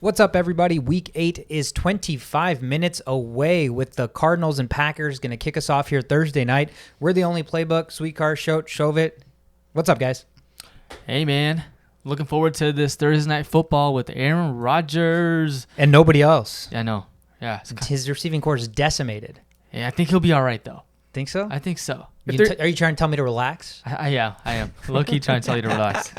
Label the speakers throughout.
Speaker 1: What's up, everybody? Week 8 is 25 minutes away with the Cardinals and Packers going to kick us off here Thursday night. We're the only playbook. Sweet car, Shashowt Ojha. What's up, guys?
Speaker 2: Hey, man. Looking forward to this Thursday night football with Aaron Rodgers.
Speaker 1: And nobody else.
Speaker 2: Yeah, I know. Yeah.
Speaker 1: His receiving corps is decimated.
Speaker 2: Yeah, I think he'll be all right, though.
Speaker 1: Think so?
Speaker 2: I think so.
Speaker 1: Are you trying to tell me to relax?
Speaker 2: I am. Low-key trying to tell you to relax.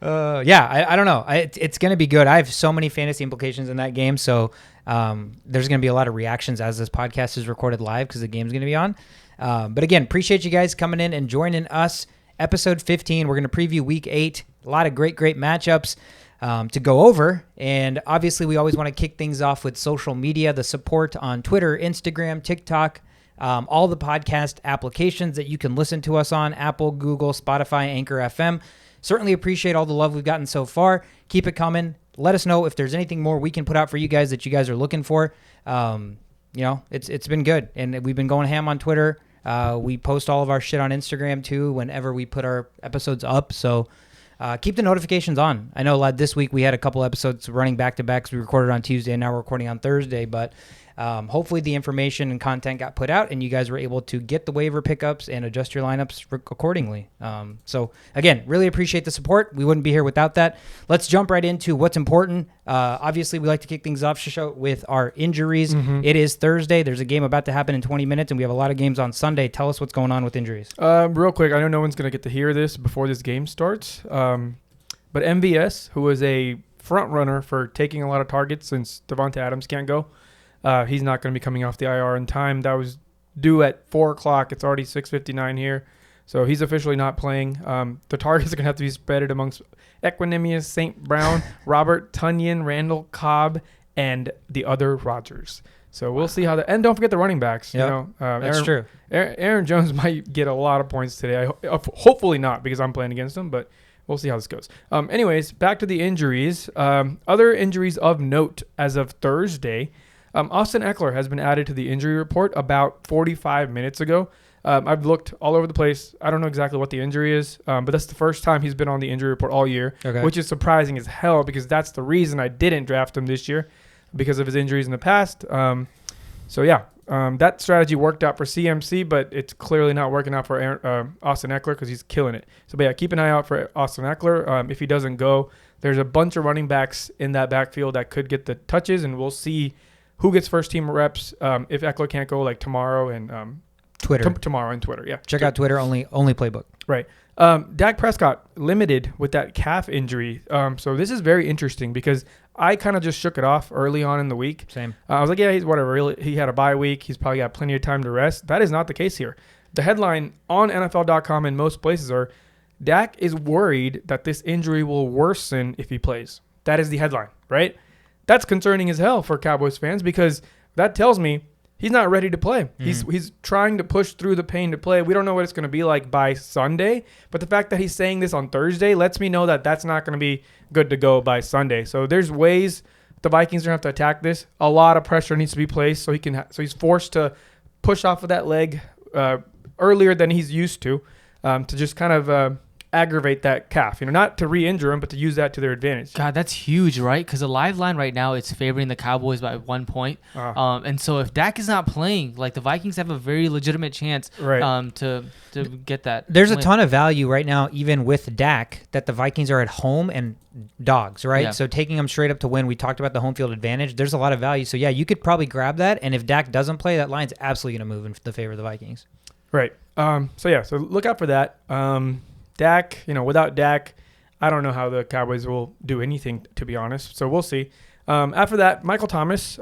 Speaker 1: I don't know. It's going to be good. I have so many fantasy implications in that game, so there's going to be a lot of reactions as this podcast is recorded live because the game's going to be on. But again, appreciate you guys coming in and joining us. Episode 15, we're going to preview Week 8. A lot of great matchups to go over. And obviously, we always want to kick things off with social media, the support on Twitter, Instagram, TikTok, all the podcast applications that you can listen to us on, Apple, Google, Spotify, Anchor FM. Certainly appreciate all the love we've gotten so far. Keep it coming. Let us know if there's anything more we can put out for you guys that you guys are looking for. It's been good. And we've been going ham on Twitter. We post all of our shit on Instagram too whenever we put our episodes up. So keep the notifications on. I know this week we had a couple episodes running back to back because we recorded on Tuesday and now we're recording on Thursday. But hopefully the information and content got put out and you guys were able to get the waiver pickups and adjust your lineups accordingly. So again, really appreciate the support. We wouldn't be here without that. Let's jump right into what's important. Obviously, we like to kick things off, Shashowt, with our injuries. Mm-hmm. It is Thursday. There's a game about to happen in 20 minutes, and we have a lot of games on Sunday. Tell us what's going on with injuries.
Speaker 3: Real quick, I know no one's going to get to hear this before this game starts, but MVS, who was a front runner for taking a lot of targets since Devonta Adams can't go, he's not going to be coming off the IR in time. That was due at 4 o'clock. It's already 6:59 here. So he's officially not playing. The targets are going to have to be spread amongst Equinemius, St. Brown, Robert Tonyan, Randall Cobb, and the other Rodgers. So we'll see how and don't forget the running backs.
Speaker 1: Yep, that's true.
Speaker 3: Aaron Jones might get a lot of points today. Hopefully not because I'm playing against him, but we'll see how this goes. Anyways, back to the injuries. Other injuries of note as of Thursday. Austin Eckler has been added to the injury report about 45 minutes ago. I've looked all over the place. I don't know exactly what the injury is, but that's the first time he's been on the injury report all year, which is surprising as hell because that's the reason I didn't draft him this year because of his injuries in the past. That strategy worked out for CMC, but it's clearly not working out for Austin Eckler because he's killing it. So, keep an eye out for Austin Eckler. If he doesn't go, there's a bunch of running backs in that backfield that could get the touches, and we'll see who gets first-team reps if Eckler can't go tomorrow and
Speaker 1: Twitter.
Speaker 3: Tomorrow on Twitter, yeah.
Speaker 1: Check out Twitter, only playbook.
Speaker 3: Right. Dak Prescott limited with that calf injury. So this is very interesting because I kind of just shook it off early on in the week.
Speaker 1: Same.
Speaker 3: I was like, yeah, he's whatever. Really, he had a bye week. He's probably got plenty of time to rest. That is not the case here. The headline on NFL.com and most places are, Dak is worried that this injury will worsen if he plays. That is the headline, right? That's concerning as hell for Cowboys fans because that tells me he's not ready to play. He's trying to push through the pain to play. We don't know what it's going to be like by Sunday, but the fact that he's saying this on Thursday lets me know that that's not going to be good to go by Sunday. So there's ways the Vikings are going to have to attack this. A lot of pressure needs to be placed so he's forced to push off of that leg earlier than he's used to just kind of aggravate that calf, not to re-injure him, but to use that to their advantage.
Speaker 2: God, that's huge, right? Because the live line right now, it's favoring the Cowboys by 1 point. And so if Dak is not playing, the Vikings have a very legitimate chance to get that.
Speaker 1: There's a ton of value right now, even with Dak, that the Vikings are at home and dogs, right? Yeah. So taking them straight up to win, we talked about the home field advantage. There's a lot of value. So, you could probably grab that. And if Dak doesn't play, that line's absolutely going to move in the favor of the Vikings.
Speaker 3: Right. So look out for that. Dak, without Dak, I don't know how the Cowboys will do anything, to be honest. So we'll see. After that, Michael Thomas,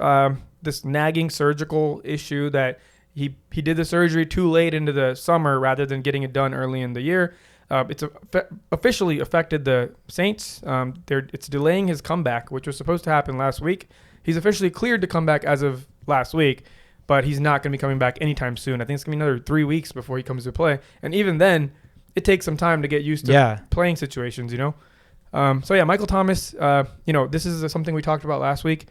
Speaker 3: this nagging surgical issue that he did the surgery too late into the summer rather than getting it done early in the year. It's officially affected the Saints. It's delaying his comeback, which was supposed to happen last week. He's officially cleared to come back as of last week, but he's not going to be coming back anytime soon. I think it's going to be another 3 weeks before he comes to play. And even then, it takes some time to get used to playing situations, Michael Thomas, this is something we talked about last week.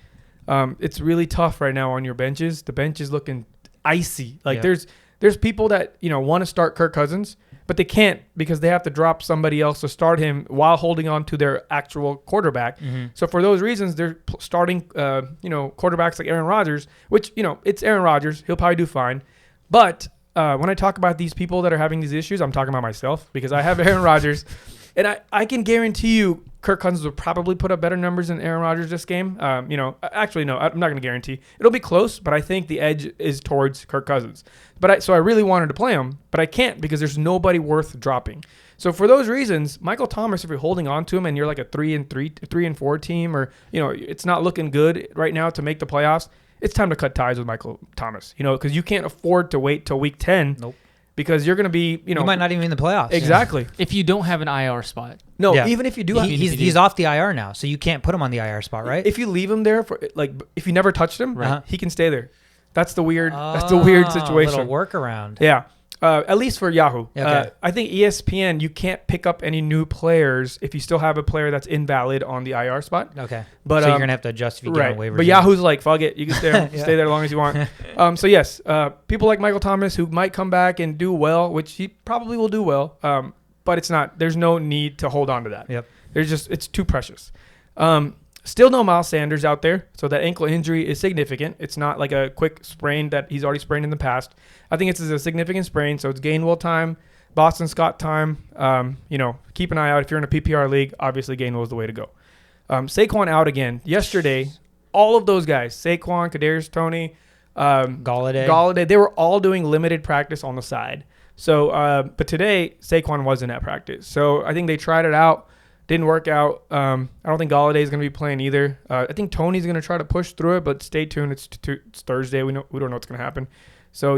Speaker 3: It's really tough right now on your benches. The bench is looking icy. There's people that, want to start Kirk Cousins, but they can't because they have to drop somebody else to start him while holding on to their actual quarterback. So for those reasons, they're starting, quarterbacks like Aaron Rodgers, which, it's Aaron Rodgers. He'll probably do fine. But when I talk about these people that are having these issues, I'm talking about myself because I have Aaron Rodgers. And I can guarantee you Kirk Cousins will probably put up better numbers than Aaron Rodgers this game. Actually, no, I'm not going to guarantee. It'll be close, but I think the edge is towards Kirk Cousins. So I really wanted to play him, but I can't because there's nobody worth dropping. So for those reasons, Michael Thomas, if you're holding on to him and you're like a 3-4 team, or it's not looking good right now to make the playoffs, it's time to cut ties with Michael Thomas. Because you can't afford to wait till week 10.
Speaker 1: Nope.
Speaker 3: Because you're going to be,
Speaker 1: you might not even be in the playoffs.
Speaker 3: Exactly.
Speaker 2: If you don't have an IR spot.
Speaker 3: No, even if you do,
Speaker 1: he's off the IR now, so you can't put him on the IR spot, right?
Speaker 3: If you leave him there for if you never touched him, he can stay there. That's the weird situation.
Speaker 1: Little workaround.
Speaker 3: Yeah. At least for Yahoo.
Speaker 1: Okay.
Speaker 3: I think ESPN, you can't pick up any new players if you still have a player that's invalid on the IR spot.
Speaker 1: Okay.
Speaker 3: But
Speaker 1: so you're going to have to adjust if you get on waivers.
Speaker 3: But Yahoo's like, fuck it. You can stay there as long as you want. So, yes, people like Michael Thomas who might come back and do well, which he probably will do well, but there's no need to hold on to that.
Speaker 1: Yep.
Speaker 3: It's too precious. Still no Miles Sanders out there, so that ankle injury is significant. It's not like a quick sprain that he's already sprained in the past. I think it's a significant sprain, so it's Gainwell time, Boston Scott time. Keep an eye out. If you're in a PPR league, obviously Gainwell is the way to go. Saquon out again. Yesterday, all of those guys, Saquon, Kadarius Toney, Galladay, they were all doing limited practice on the side. So, but today, Saquon wasn't at practice. So I think they tried it out. Didn't work out. I don't think Galladay is going to be playing either. I think Tony's going to try to push through it, but stay tuned. It's Thursday. We don't know what's going to happen. So,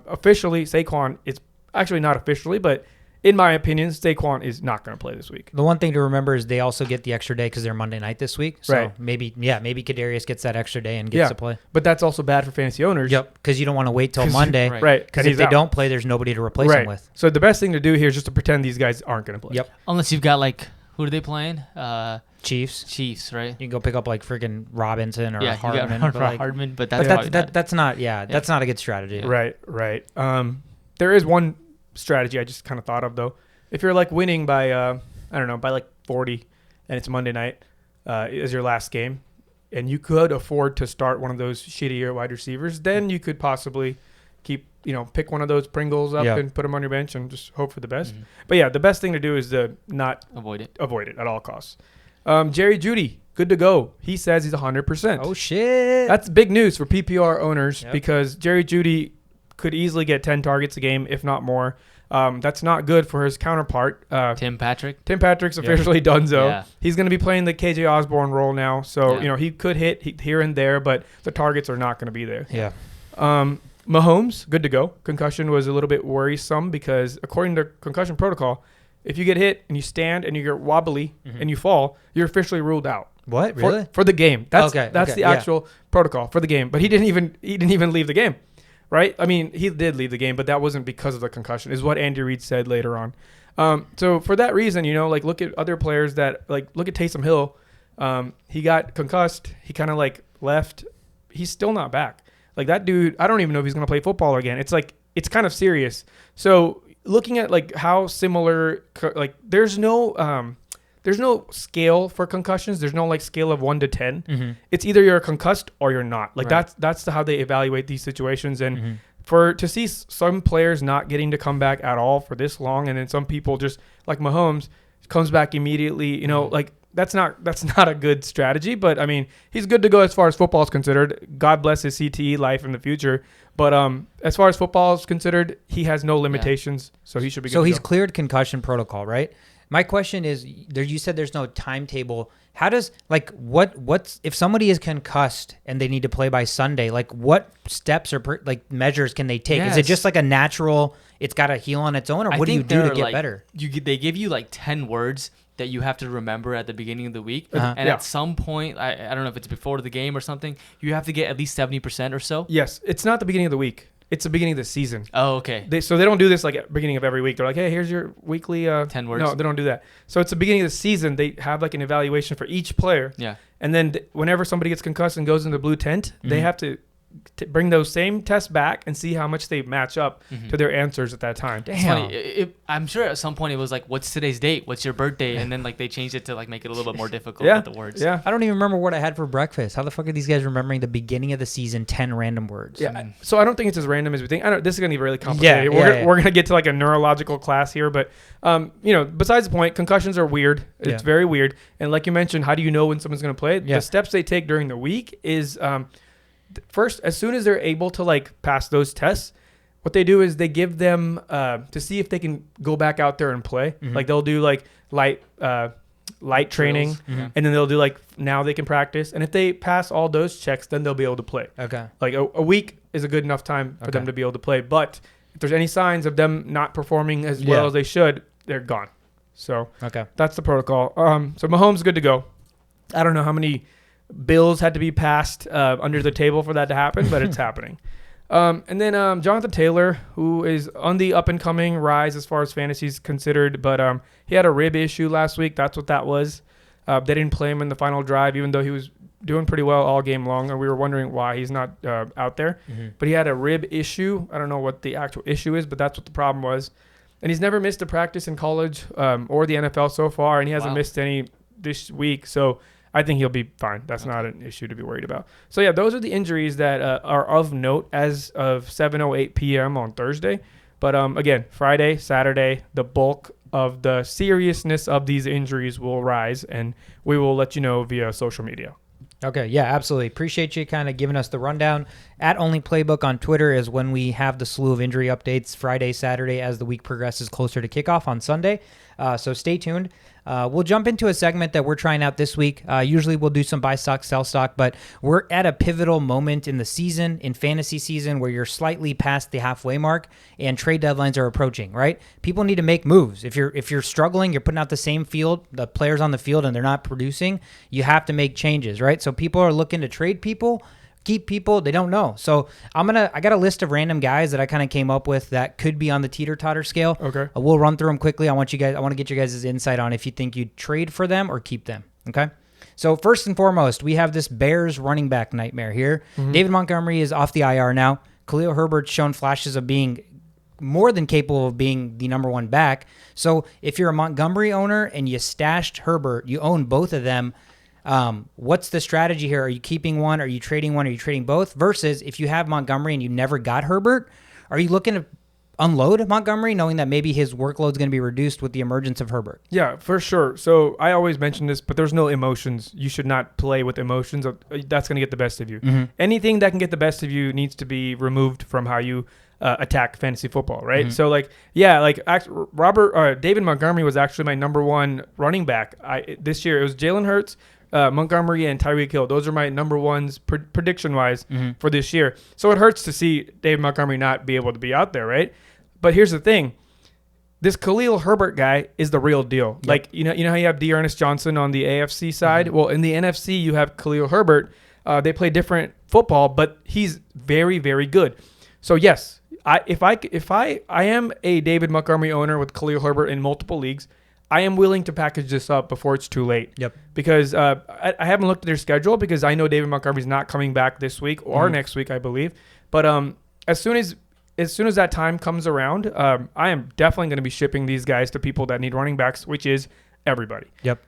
Speaker 3: officially, Saquon, it's actually not officially, but in my opinion, Saquon is not going to play this week.
Speaker 1: The one thing to remember is they also get the extra day because they're Monday night this week. So
Speaker 3: right.
Speaker 1: maybe Kadarius gets that extra day and gets to play.
Speaker 3: But that's also bad for fantasy owners.
Speaker 1: Yep, because you don't want to wait till Monday.
Speaker 3: Right.
Speaker 1: Because if they don't play, there's nobody to replace them with.
Speaker 3: So the best thing to do here is just to pretend these guys aren't going to play.
Speaker 1: Yep.
Speaker 2: Unless you've got who are they playing?
Speaker 1: Chiefs,
Speaker 2: right?
Speaker 1: You can go pick up freaking Robinson or
Speaker 2: Hardman.
Speaker 1: Hardman,
Speaker 2: but
Speaker 1: that's not a good strategy.
Speaker 3: Right. There is one strategy I just kind of thought of though. If you're winning by by 40, and it's Monday night as your last game, and you could afford to start one of those shittier wide receivers, then you could possibly pick one of those Pringles up and put them on your bench and just hope for the best. Mm-hmm. But the best thing to do is to not avoid it at all costs. Jerry Jeudy, good to go. He says he's 100%.
Speaker 1: Oh shit!
Speaker 3: That's big news for PPR owners because Jerry Jeudy could easily get 10 targets a game, if not more. That's not good for his counterpart.
Speaker 2: Tim Patrick's
Speaker 3: officially donezo. Yeah. He's going to be playing the KJ Osborne role now. So, he could hit here and there, but the targets are not going to be there.
Speaker 1: Yeah.
Speaker 3: Mahomes, good to go. Concussion was a little bit worrisome because according to concussion protocol, if you get hit and you stand and you get wobbly and you fall, you're officially ruled out.
Speaker 1: What? Really?
Speaker 3: For the game. That's the actual protocol for the game. But he didn't even leave the game. Right? I mean, he did leave the game, but that wasn't because of the concussion, is what Andy Reid said later on. So for that reason, look at other players that, look at Taysom Hill. He got concussed. He kind of, left. He's still not back. That dude, I don't even know if he's going to play football again. It's it's kind of serious. So looking at, how similar, there's no scale for concussions. There's no scale of 1 to 10. Mm-hmm. It's either you're concussed or you're not. That's how they evaluate these situations. And to see some players not getting to come back at all for this long, and then some people just like Mahomes comes back immediately. That's not a good strategy. But I mean, he's good to go as far as football is considered. God bless his CTE life in the future. But as far as football is considered, he has no limitations, so he should be good.
Speaker 1: So he's cleared concussion protocol, right? My question is, you said there's no timetable. How does what's if somebody is concussed and they need to play by Sunday? What steps or measures can they take? Yes. Is it just a natural? It's got to heal on its own, or what do you do to get better?
Speaker 2: They give you 10 words that you have to remember at the beginning of the week, and at some point, I don't know if it's before the game or something, you have to get at least 70% or so.
Speaker 3: Yes, it's not the beginning of the week. It's the beginning of the season.
Speaker 2: Oh, okay.
Speaker 3: So they don't do this at the beginning of every week. They're like, hey, here's your weekly
Speaker 2: 10 words.
Speaker 3: No, they don't do that. So it's the beginning of the season. They have an evaluation for each player.
Speaker 2: Yeah.
Speaker 3: And then whenever somebody gets concussed and goes in the blue tent, they have to bring those same tests back and see how much they match up to their answers at that time.
Speaker 2: It's funny. I'm sure at some point it was like, what's today's date? What's your birthday? And then like they changed it to like make it a little bit more difficult with the words.
Speaker 3: Yeah.
Speaker 1: I don't even remember what I had for breakfast. How the fuck are these guys remembering the beginning of the season 10 random words?
Speaker 3: Yeah. So I don't think it's as random as we think. This is going to be really complicated. We're going to get to like a neurological class here, but besides the point, concussions are weird. It's very weird. And like you mentioned, how do you know when someone's going to play? The steps they take during the week is first, as soon as they're able to like pass those tests, what they do is they give them to see if they can go back out there and play. Like they'll do like light training, and then they'll do like now they can practice. And if they pass all those checks, then they'll be able to play. Okay. Like a week is a good enough time for them to be able to play. But if there's any signs of them not performing as well as they should, they're gone. So that's the protocol. So Mahomes is good to go. I don't know how many bills had to be passed under the table for that to happen, but it's happening. And then Jonathan Taylor, who is on the up-and-coming rise as far as fantasy is considered, but he had a rib issue last week. That's what that was. They didn't play him in the final drive, even though he was doing pretty well all game long, and we were wondering why he's not out there. But he had a rib issue. I don't know what the actual issue is, but that's what the problem was. And he's never missed a practice in college or the NFL so far, and he hasn't missed any this week. So I think he'll be fine. That's not an issue to be worried about. So, yeah, those are the injuries that are of note as of 7:08 p.m. on Thursday. But, again, Friday, Saturday, the bulk of the seriousness of these injuries will rise, and we will let you know via social media.
Speaker 1: Okay, yeah, absolutely. Appreciate you kind of giving us the rundown. At Only Playbook on Twitter is when we have the slew of injury updates Friday, Saturday, as the week progresses closer to kickoff on Sunday. So stay tuned. We'll jump into a segment that we're trying out this week. Usually we'll do some buy stock, sell stock, but we're at a pivotal moment in the season, in fantasy season, where you're slightly past the halfway mark and trade deadlines are approaching, right? People need to make moves. If you're struggling, you're putting out the same field, the players on the field, and they're not producing, you have to make changes, right? So people are looking to trade people, keep people, they don't know. So I got a list of random guys that I kind of came up with that could be on the teeter-totter scale.
Speaker 3: Okay.
Speaker 1: We'll run through them quickly. I want to get your guys' insight on if you think you'd trade for them or keep them. Okay. So first and foremost, we have this Bears running back nightmare here. David Montgomery is off the IR now. Khalil Herbert's shown flashes of being more than capable of being the number one back. So if you're a Montgomery owner and you stashed Herbert, you own both of them. What's the strategy here? Are you keeping one? Are you trading one? Are you trading both? Versus if you have Montgomery and you never got Herbert, are you looking to unload Montgomery knowing that maybe his workload is going to be reduced with the emergence of Herbert?
Speaker 3: Yeah, for sure. So I always mention this, but there's no emotions. You should not play with emotions. That's going to get the best of you. Anything that can get the best of you needs to be removed from how you attack fantasy football, right? So David Montgomery was actually my number one running back this year. It was Jalen Hurts, Montgomery, and Tyreek Hill. Those are my number ones prediction-wise for this year. So it hurts to see David Montgomery not be able to be out there, right? But here's the thing. This Khalil Herbert guy is the real deal. Yep. Like, you know how you have D'Ernest Johnson on the AFC side? Well, in the NFC, you have Khalil Herbert. They play different football, but he's very, very good. So, yes, if I am a David Montgomery owner with Khalil Herbert in multiple leagues, I am willing to package this up before it's too late. Yep. Because I haven't looked at their schedule because I know David Montgomery's not coming back this week or next week, I believe. But as soon as that time comes around, I am definitely going to be shipping these guys to people that need running backs, which is everybody.
Speaker 1: Yep.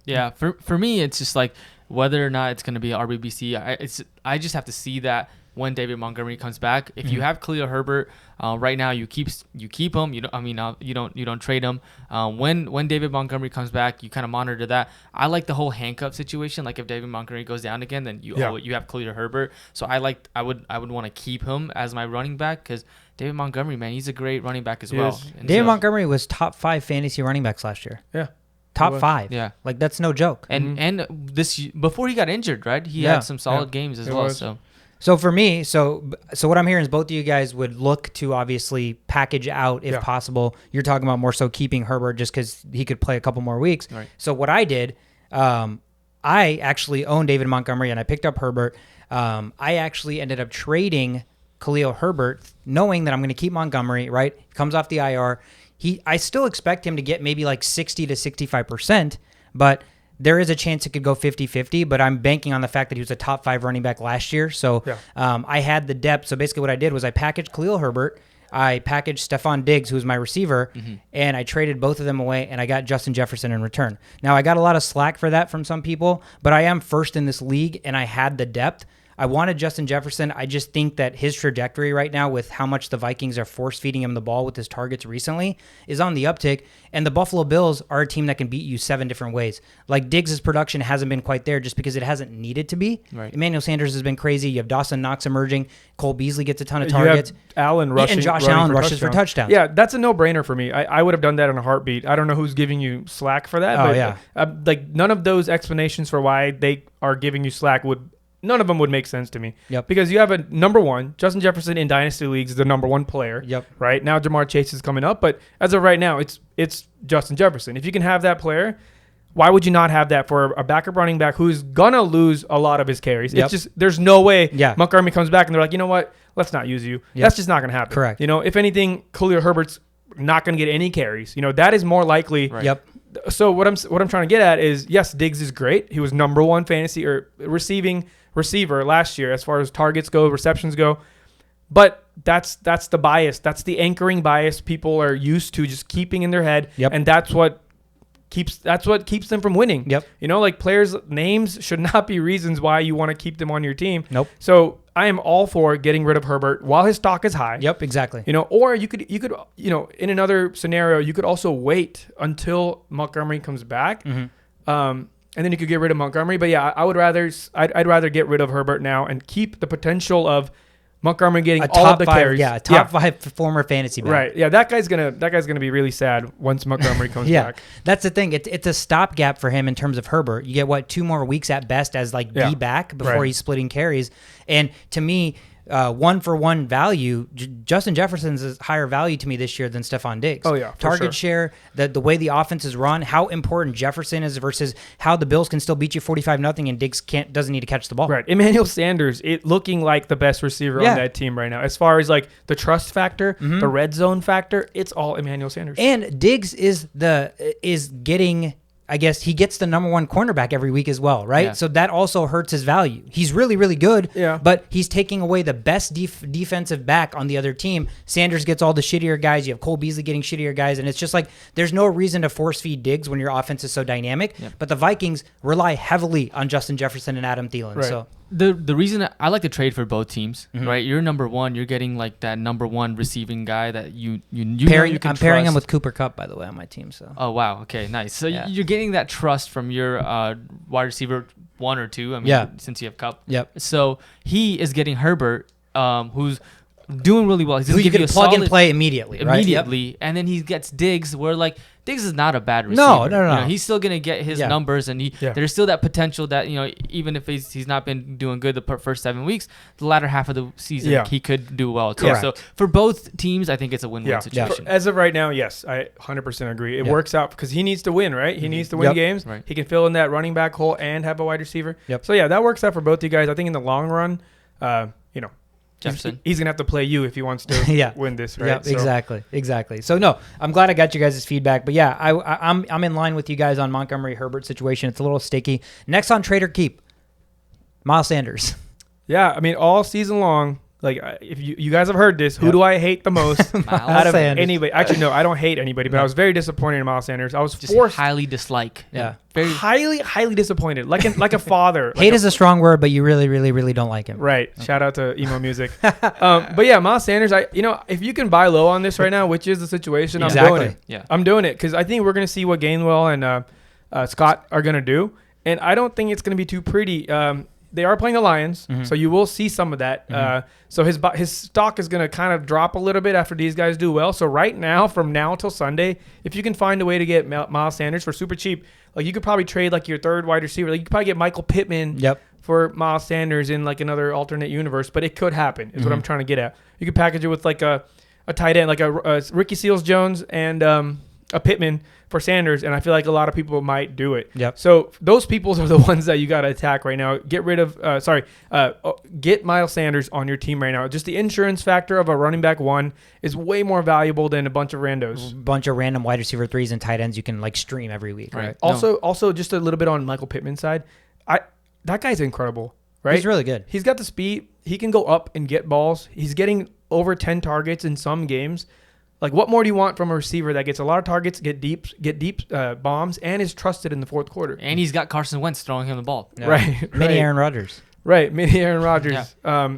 Speaker 2: Yeah. For me, it's just like whether or not it's going to be RBBC. I just have to see that when David Montgomery comes back. If you have Khalil Herbert right now, you keep him. You don't trade him. When David Montgomery comes back, you kind of monitor that. I like the whole handcuff situation. Like if David Montgomery goes down again, then you have Khalil Herbert. So I would want to keep him as my running back because David Montgomery, man, he's a great running back as well.
Speaker 1: David Montgomery was top 5 fantasy running backs last year.
Speaker 3: Yeah.
Speaker 1: Top 5.
Speaker 2: Yeah.
Speaker 1: Like that's no joke.
Speaker 2: And this before he got injured, right? He had some solid games as well.
Speaker 1: So for me, so what I'm hearing is both of you guys would look to obviously package out if possible. You're talking about more so keeping Herbert just because he could play a couple more weeks. Right. So what I did, I actually owned David Montgomery and I picked up Herbert. I actually ended up trading Khalil Herbert knowing that I'm going to keep Montgomery, right? He comes off the IR. I still expect him to get maybe like 60 to 65%, but there is a chance it could go 50-50, but I'm banking on the fact that he was a top 5 running back last year. So I had the depth. So basically what I did was I packaged Khalil Herbert, I packaged Stephon Diggs, who was my receiver, and I traded both of them away, and I got Justin Jefferson in return. Now, I got a lot of slack for that from some people, but I am first in this league, and I had the depth. I wanted Justin Jefferson. I just think that his trajectory right now with how much the Vikings are force-feeding him the ball with his targets recently is on the uptick, and the Buffalo Bills are a team that can beat you 7 different ways. Like, Diggs' production hasn't been quite there just because it hasn't needed to be.
Speaker 2: Right.
Speaker 1: Emmanuel Sanders has been crazy. You have Dawson Knox emerging. Cole Beasley gets a ton of targets.
Speaker 3: You have Allen rushing.
Speaker 1: And Josh Allen rushes for touchdowns.
Speaker 3: Yeah, that's a no-brainer for me. I would have done that in a heartbeat. I don't know who's giving you slack for that. Like, none of those explanations for why they are giving you slack none of them would make sense to me.
Speaker 1: Yep.
Speaker 3: Because you have a number one, Justin Jefferson in dynasty leagues is the number one player.
Speaker 1: Yep.
Speaker 3: Right now, Jamar Chase is coming up, but as of right now, it's Justin Jefferson. If you can have that player, why would you not have that for a backup running back who's gonna lose a lot of his carries?
Speaker 1: Yep.
Speaker 3: It's just there's no way
Speaker 1: Yeah.
Speaker 3: Montgomery comes back and they're like, you know what? Let's not use you.
Speaker 1: Yep.
Speaker 3: That's just not gonna happen.
Speaker 1: Correct.
Speaker 3: You know, if anything, Khalil Herbert's not gonna get any carries. You know, that is more likely.
Speaker 2: Right.
Speaker 1: Yep.
Speaker 3: So what I'm trying to get at is, yes, Diggs is great. He was number one fantasy or receiving receiver last year as far as targets go, receptions go. But that's the bias. That's the anchoring bias people are used to just keeping in their head.
Speaker 1: Yep.
Speaker 3: And that's what keeps them from winning.
Speaker 1: Yep.
Speaker 3: You know, like, players' names should not be reasons why you want to keep them on your team.
Speaker 1: Nope.
Speaker 3: So I am all for getting rid of Herbert while his stock is high.
Speaker 1: Yep, exactly.
Speaker 3: You know, or you could, you know, in another scenario, you could also wait until Montgomery comes back. And then you could get rid of Montgomery. But yeah, I'd rather get rid of Herbert now and keep the potential of Montgomery getting all of the carries.
Speaker 1: Yeah, top 5 former fantasy back.
Speaker 3: Right. Yeah, that guy's gonna be really sad once Montgomery comes back.
Speaker 1: That's the thing. It's a stopgap for him in terms of Herbert. You get 2 more weeks at best as the back before he's splitting carries. And to me, 1-for-1 value, Justin Jefferson's is higher value to me this year than Stephon Diggs.
Speaker 3: Oh, yeah, for
Speaker 1: Target
Speaker 3: sure.
Speaker 1: share, the way the offense is run, how important Jefferson is versus how the Bills can still beat you 45-0 and Diggs doesn't need to catch the ball.
Speaker 3: Right. Emmanuel Sanders, looking like the best receiver on that team right now. As far as like the trust factor, the red zone factor, it's all Emmanuel Sanders.
Speaker 1: And Diggs is getting, I guess, he gets the number 1 cornerback every week as well, right?
Speaker 2: Yeah.
Speaker 1: So that also hurts his value. He's really, really good, but he's taking away the best defensive back on the other team. Sanders gets all the shittier guys. You have Cole Beasley getting shittier guys, and it's just like there's no reason to force feed Diggs when your offense is so dynamic.
Speaker 2: Yep.
Speaker 1: But the Vikings rely heavily on Justin Jefferson and Adam Thielen.
Speaker 3: Right.
Speaker 1: So
Speaker 2: The reason I like to trade for both teams, right? You're number one. You're getting like that number 1 receiving guy that you can
Speaker 1: I'm pairing him
Speaker 2: trust.
Speaker 1: with Cooper Kupp, by the way, on my team. So
Speaker 2: Oh wow, okay, nice. So you're getting that trust from your wide receiver 1 or 2. I mean, since you have Kupp.
Speaker 1: Yep.
Speaker 2: So he is getting Herbert, who's doing really well. He's
Speaker 1: who
Speaker 2: gonna
Speaker 1: you
Speaker 2: give
Speaker 1: can plug and play immediately, right? Yep.
Speaker 2: and then he gets Diggs, where like Diggs is not a bad receiver.
Speaker 1: No.
Speaker 2: You know, he's still gonna get his numbers, and there's still that potential that, you know, even if he's not been doing good the first 7 weeks, the latter half of the season he could do well too.
Speaker 1: Correct.
Speaker 2: So for both teams, I think it's a win-win situation.
Speaker 3: As of right now, yes, I 100% agree. It works out because he needs to win, right? He needs to win games.
Speaker 2: Right.
Speaker 3: He can fill in that running back hole and have a wide receiver.
Speaker 1: Yep.
Speaker 3: So yeah, that works out for both you guys. I think in the long run, you know,
Speaker 2: Jefferson.
Speaker 3: he's gonna have to play you if he wants to win this, right?
Speaker 1: Yeah, exactly. So no, I'm glad I got you guys' feedback. But yeah, I'm in line with you guys on Montgomery Herbert situation. It's a little sticky. Next on trade or keep, Miles Sanders.
Speaker 3: Yeah, I mean, all season long, like, if you guys have heard this, who do I hate the most out of
Speaker 1: Sanders.
Speaker 3: anybody? Actually, no, I don't hate anybody, but I was very disappointed in Miles Sanders. I was
Speaker 2: Just
Speaker 3: forced,
Speaker 2: highly dislike.
Speaker 1: Yeah.
Speaker 2: Very
Speaker 3: highly disappointed, like a father.
Speaker 1: Hate is a strong word, but you really, really, really don't like him.
Speaker 3: Right. Shout out to emo music. But yeah, Miles Sanders, if you can buy low on this right now, which is the situation, I'm doing it.
Speaker 2: Yeah.
Speaker 3: I'm doing it because I think we're going to see what Gainwell and Scott are going to do. And I don't think it's going to be too pretty. They are playing the Lions, so you will see some of that. So his stock is going to kind of drop a little bit after these guys do well. So right now, from now until Sunday, if you can find a way to get Miles Sanders for super cheap, like you could probably trade like your third wide receiver. Like you could probably get Michael Pittman for Miles Sanders in like another alternate universe. But it could happen is what I'm trying to get at. You could package it with like a tight end, like a Ricky Seals-Jones and a Pittman for Sanders, and I feel like a lot of people might do it.
Speaker 1: Yep.
Speaker 3: So those people are the ones that you got to attack right now. Get rid of, get Miles Sanders on your team right now. Just the insurance factor of a running back 1 is way more valuable than a bunch of randos.
Speaker 1: Bunch of random wide receiver 3s and tight ends you can like stream every week. Right.
Speaker 3: Also, just a little bit on Michael Pittman's side, that guy's incredible. Right?
Speaker 1: He's really good.
Speaker 3: He's got the speed. He can go up and get balls. He's getting over 10 targets in some games. Like, what more do you want from a receiver that gets a lot of targets, get deep bombs, and is trusted in the fourth quarter?
Speaker 2: And he's got Carson Wentz throwing him the ball.
Speaker 1: Yeah. Right. Mini Aaron Rodgers.
Speaker 3: Right. Mini Aaron Rodgers. Yeah.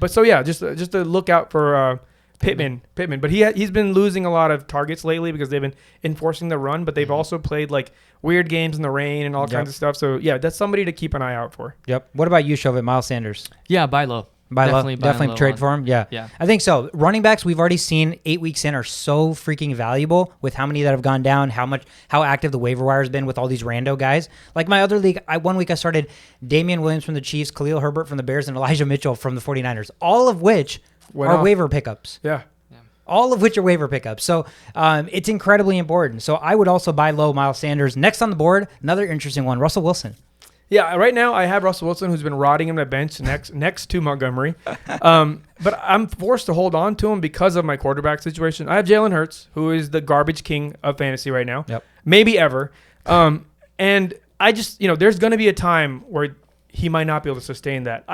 Speaker 3: But so, yeah, just to look out for Pittman. But he's been losing a lot of targets lately because they've been enforcing the run, but they've also played, like, weird games in the rain and all kinds of stuff. So, yeah, that's somebody to keep an eye out for.
Speaker 1: Yep. What about you, Shovit? Miles Sanders?
Speaker 2: Yeah, buy low.
Speaker 1: Definitely trade for him. Yeah. I think so. Running backs, we've already seen 8 weeks in are so freaking valuable with how many that have gone down, how active the waiver wire has been with all these rando guys. Like my other league, 1 week I started Damian Williams from the Chiefs, Khalil Herbert from the Bears, and Elijah Mitchell from the 49ers, all of which are waiver pickups.
Speaker 3: Yeah.
Speaker 1: All of which are waiver pickups. So it's incredibly important. So I would also buy low Miles Sanders. Next on the board, another interesting one, Russell Wilson.
Speaker 3: Yeah, right now I have Russell Wilson, who's been rotting on the bench next to Montgomery. But I'm forced to hold on to him because of my quarterback situation. I have Jalen Hurts, who is the garbage king of fantasy right now.
Speaker 1: Yep.
Speaker 3: Maybe ever. And I just, there's going to be a time where he might not be able to sustain that.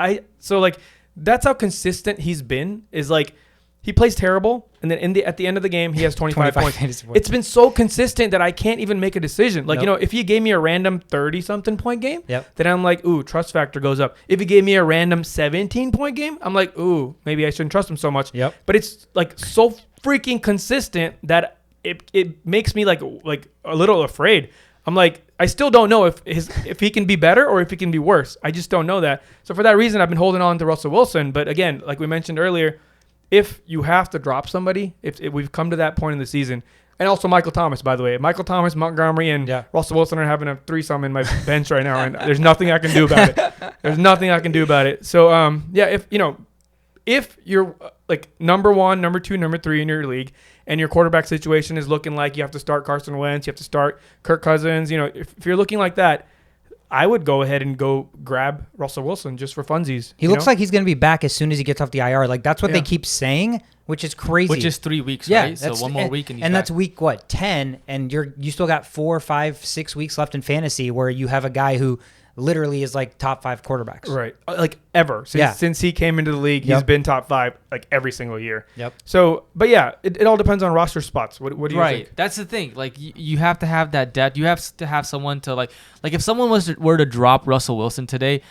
Speaker 3: That's how consistent he's been, is like, he plays terrible, and then at the end of the game, he has 25 points. It's been so consistent that I can't even make a decision. Like, if you gave me a random 30-something point game, then I'm like, ooh, trust factor goes up. If you gave me a random 17-point game, I'm like, ooh, maybe I shouldn't trust him so much.
Speaker 1: Yep.
Speaker 3: But it's like so freaking consistent that it makes me like a little afraid. I'm like, I still don't know if he can be better or if he can be worse. I just don't know that. So for that reason, I've been holding on to Russell Wilson. But again, like we mentioned earlier, if you have to drop somebody, if we've come to that point in the season, and also Michael Thomas, by the way. Michael Thomas, Montgomery, and Russell Wilson are having a threesome in my bench right now, and there's nothing I can do about it. So, if you're like number 1, number 2, number 3 in your league, and your quarterback situation is looking like you have to start Carson Wentz, you have to start Kirk Cousins, if you're looking like that, I would go ahead and go grab Russell Wilson just for funsies.
Speaker 1: He looks like he's going to be back as soon as he gets off the IR. Like, that's what they keep saying, which is crazy.
Speaker 2: Which is 3 weeks, right? So one more week and he's back.
Speaker 1: That's week, 10? And you still got 4, 5, 6 weeks left in fantasy where you have a guy who literally is like top 5 quarterbacks.
Speaker 3: Right. Like ever. Since he came into the league, he's been top 5 like every single year.
Speaker 1: Yep.
Speaker 3: So, but yeah, it all depends on roster spots. What do you think?
Speaker 2: Right. That's the thing. Like you have to have that depth. You have to have someone to like if someone were to drop Russell Wilson today,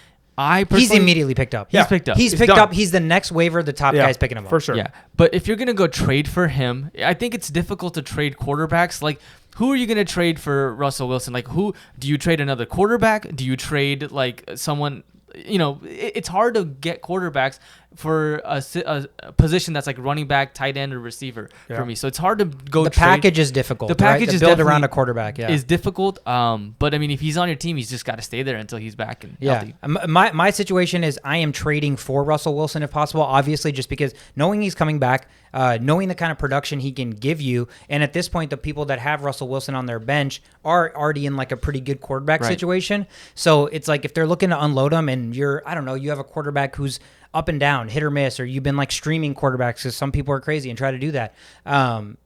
Speaker 2: he's
Speaker 1: immediately picked up.
Speaker 2: He's picked up.
Speaker 1: He's picked up. He's the next waiver. The top guy's picking him up.
Speaker 3: For sure.
Speaker 2: Yeah. But if you're going to go trade for him, I think it's difficult to trade quarterbacks. Like, who are you going to trade for Russell Wilson? Like, who do you trade another quarterback? Do you trade like someone? It's hard to get quarterbacks for a position that's like running back, tight end, or receiver for me. So it's hard to go.
Speaker 1: The package is difficult.
Speaker 2: The package is
Speaker 1: build around a quarterback.
Speaker 2: Is difficult. But I mean, if he's on your team, he's just got to stay there until he's back and healthy.
Speaker 1: My situation is I am trading for Russell Wilson if possible. Obviously, just because knowing he's coming back, knowing the kind of production he can give you, and at this point, the people that have Russell Wilson on their bench are already in like a pretty good quarterback situation. So it's like if they're looking to unload him, and you have a quarterback who's up and down, hit or miss, or you've been like streaming quarterbacks because some people are crazy and try to do that.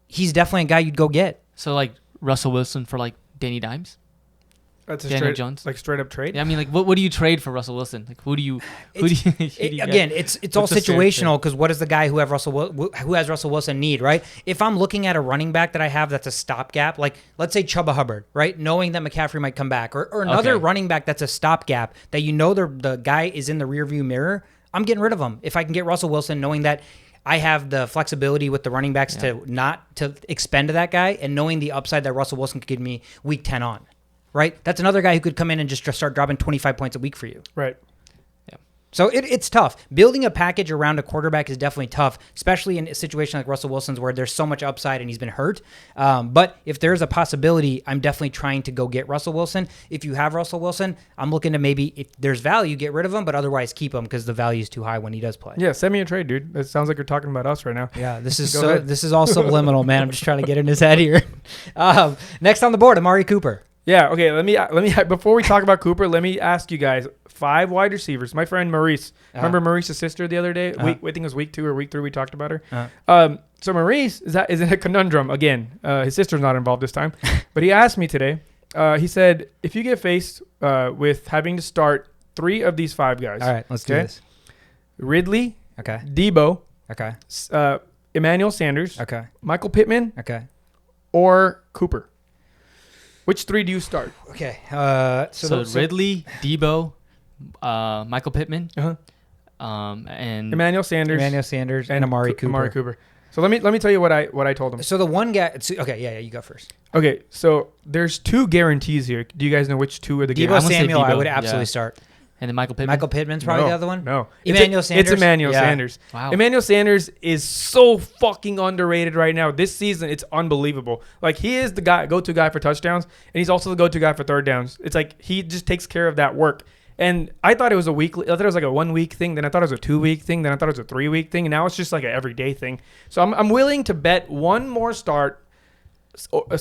Speaker 1: He's definitely a guy you'd go get.
Speaker 2: So like Russell Wilson for like Danny Dimes?
Speaker 3: That's a
Speaker 2: Daniel Jones?
Speaker 3: Like straight up trade?
Speaker 2: Yeah, I mean, like what do you trade for Russell Wilson? Like who do you
Speaker 1: again, it's all situational because what does the guy who has Russell Wilson need, right? If I'm looking at a running back that I have that's a stopgap, like let's say Chuba Hubbard, right? Knowing that McCaffrey might come back, or another running back that's a stopgap that the guy is in the rearview mirror, I'm getting rid of him. If I can get Russell Wilson, knowing that I have the flexibility with the running backs to not to expend that guy, and knowing the upside that Russell Wilson could give me week 10 on, right? That's another guy who could come in and just start dropping 25 points a week for you.
Speaker 3: Right.
Speaker 1: Yeah. So it's tough. Building a package around a quarterback is definitely tough, especially in a situation like Russell Wilson's where there's so much upside and he's been hurt. But if there's a possibility, I'm definitely trying to go get Russell Wilson. If you have Russell Wilson, I'm looking to maybe, if there's value, get rid of him, but otherwise keep him because the value is too high when he does play.
Speaker 3: Yeah, send me a trade, dude. It sounds like you're talking about us right now.
Speaker 1: Yeah, this is all subliminal, man. I'm just trying to get in his head here. Next on the board, Amari Cooper.
Speaker 3: Yeah, okay, let me before we talk about Cooper, let me ask you guys 5 wide receivers. My friend Maurice, remember Maurice's sister the other day? I think it was week 2 or week 3 we talked about her. So Maurice is in a conundrum again. His sister's not involved this time, but he asked me today. He said, if you get faced with having to start 3 of these 5 guys.
Speaker 1: All right, let's do this.
Speaker 3: Ridley,
Speaker 1: okay.
Speaker 3: Debo,
Speaker 1: okay.
Speaker 3: Emmanuel Sanders,
Speaker 1: okay.
Speaker 3: Michael Pittman,
Speaker 1: okay.
Speaker 3: or Cooper. Which 3 do you start?
Speaker 1: Okay.
Speaker 2: So Ridley, Debo, Michael Pittman, and
Speaker 3: Emmanuel Sanders,
Speaker 1: and Amari Cooper.
Speaker 3: So let me tell you what I told him.
Speaker 1: So the one guy. Okay, yeah, you go first.
Speaker 3: Okay, so there's 2 guarantees here. Do you guys know which 2 are the
Speaker 1: Debo
Speaker 3: guarantees?
Speaker 1: Samuel, I
Speaker 2: Debo,
Speaker 1: would absolutely
Speaker 2: yeah.
Speaker 1: start.
Speaker 2: then Michael Pittman.
Speaker 1: Michael Pittman's probably the other one.
Speaker 3: No,
Speaker 1: Emmanuel Sanders.
Speaker 3: It's Emmanuel
Speaker 1: Yeah.
Speaker 3: Sanders.
Speaker 2: Wow.
Speaker 3: Emmanuel Sanders is so fucking underrated right now. This season, it's unbelievable. Like, he is the go-to guy for touchdowns, and he's also the go-to guy for third downs. It's like he just takes care of that work. And I thought it was I thought it was like a 1 week thing. Then I thought it was a 2 week thing. Then I thought it was a 3 week thing. And now it's just like an everyday thing. So I'm willing to bet one more start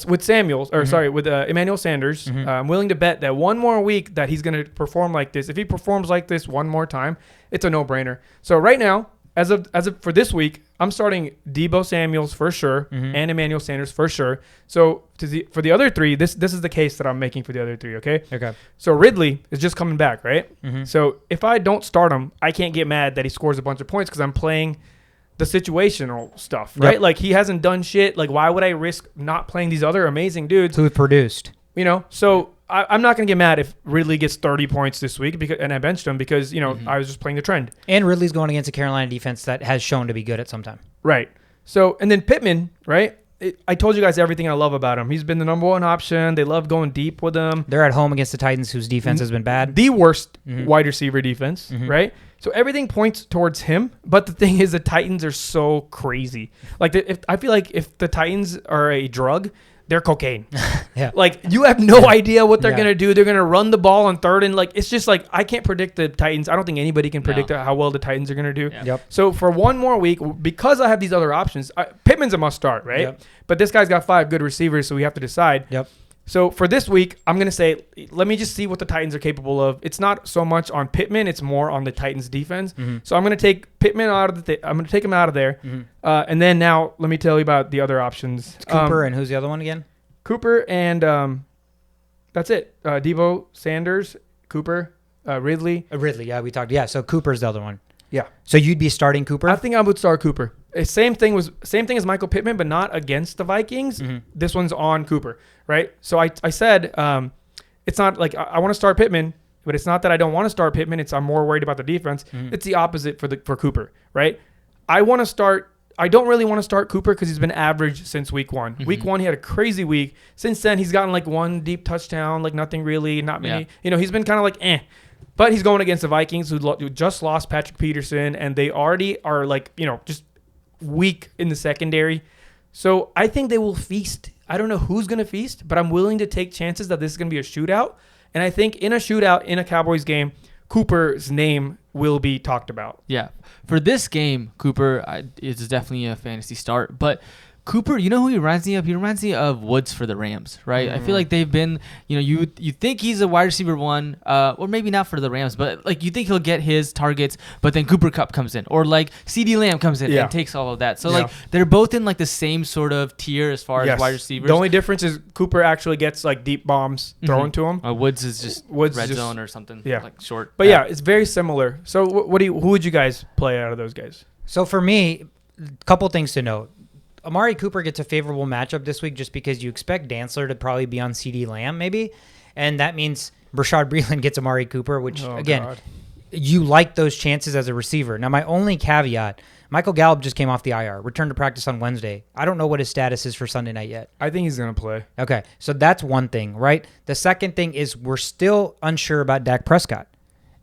Speaker 3: with Samuels, or sorry, with Emmanuel Sanders. I'm willing to bet that one more week that he's going to perform like this. If he performs like this one more time, it's a no-brainer. So right now, as of for this week, I'm starting Debo Samuels for sure and Emmanuel Sanders for sure. So for the other 3, this is the case that I'm making for the other 3. Okay.
Speaker 1: Okay.
Speaker 3: So Ridley is just coming back, right? So if I don't start him, I can't get mad that he scores a bunch of points because I'm playing the situational stuff, right?
Speaker 1: Yep.
Speaker 3: Like, he hasn't done shit. Like, why would I risk not playing these other amazing dudes?
Speaker 1: Who produced?
Speaker 3: You know, so I'm not going to get mad if Ridley gets 30 points this week and I benched him because, you know, I was just playing the trend.
Speaker 1: And Ridley's going against a Carolina defense that has shown to be good at some time.
Speaker 3: Right. So, and then Pittman, right? I told you guys everything I love about him. He's been the number 1 option. They love going deep with him.
Speaker 1: They're at home against the Titans, whose defense has been bad.
Speaker 3: The worst wide receiver defense, right? So everything points towards him. But the thing is, the Titans are so crazy. Like, I feel like if the Titans are a drug, they're cocaine.
Speaker 1: Yeah.
Speaker 3: Like, you have no idea what they're
Speaker 1: Yeah.
Speaker 3: going to do. They're going to run the ball on third. And, like, it's just like, I can't predict the Titans. I don't think anybody can predict how well the Titans are going to do.
Speaker 2: Yeah.
Speaker 1: Yep.
Speaker 3: So for one more week, because I have these other options, Pittman's a must start, right?
Speaker 1: Yep.
Speaker 3: But this guy's got 5 good receivers, so we have to decide.
Speaker 1: Yep.
Speaker 3: So for this week, I'm going to say, let me just see what the Titans are capable of. It's not so much on Pittman. It's more on the Titans defense. So I'm going to take Pittman out of I'm going to take him out of there. And then now let me tell you about the other options.
Speaker 1: It's Cooper and who's the other one again?
Speaker 3: Cooper and that's it. Debo, Sanders, Cooper, Ridley.
Speaker 1: Ridley, yeah, we talked. Yeah, so Cooper's the other one.
Speaker 3: Yeah.
Speaker 1: So you'd be starting Cooper?
Speaker 3: I think I would start Cooper. Same thing as Michael Pittman, but not against the Vikings. This one's on Cooper, right? So I said it's not like I want to start Pittman, but it's not that I don't want to start Pittman. It's I'm more worried about the defense. It's the opposite for Cooper, right? I don't really want to start Cooper because he's been average since week 1. Week 1, he had a crazy week. Since then, he's gotten like 1 deep touchdown, like nothing really, not many.
Speaker 2: Yeah.
Speaker 3: You know, he's been kind of like eh. But he's going against the Vikings who just lost Patrick Peterson, and they already are like, you know, just weak in the secondary. So I think they will feast. I don't know who's going to feast, but I'm willing to take chances that this is going to be a shootout. And I think in a shootout, in a Cowboys game, Cooper's name will be talked about.
Speaker 2: Yeah. For this game, Cooper is definitely a fantasy start. But Cooper, you know who he reminds me of? He reminds me of Woods for the Rams, right? I feel like they've been, you know, you think he's a wide receiver 1, or maybe not for the Rams, but like you think he'll get his targets, but then Cooper Kupp comes in, or like CeeDee Lamb comes in and takes all of that. So like they're both in like the same sort of tier as far as wide receivers.
Speaker 3: The only difference is Cooper actually gets like deep bombs thrown to him.
Speaker 2: Woods is just red zone or something, like short.
Speaker 3: But yeah, it's very similar. So who would you guys play out of those guys?
Speaker 1: So for me, a couple things to note. Amari Cooper gets a favorable matchup this week just because you expect Dantzler to probably be on CeeDee Lamb maybe. And that means Rashad Breeland gets Amari Cooper, which, you like those chances as a receiver. Now, my only caveat, Michael Gallup just came off the IR, returned to practice on Wednesday. I don't know what his status is for Sunday night yet.
Speaker 3: I think he's going to play.
Speaker 1: Okay, so that's one thing, right? The second thing is we're still unsure about Dak Prescott.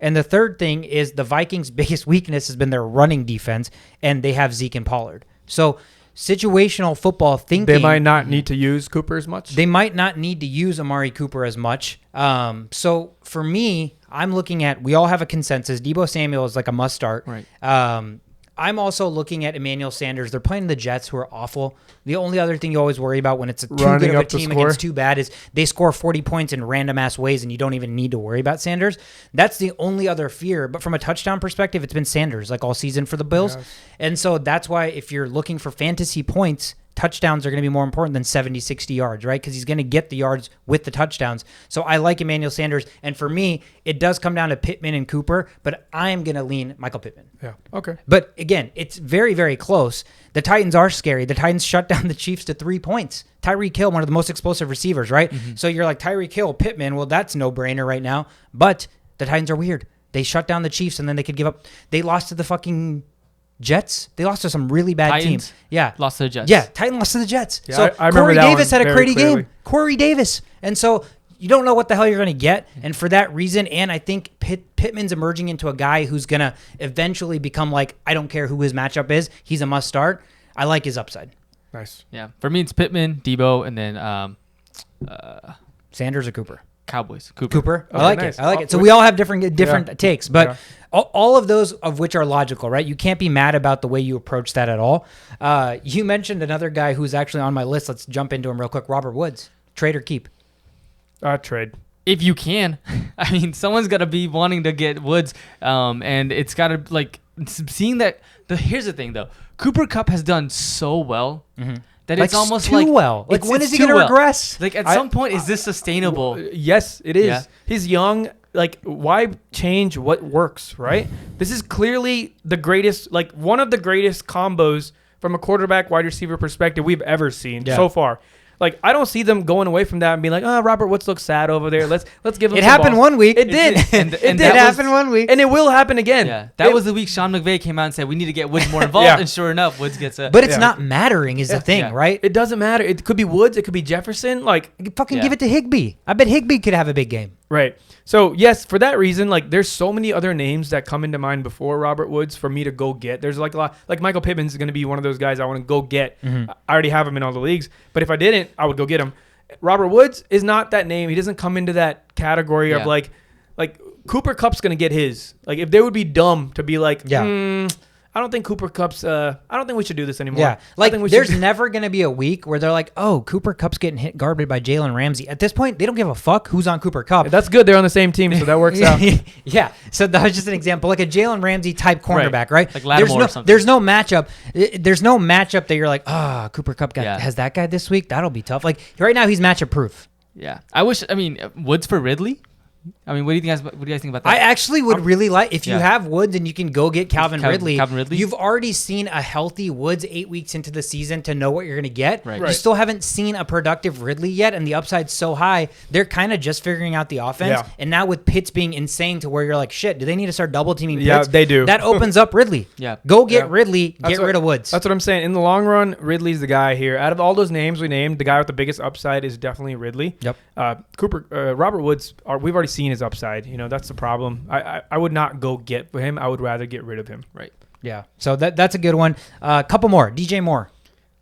Speaker 1: And the third thing is the Vikings' biggest weakness has been their running defense, and they have Zeke and Pollard. So situational football thinking.
Speaker 3: They might not need to use Cooper as much.
Speaker 1: They might not need to use Amari Cooper as much. So for me, I'm looking at, we all have a consensus. Deebo Samuel is like a must start.
Speaker 2: Right.
Speaker 1: I'm also looking at Emmanuel Sanders. They're playing the Jets, who are awful. The only other thing you always worry about when it's too good of a team against too bad is they score 40 points in random-ass ways, and you don't even need to worry about Sanders. That's the only other fear. But from a touchdown perspective, it's been Sanders like all season for the Bills. Yes. And so that's why if you're looking for fantasy points, touchdowns are going to be more important than 70, 60 yards, right? Because he's going to get the yards with the touchdowns. So I like Emmanuel Sanders. And for me, it does come down to Pittman and Cooper, but I'm going to lean Michael Pittman.
Speaker 3: Yeah, okay.
Speaker 1: But again, it's very, very close. The Titans are scary. The Titans shut down the Chiefs to 3 points. Tyreek Hill, one of the most explosive receivers, right? Mm-hmm. So you're like, Tyreek Hill, Pittman, well, that's no-brainer right now. But the Titans are weird. They shut down the Chiefs, and then they could give up. They lost to the fucking Jets. They lost to some really bad teams. Yeah.
Speaker 2: Lost to the Jets.
Speaker 1: Yeah, Titan lost to the Jets.
Speaker 3: Yeah,
Speaker 1: so
Speaker 3: I
Speaker 1: Corey Davis had a crazy
Speaker 3: clearly.
Speaker 1: game. Corey Davis. And so you don't know what the hell you're going to get. And for that reason, and I think Pittman's emerging into a guy who's going to eventually become like, I don't care who his matchup is. He's a must start. I like his upside.
Speaker 3: Nice.
Speaker 2: Yeah. For me, it's Pittman, Debo, and then
Speaker 1: Sanders or Cooper?
Speaker 2: Cowboys.
Speaker 1: Cooper.
Speaker 3: Okay,
Speaker 1: I like
Speaker 3: nice.
Speaker 1: it. I like it. So we all have different takes, but
Speaker 3: Yeah.
Speaker 1: all of those of which are logical, right? You can't be mad about the way you approach that at all. You mentioned another guy who's actually on my list. Let's jump into him real quick. Robert Woods. Trade or keep?
Speaker 3: Trade.
Speaker 2: If you can. I mean, someone's got to be wanting to get Woods, and it's got to, like, seeing that. Here's the thing, though. Cooper Kupp has done so well that it's almost
Speaker 1: too
Speaker 2: like
Speaker 1: well. Like, when is he going to regress?
Speaker 2: Like, at some point, is this sustainable?
Speaker 3: Yes, it is.
Speaker 2: Yeah.
Speaker 3: He's young. Like, why change what works, right? This is clearly the greatest, like, one of the greatest combos from a quarterback wide receiver perspective we've ever seen so far. Like, I don't see them going away from that and being like, oh, Robert Woods looks sad over there. Let's give him.
Speaker 1: It
Speaker 3: some
Speaker 1: happened
Speaker 3: balls.
Speaker 1: one week.
Speaker 3: It did.
Speaker 2: And
Speaker 1: It happened one week.
Speaker 3: And it will happen again.
Speaker 2: Yeah, that was the week Sean McVay came out and said we need to get Woods more involved, and sure enough, Woods gets a.
Speaker 1: But it's not mattering is the thing,
Speaker 2: Yeah.
Speaker 1: right?
Speaker 3: It doesn't matter. It could be Woods. It could be Jefferson. Like,
Speaker 1: Fucking give it to Higbee. I bet Higbee could have a big game.
Speaker 3: right. So, yes, for that reason, like, there's so many other names that come into mind before Robert Woods for me to go get. There's, like, a lot. Like, Michael Pittman's going to be one of those guys I want to go get. I already have him in all the leagues. But if I didn't, I would go get him. Robert Woods is not that name. He doesn't come into that category of, like Cooper Kupp's going to get his. Like, if they would be dumb to be like, I don't think Cooper Kupp's, I don't think we should do this anymore.
Speaker 1: Yeah. Like, there's never going to be a week where they're like, oh, Cooper Kupp's getting hit garbage by Jalen Ramsey. At this point, they don't give a fuck who's on Cooper Kupp.
Speaker 3: That's good. They're on the same team, so that works out.
Speaker 1: Yeah. So that was just an example. Like a Jalen Ramsey type cornerback, right?
Speaker 2: Like Lattimore or something.
Speaker 1: There's no matchup. There's no matchup that you're like, Cooper Kupp has that guy this week. That'll be tough. Like, right now, he's matchup proof.
Speaker 2: Yeah. Woods for Ridley? I mean, what do you guys think about that?
Speaker 1: I actually would really like, if you have Woods and you can go get Calvin Ridley, you've already seen a healthy Woods 8 weeks into the season to know what you're going to get.
Speaker 2: Right.
Speaker 1: You still haven't seen a productive Ridley yet, and the upside's so high, they're kind of just figuring out the offense.
Speaker 3: Yeah.
Speaker 1: And now with Pitts being insane to where you're like, shit, do they need to start double teaming Pitts?
Speaker 3: Yeah, they do.
Speaker 1: That opens up Ridley.
Speaker 2: Yeah.
Speaker 1: Go get Ridley, get rid of Woods.
Speaker 3: That's what I'm saying. In the long run, Ridley's the guy here. Out of all those names we named, the guy with the biggest upside is definitely Ridley.
Speaker 1: Yep.
Speaker 3: Robert Woods, we've already seen his upside. You know, that's the problem. I would not go get for him. I would rather get rid of him.
Speaker 2: Right.
Speaker 1: Yeah. So that's a good one. A couple more. DJ Moore.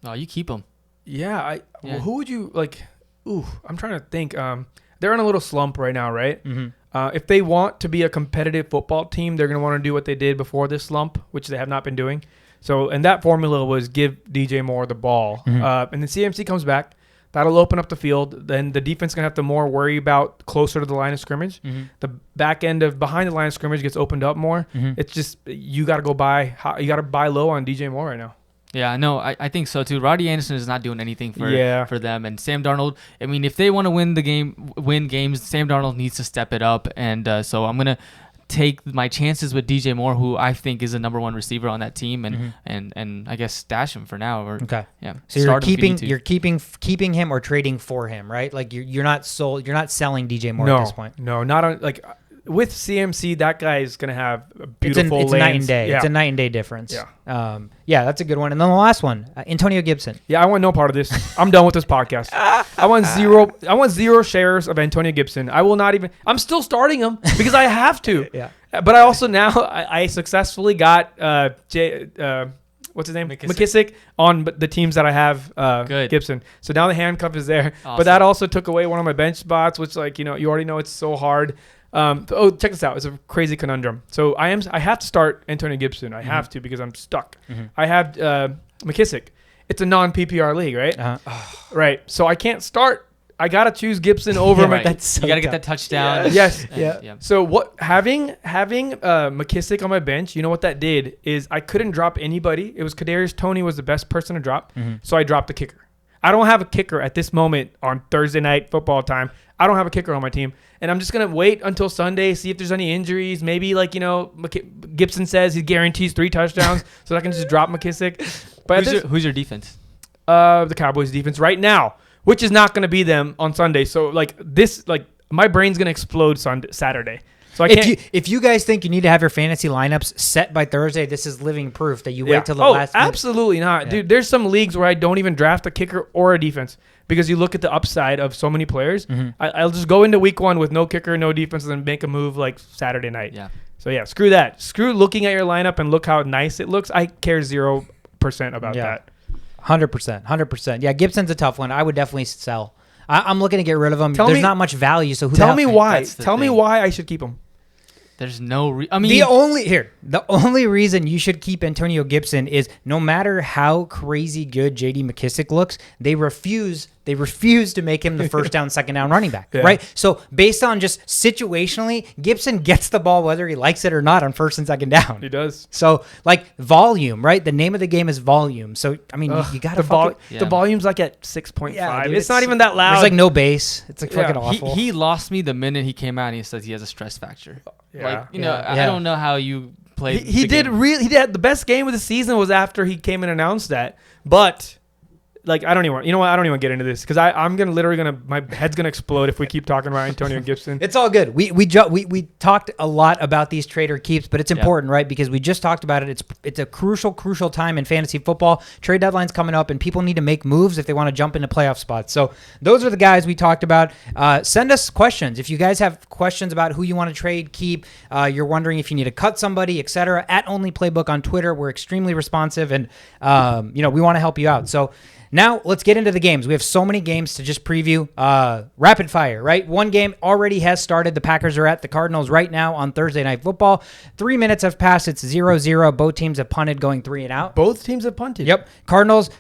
Speaker 2: Oh, you keep him.
Speaker 3: Yeah. Well, who would you like? Ooh, I'm trying to think. They're in a little slump right now, right? Mm-hmm. If they want to be a competitive football team, they're going to want to do what they did before this slump, which they have not been doing. So, and that formula was give DJ Moore the ball. Mm-hmm. And then CMC comes back. That'll open up the field. Then the defense going to have to more worry about closer to the line of scrimmage. Mm-hmm. The back end of behind the line of scrimmage gets opened up more. Mm-hmm. It's just you got to go you got to buy low on DJ Moore right now.
Speaker 2: Yeah, no, I think so too. Roddy Anderson is not doing anything for them, and Sam Darnold. I mean, if they want to win games, Sam Darnold needs to step it up, and so I'm gonna take my chances with DJ Moore, who I think is the number one receiver on that team, and I guess stash him for now.
Speaker 1: Okay.
Speaker 2: Yeah.
Speaker 1: So you're keeping him or trading for him, right? Like you're not selling DJ Moore at this point.
Speaker 3: No, not on like. with CMC, that guy is going to have a beautiful
Speaker 1: It's night and day.
Speaker 3: Yeah.
Speaker 1: It's a night and day difference.
Speaker 3: Yeah.
Speaker 1: Yeah, that's a good one. And then the last one, Antonio Gibson.
Speaker 3: Yeah, I want no part of this. I'm done with this podcast. I want zero shares of Antonio Gibson. I will not even. I'm still starting him because I have to.
Speaker 1: Yeah.
Speaker 3: But I also now I successfully got what's his name? McKissick on the teams that I have
Speaker 2: Good.
Speaker 3: Gibson. So now the handcuff is there.
Speaker 2: Awesome.
Speaker 3: But that also took away one of my bench spots, which you already know it's so hard. Check this out. It's a crazy conundrum. So I have to start Antonio Gibson. I have to because I'm stuck. I have McKissick. It's a non-PPR league, right? Right. So I can't start. I gotta choose Gibson over.
Speaker 2: Right.
Speaker 1: That's so
Speaker 2: you gotta
Speaker 1: tough.
Speaker 2: get that touchdown.
Speaker 3: Yes.
Speaker 2: Yeah.
Speaker 3: So what having McKissick on my bench, you know what that did is I couldn't drop anybody. It was Kadarius Toney was the best person to drop, so I dropped the kicker. I don't have a kicker at this moment on Thursday night football time. I don't have a kicker on my team, and I'm just gonna wait until Sunday, see if there's any injuries. Maybe Gibson says he guarantees 3 touchdowns, so I can just drop McKissick. But
Speaker 2: Who's your defense?
Speaker 3: The Cowboys defense right now, which is not going to be them on Sunday. So my brain's going to explode Saturday. So
Speaker 1: If you guys think you need to have your fantasy lineups set by Thursday, this is living proof that you wait till the last minute.
Speaker 3: Absolutely not. Dude, there's some leagues where I don't even draft a kicker or a defense because you look at the upside of so many players. I'll just go into week 1 with no kicker, no defense, and then make a move like Saturday night.
Speaker 2: Yeah.
Speaker 3: So yeah, screw that. Screw looking at your lineup and look how nice it looks. I care 0% about that.
Speaker 1: 100%. Yeah, Gibson's a tough one. I would definitely sell. I'm looking to get rid of him. There's not much value. So
Speaker 3: tell me why.
Speaker 2: Tell
Speaker 3: me why I should keep him.
Speaker 2: There's no.
Speaker 1: The only reason you should keep Antonio Gibson is no matter how crazy good J.D. McKissick looks, they refuse to make him the first down, second down running back, right? So based on just situationally, Gibson gets the ball whether he likes it or not on first and second down.
Speaker 3: He does.
Speaker 1: So volume, right? The name of the game is volume. So I mean, you got to
Speaker 3: the volume's like at 6.5.
Speaker 1: Yeah, dude,
Speaker 3: it's not even that loud.
Speaker 1: There's like no bass. It's like fucking awful.
Speaker 2: He lost me the minute he came out and he says he has a stress factor.
Speaker 3: Yeah.
Speaker 2: I don't know how you played.
Speaker 3: He did the best game of the season was after he came and announced that. But I don't even get into this because I'm my head's gonna explode if we keep talking about Antonio Gibson.
Speaker 1: It's all good. We talked a lot about these trade or keeps, but it's important, right? Because we just talked about it. It's a crucial time in fantasy football. Trade deadline's coming up, and people need to make moves if they want to jump into playoff spots. So those are the guys we talked about. Send us questions if you guys have questions about who you want to trade, keep. You're wondering if you need to cut somebody, etc. At Only Playbook on Twitter, we're extremely responsive, and we want to help you out. So. Now, let's get into the games. We have so many games to just preview. Rapid fire, right? One game already has started. The Packers are at the Cardinals right now on Thursday Night Football. 3 minutes have passed. It's 0-0. Both teams have punted, going 3 and out.
Speaker 3: Both teams have punted.
Speaker 1: Yep. Cardinals,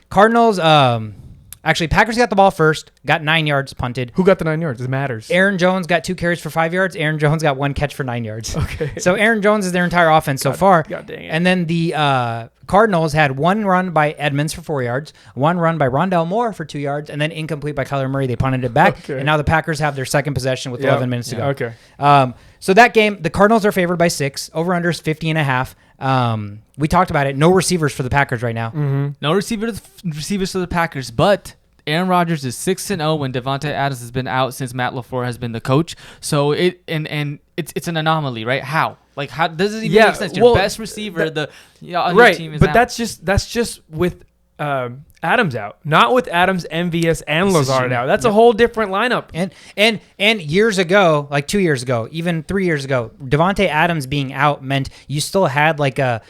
Speaker 1: actually, Packers got the ball first, got 9 yards, punted.
Speaker 3: Who got the 9 yards? It matters.
Speaker 1: Aaron Jones got 2 carries for 5 yards. Aaron Jones got 1 catch for 9 yards.
Speaker 3: Okay.
Speaker 1: So Aaron Jones is their entire offense so far.
Speaker 3: God dang it.
Speaker 1: And then the Cardinals had 1 run by Edmonds for 4 yards, 1 run by Rondale Moore for 2 yards, and then incomplete by Kyler Murray. They punted it back. Okay. And now the Packers have their second possession with 11 minutes to go.
Speaker 3: Okay.
Speaker 1: So that game, the Cardinals are favored by 6. Over-under is 50.5. We talked about it. No receivers for the Packers right now.
Speaker 3: Mm-hmm.
Speaker 2: No receivers for the Packers, but Aaron Rodgers is 6-0 when Devontae Adams has been out since Matt LaFleur has been the coach. So it's an anomaly, right? How does it even make sense? Your best receiver, on your team is
Speaker 3: but
Speaker 2: out.
Speaker 3: that's just with Adams out, not with Adams, MVS, and Lazard out. That's a whole different lineup.
Speaker 1: And years ago, like 2 years ago, even 3 years ago, Devontae Adams being out meant you still had like a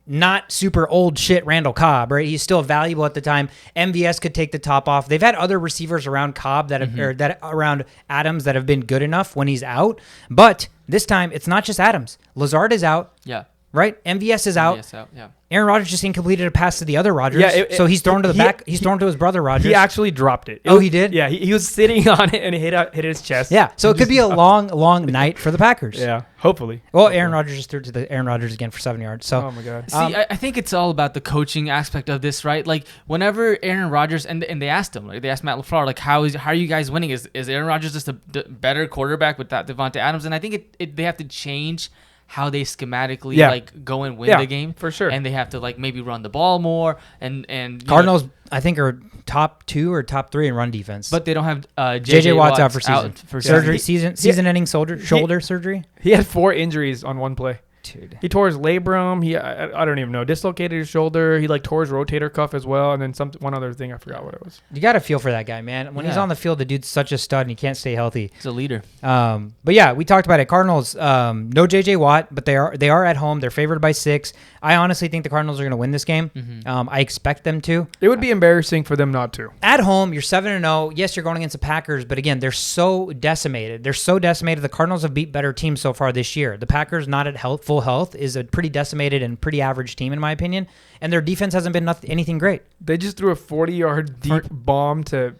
Speaker 1: not super old shit Randall Cobb, right? He's still valuable at the time. MVS could take the top off. They've had other receivers around Cobb around Adams that have been good enough when he's out. But this time, it's not just Adams. Lazard is out.
Speaker 2: Yeah.
Speaker 1: Right? MVS is out.
Speaker 2: Yeah.
Speaker 1: Aaron Rodgers just incompleted a pass to the other Rodgers. So he's thrown to the back. He's thrown to his brother Rodgers.
Speaker 3: He actually dropped it.
Speaker 1: He did?
Speaker 3: Yeah, he was sitting on it and it hit his chest.
Speaker 1: Yeah, so it could be a long night for the Packers.
Speaker 3: Yeah, hopefully.
Speaker 1: Well, Aaron Rodgers just threw to the Aaron Rodgers again for 7 yards. So,
Speaker 3: oh my God.
Speaker 2: See, I think it's all about the coaching aspect of this, right? Like whenever Aaron Rodgers and they asked him, they asked Matt LaFleur, like how are you guys winning? Is Aaron Rodgers just a better quarterback with that Devontae Adams? And I think they have to change how they schematically
Speaker 3: Yeah.
Speaker 2: like go and win
Speaker 3: Yeah,
Speaker 2: the game
Speaker 3: for sure.
Speaker 2: and they have to like maybe run the ball more and you
Speaker 1: Cardinals,
Speaker 2: know,
Speaker 1: I think, are top 2 or top 3 in run defense.
Speaker 2: but they don't have
Speaker 1: JJ Watt's out for season.
Speaker 2: for
Speaker 1: Surgery,
Speaker 2: season.
Speaker 1: season-ending shoulder surgery.
Speaker 3: He had 4 injuries on one play.
Speaker 1: Dude.
Speaker 3: He tore his labrum. I don't even know. Dislocated his shoulder. He like tore his rotator cuff as well. And then one other thing. I forgot what it was.
Speaker 1: You got to feel for that guy, man. When he's
Speaker 2: Yeah.
Speaker 1: on the field, the dude's such a stud and he can't stay healthy.
Speaker 2: He's a leader.
Speaker 1: But yeah, we talked about it. Cardinals, no JJ Watt, but they are at home. They're favored by 6. I honestly think the Cardinals are going to win this game. I expect them to.
Speaker 3: It would be embarrassing for them not to.
Speaker 1: At home, you're 7-0. Yes, you're going against the Packers, but again, they're so decimated. The Cardinals have beat better teams so far this year. The Packers, not at full health, is a pretty decimated and pretty average team in my opinion, and their defense hasn't been anything great.
Speaker 3: They just threw a 40-yard deep bomb to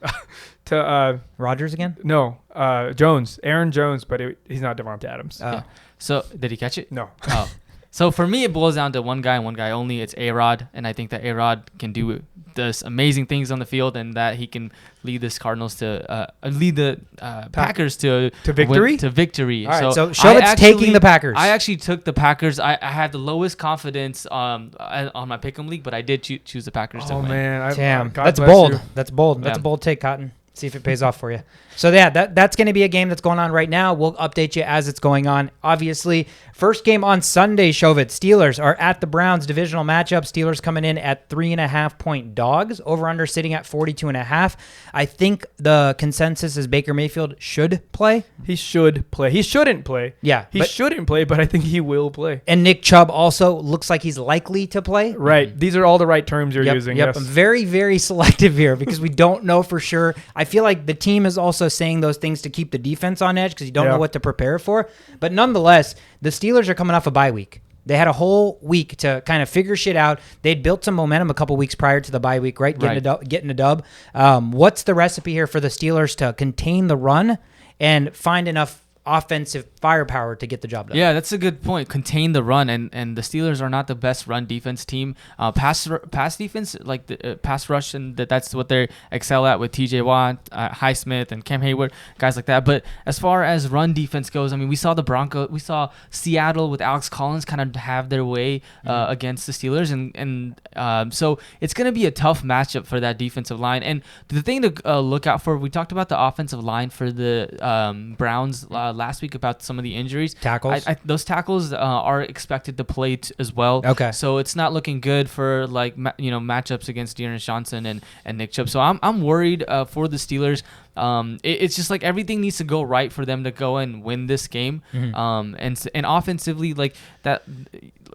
Speaker 1: Rodgers again?
Speaker 3: No, Aaron Jones, but he's not Devonta Adams.
Speaker 2: Yeah. So did he catch it?
Speaker 3: No.
Speaker 2: Oh. So for me, it boils down to one guy and one guy only. It's A-Rod, and I think that A-Rod can do this amazing things on the field, and that he can lead this Cardinals to lead the Packers to
Speaker 3: victory.
Speaker 2: To victory.
Speaker 1: All right, so Showit's taking the Packers.
Speaker 2: I actually took the Packers. I had the lowest confidence on my Pick'em league, but I did choose the Packers to
Speaker 3: Oh
Speaker 2: win.
Speaker 3: man,
Speaker 1: Damn,
Speaker 3: God
Speaker 1: that's
Speaker 3: bless
Speaker 1: bold.
Speaker 3: you.
Speaker 1: That's bold. That's
Speaker 2: Yeah.
Speaker 1: a bold take, Cotton. See if it pays off for you. So yeah, that's going to be a game that's going on right now. We'll update you as it's going on. Obviously, first game on Sunday, Showit. Steelers are at the Browns, divisional matchup. Steelers coming in at 3.5-point dogs. Over under sitting at 42.5. I think the consensus is Baker Mayfield should play.
Speaker 3: He should play. He shouldn't play.
Speaker 1: Yeah,
Speaker 3: He shouldn't play, but I think he will play.
Speaker 1: and Nick Chubb also looks like he's likely to play.
Speaker 3: Right. These are all the right terms you're using.
Speaker 1: Yep.
Speaker 3: Yes.
Speaker 1: I'm very, very selective here because we don't know for sure. I feel like the team is also saying those things to keep the defense on edge because you don't know what to prepare for. But nonetheless, the Steelers are coming off a bye week. They had a whole week to kind of figure shit out. They'd built some momentum a couple weeks prior to the bye week, right? Getting a dub. What's the recipe here for the Steelers to contain the run and find enough offensive firepower to get the job done?
Speaker 2: Yeah, that's a good point. Contain the run, and the Steelers are not the best run defense team. Pass defense, like the pass rush, and that's what they excel at with T.J. Watt, Highsmith, and Cam Hayward, guys like that. But as far as run defense goes, I mean, we saw we saw Seattle with Alex Collins kind of have their way against the Steelers, and so it's going to be a tough matchup for that defensive line. And the thing to look out for, we talked about the offensive line for the Browns last week about some of the injuries.
Speaker 1: Tackles?
Speaker 2: Those tackles are expected to play as well.
Speaker 1: Okay.
Speaker 2: So it's not looking good for matchups against Dearness Johnson and Nick Chubb. So I'm worried for the Steelers. It's just like everything needs to go right for them to go and win this game. And offensively, like that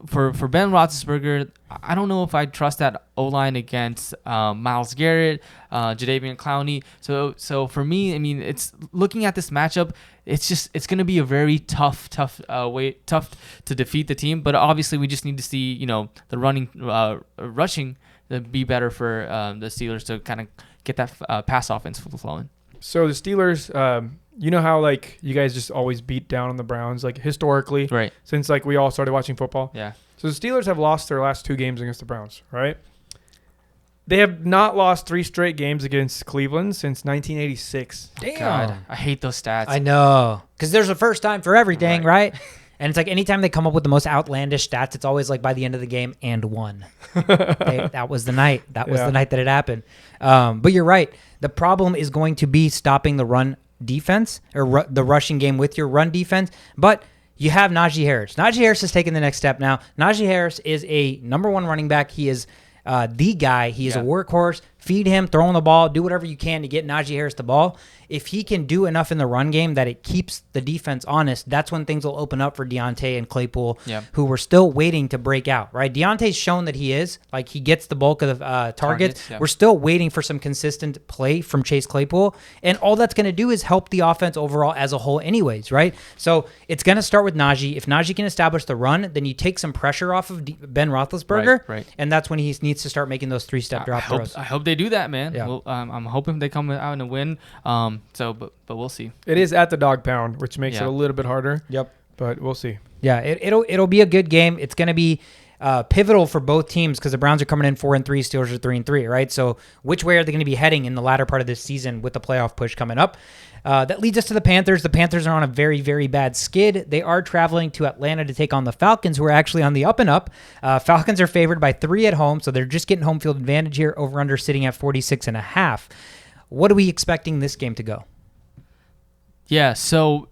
Speaker 2: for Ben Roethlisberger, I don't know if I trust that O-line against Myles Garrett, Jadeveon Clowney. So for me, I mean, it's looking at this matchup. It's going to be a very tough to defeat the team. But obviously, we just need to see the rushing to be better for the Steelers to kind of get that pass offense flowing.
Speaker 3: So the Steelers, you know how like you guys just always beat down on the Browns, like historically,
Speaker 2: Right.
Speaker 3: since like we all started watching football.
Speaker 2: Yeah.
Speaker 3: So the Steelers have lost their last 2 games against the Browns, right? They have not lost 3 straight games against Cleveland since 1986.
Speaker 1: Damn.
Speaker 2: God, I hate those stats.
Speaker 1: I know. Because there's a first time for everything, right? And it's like anytime they come up with the most outlandish stats, it's always like by the end of the game, and won. That was the night. That was the night that it happened. But you're right. The problem is going to be stopping the run defense or the rushing game with your run defense. But you have Najee Harris. Najee Harris has taken the next step now. Najee Harris is a number 1 running back. He is the guy. He is a workhorse. Feed him, throw him the ball, do whatever you can to get Najee Harris the ball. If he can do enough in the run game that it keeps the defense honest, that's when things will open up for Deontay and Claypool, who were still waiting to break out, right? Deontay's shown that he is. Like, he gets the bulk of the targets. We're still waiting for some consistent play from Chase Claypool, and all that's going to do is help the offense overall as a whole anyways, right? So it's going to start with Najee. If Najee can establish the run, then you take some pressure off of Ben Roethlisberger, and that's when he needs to start making those 3-step drop throws.
Speaker 2: I hope they do that, man.
Speaker 1: Yeah.
Speaker 2: Well, I'm hoping they come out and a win. But we'll see.
Speaker 3: It is at the Dog Pound, which makes it a little bit harder.
Speaker 1: Yep.
Speaker 3: But we'll see.
Speaker 1: Yeah, it'll be a good game. It's going to be pivotal for both teams because the Browns are coming in 4-3, Steelers are 3-3, right? So which way are they going to be heading in the latter part of this season with the playoff push coming up? That leads us to the Panthers. The Panthers are on a very, very bad skid. They are traveling to Atlanta to take on the Falcons, who are actually on the up and up. Falcons are favored by 3 at home, so they're just getting home field advantage here. Over under sitting at 46.5. What are we expecting this game to go?
Speaker 2: Yeah, so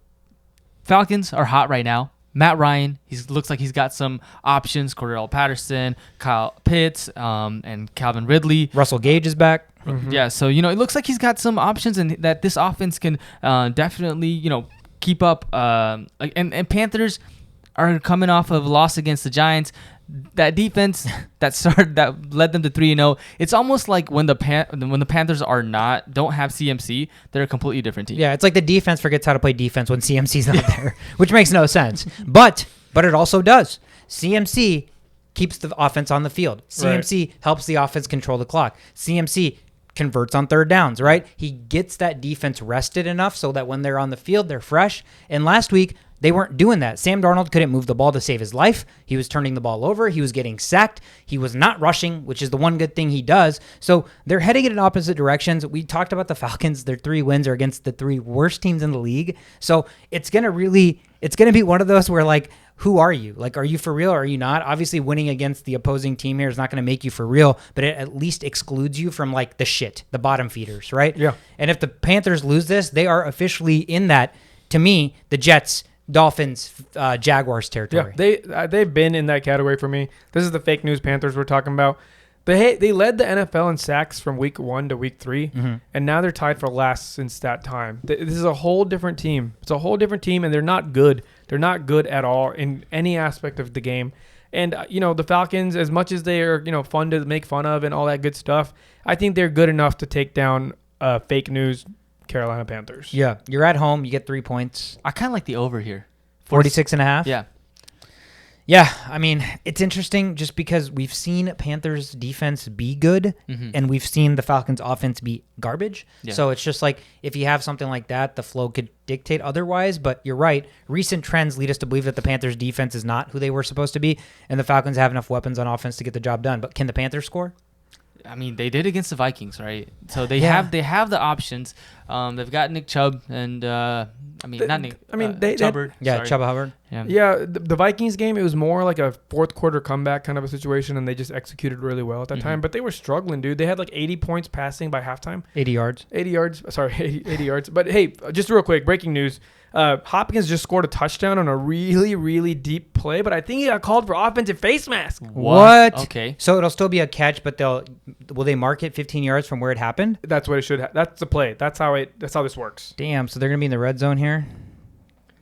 Speaker 2: Falcons are hot right now. Matt Ryan, he looks like he's got some options. Cordell Patterson, Kyle Pitts, and Calvin Ridley.
Speaker 1: Russell Gage is back.
Speaker 2: Mm-hmm. Yeah, so, it looks like he's got some options and that this offense can definitely, keep up. And Panthers are coming off of a loss against the Giants. That defense that led them to 3-0. It's almost like when the Panthers don't have CMC, they're a completely different team.
Speaker 1: Yeah, it's like the defense forgets how to play defense when CMC's not there, which makes no sense. But it also does. CMC keeps the offense on the field. CMC helps the offense control the clock. CMC converts on third downs, right? He gets that defense rested enough so that when they're on the field, they're fresh. And last week, they weren't doing that. Sam Darnold couldn't move the ball to save his life. He was turning the ball over. He was getting sacked. He was not rushing, which is the one good thing he does. So they're heading in opposite directions. We talked about the Falcons. Their 3 wins are against the 3 worst teams in the league. So it's going to be one of those where, like, who are you? Like, are you for real or are you not? Obviously, winning against the opposing team here is not going to make you for real, but it at least excludes you from, like, the bottom feeders, right?
Speaker 3: Yeah.
Speaker 1: And if the Panthers lose this, they are officially in that, to me, the Jets, Dolphins, Jaguars territory.
Speaker 3: Yeah, they've been in that category for me. This is the fake news Panthers we're talking about. They led the NFL in sacks from week 1 to week 3, and now they're tied for last since that time. This is a whole different team. It's a whole different team, and they're not good. They're not good at all in any aspect of the game. And, the Falcons, as much as they are, fun to make fun of and all that good stuff, I think they're good enough to take down fake news Carolina Panthers.
Speaker 1: Yeah. You're at home. You get 3 points.
Speaker 2: I kind of like the over here.
Speaker 1: 46.5?
Speaker 2: Yeah.
Speaker 1: Yeah, I mean, it's interesting just because we've seen Panthers defense be good and we've seen the Falcons offense be garbage. Yeah. So it's just like if you have something like that, the flow could dictate otherwise. But you're right. Recent trends lead us to believe that the Panthers defense is not who they were supposed to be, and the Falcons have enough weapons on offense to get the job done. But can the Panthers score?
Speaker 2: I mean, they did against the Vikings, right? So they have the options. They've got Nick Chubb and Chubbard.
Speaker 1: Yeah, Chubb Hubbard.
Speaker 3: Yeah, the Vikings game, it was more like a fourth quarter comeback kind of a situation, and they just executed really well at that time. But they were struggling, dude. They had like 80 points passing by halftime.
Speaker 1: 80 yards.
Speaker 3: 80 yards. Sorry, 80 yards. But hey, just real quick, breaking news. Hopkins just scored a touchdown on a really, really deep play, but I think he got called for offensive face mask.
Speaker 1: What?
Speaker 2: Okay.
Speaker 1: So it'll still be a catch, but will they mark it 15 yards from where it happened?
Speaker 3: That's what it should. That's the play. That's how this works.
Speaker 1: Damn. So they're gonna be in the red zone here.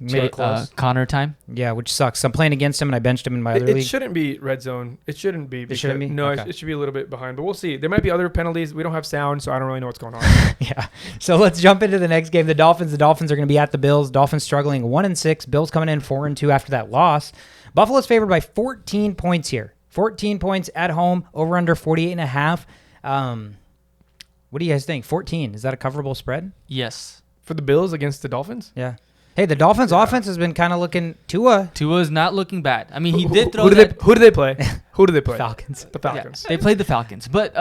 Speaker 1: Maybe close.
Speaker 2: Connor time.
Speaker 1: Yeah, which sucks. So I'm playing against him, and I benched him in my other league.
Speaker 3: It shouldn't be red zone. It shouldn't be.
Speaker 1: It shouldn't be?
Speaker 3: No,
Speaker 1: Okay.
Speaker 3: it should be a little bit behind, but we'll see. There might be other penalties. We don't have sound, so I don't really know what's going on.
Speaker 1: Yeah. So let's jump into the next game. The Dolphins are going to be at the Bills. Dolphins struggling 1-6. Bills coming in 4-2 after that loss. Buffalo's favored by 14 points here. 14 points at home, over under 48.5. What do you guys think? 14. Is that a coverable spread?
Speaker 2: Yes.
Speaker 3: For the Bills against the Dolphins?
Speaker 1: Yeah. Hey, the Dolphins' offense has been kind of looking
Speaker 2: Tua's not looking bad. I mean, he did throw
Speaker 3: Who do they play? Who do they play?
Speaker 1: Falcons.
Speaker 3: The Falcons.
Speaker 2: Yeah, they played the Falcons. But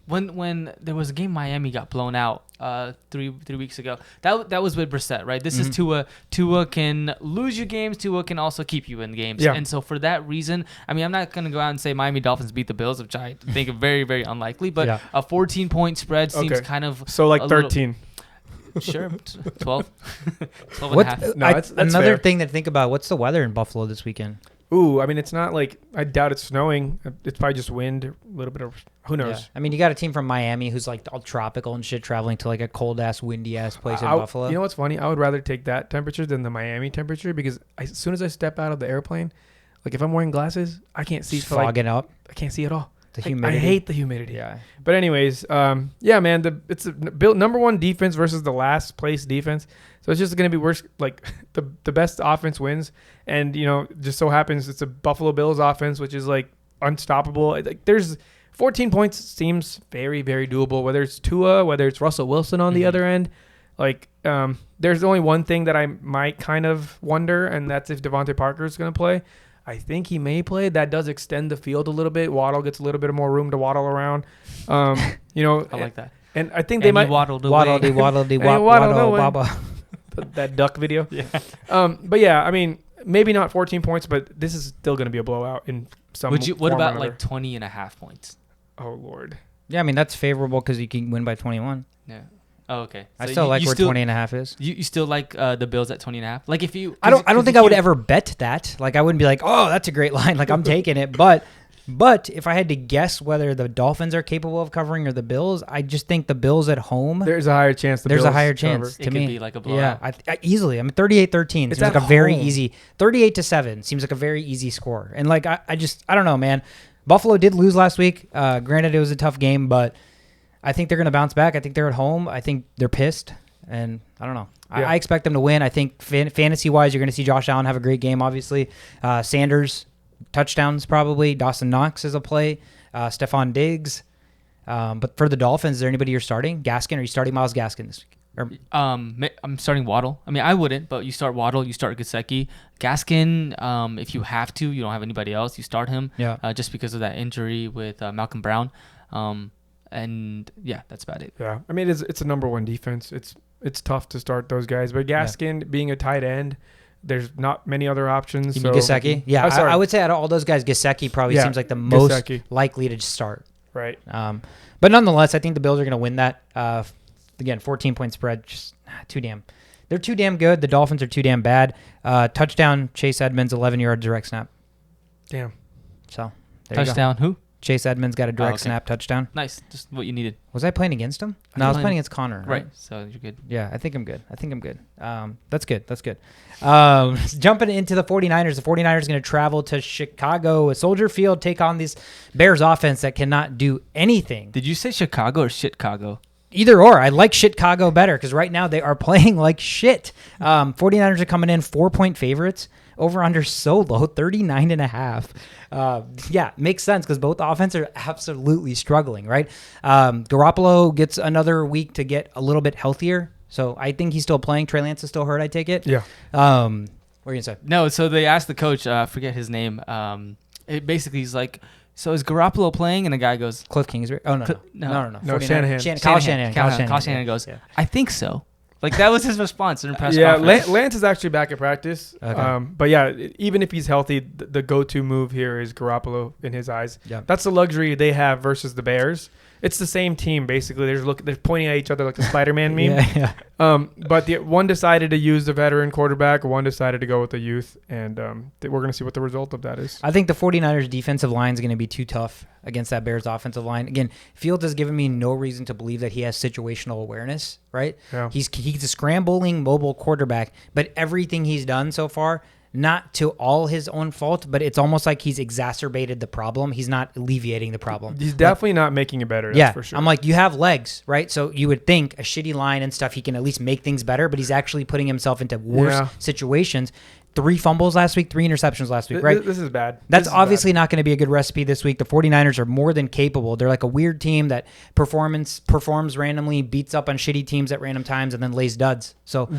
Speaker 2: when there was a game Miami got blown out 3 weeks ago, that was with Brissett, right? This is Tua. Tua can lose you games. Tua can also keep you in games.
Speaker 3: Yeah.
Speaker 2: And so for that reason, I mean, I'm not going to go out and say Miami Dolphins beat the Bills, which I think is very, very unlikely. But a 14-point spread seems kind of
Speaker 3: so like 13.
Speaker 2: Sure, 12. 12 and a half.
Speaker 3: No, that's
Speaker 1: another
Speaker 3: fair.
Speaker 1: thing to think about. What's the weather in Buffalo this weekend?
Speaker 3: Ooh, I mean, it's not like I doubt it's snowing. It's probably just wind, a little bit of who knows.
Speaker 1: Yeah. I mean, you got a team from Miami who's like all tropical and shit, traveling to like a cold ass, windy ass place in Buffalo.
Speaker 3: You know what's funny? I would rather take that temperature than the Miami temperature because as soon as I step out of the airplane, like if I'm wearing glasses, I can't see.
Speaker 1: Fogging up.
Speaker 3: I can't see at all.
Speaker 1: The humidity.
Speaker 3: I hate the humidity.
Speaker 1: Yeah.
Speaker 3: But anyways, yeah, man, it's built number one defense versus the last place defense. So it's just going to be worse. Like the best offense wins. And, just so happens it's a Buffalo Bills offense, which is like unstoppable. Like there's 14 points seems very, very doable, whether it's Tua, whether it's Russell Wilson on the other end. Like there's only one thing that I might kind of wonder, and that's if Devontae Parker is going to play. I think he may play. That does extend the field a little bit. Waddle gets a little bit more room to waddle around. I
Speaker 2: like that.
Speaker 3: And I think they might
Speaker 2: waddled
Speaker 1: waddle
Speaker 3: waddle that duck video.
Speaker 2: Yeah.
Speaker 3: But yeah, I mean, maybe not 14 points, but this is still going to be a blowout in some.
Speaker 2: What about like 20.5 points?
Speaker 3: Oh Lord.
Speaker 1: Yeah, I mean that's favorable because you can win by 21.
Speaker 2: Yeah. Oh, okay. So
Speaker 1: I still like where 20.5 is.
Speaker 2: You still like the Bills at 20.5? Like if you,
Speaker 1: I don't think I would ever bet that. Like I wouldn't be like, oh, that's a great line. Like I'm taking it. But if I had to guess whether the Dolphins are capable of covering or the Bills, I just think the Bills at home.
Speaker 3: There's a higher chance.
Speaker 1: There's a higher chance to
Speaker 2: it
Speaker 1: me.
Speaker 2: Could be like a blowout.
Speaker 1: Yeah, I easily. I mean, 38-13 seems like a very easy. 38-7 seems like a very easy score. And like I don't know, man. Buffalo did lose last week. Granted, it was a tough game, but I think they're going to bounce back. I think they're at home. I think they're pissed, and I don't know. Yeah. I expect them to win. I think fantasy-wise, you're going to see Josh Allen have a great game, obviously. Sanders, touchdowns probably. Dawson Knox is a play. Stephon Diggs. But for the Dolphins, is there anybody you're starting? Gaskin? Are you starting Myles Gaskin this week?
Speaker 2: I'm starting Waddle. I mean, I wouldn't, but you start Waddle, you start Gesicki. Gaskin, if you have to, you don't have anybody else, you start him.
Speaker 1: Yeah.
Speaker 2: Just because of that injury with Malcolm Brown. And yeah, that's about it.
Speaker 3: Yeah, I mean it's a number one defense. It's tough to start those guys, but Gaskin being a tight end, there's not many other options.
Speaker 1: You mean Gesicki? Yeah, I would say out of all those guys, Gesicki probably seems like the most likely to start.
Speaker 3: Right.
Speaker 1: But nonetheless, I think the Bills are going to win that. Again, 14-point spread, just they're too damn good. The Dolphins are too damn bad. Touchdown, Chase Edmonds, 11-yard direct snap.
Speaker 3: Damn.
Speaker 1: So there
Speaker 2: touchdown, who?
Speaker 1: Chase Edmonds got a direct snap touchdown.
Speaker 2: Nice. Just what you needed.
Speaker 1: Was I playing against him? No, I was playing against Connor.
Speaker 2: Right. So you're good.
Speaker 1: Yeah, I think I'm good. That's good. Jumping into the 49ers. The 49ers are going to travel to Chicago, Soldier Field, take on this Bears offense that cannot do anything.
Speaker 2: Did you say Chicago or Shitcago?
Speaker 1: Either or. I like Chicago better because right now they are playing like shit. 49ers are coming in 4-point favorites. Over under so low, 39.5. Yeah, makes sense because both offenses are absolutely struggling, right? Garoppolo gets another week to get a little bit healthier. So I think he's still playing. Trey Lance is still hurt, I take it.
Speaker 3: Yeah.
Speaker 1: What are you going to say?
Speaker 2: No, so they asked the coach, I forget his name. It basically he's like, so is Garoppolo playing? And the guy goes,
Speaker 1: Cliff Kingsbury. Oh, no.
Speaker 3: No, Shanahan.
Speaker 1: Kyle Shanahan.
Speaker 2: Kyle Shanahan goes, I think so. Like, that was his response in the press
Speaker 3: conference.
Speaker 2: conference.
Speaker 3: Lance is actually back at practice. Okay. But yeah, even if he's healthy, the go-to move here is Garoppolo in his eyes.
Speaker 1: Yeah.
Speaker 3: That's the luxury they have versus the Bears. It's the same team, basically. They're pointing at each other like the Spider-Man meme.
Speaker 1: Yeah.
Speaker 3: But one decided to use the veteran quarterback. One decided to go with the youth. And we're going to see what the result of that is.
Speaker 1: I think the 49ers defensive line is going to be too tough against that Bears offensive line. Again, Fields has given me no reason to believe that he has situational awareness, right?
Speaker 3: Yeah.
Speaker 1: He's a scrambling mobile quarterback, but everything he's done so far, not to all his own fault, but it's almost like he's exacerbated the problem. He's not alleviating the problem.
Speaker 3: He's definitely not making it better. That's for sure.
Speaker 1: I'm like, you have legs, right? So you would think a shitty line and stuff, he can at least make things better, but he's actually putting himself into worse situations. 3 fumbles last week, 3 interceptions last week, right?
Speaker 3: This is bad.
Speaker 1: That's obviously not going to be a good recipe this week. The 49ers are more than capable. They're like a weird team that performs randomly, beats up on shitty teams at random times, and then lays duds. So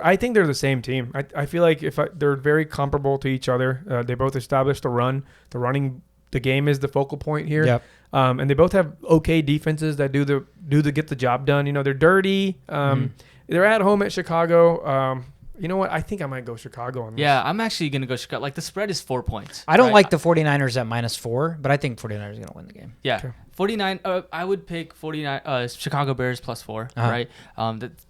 Speaker 3: I think they're the same team. I feel like they're very comparable to each other. They both established the run. The game is the focal point here.
Speaker 1: Yep.
Speaker 3: And they both have okay defenses that do the get the job done. You know, they're dirty. They're at home at Chicago. You know what? I think I might go Chicago on this.
Speaker 2: Yeah, I'm actually going to go Chicago. Like, the spread is 4 points.
Speaker 1: I don't like the 49ers at -4, but I think 49ers are going to win the game.
Speaker 2: Yeah.
Speaker 3: Okay.
Speaker 2: 49. I would pick 49. Chicago Bears +4, right?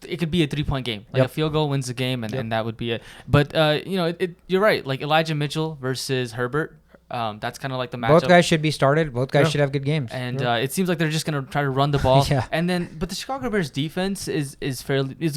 Speaker 2: It could be a 3-point game. Like a field goal wins the game, and that would be it. But, you're right. Like, Elijah Mitchell versus Herbert. That's kind of like the matchup.
Speaker 1: Both guys should be started. Both guys should have good games.
Speaker 2: And it seems like they're just going to try to run the ball.
Speaker 1: And
Speaker 2: then, but the Chicago Bears defense is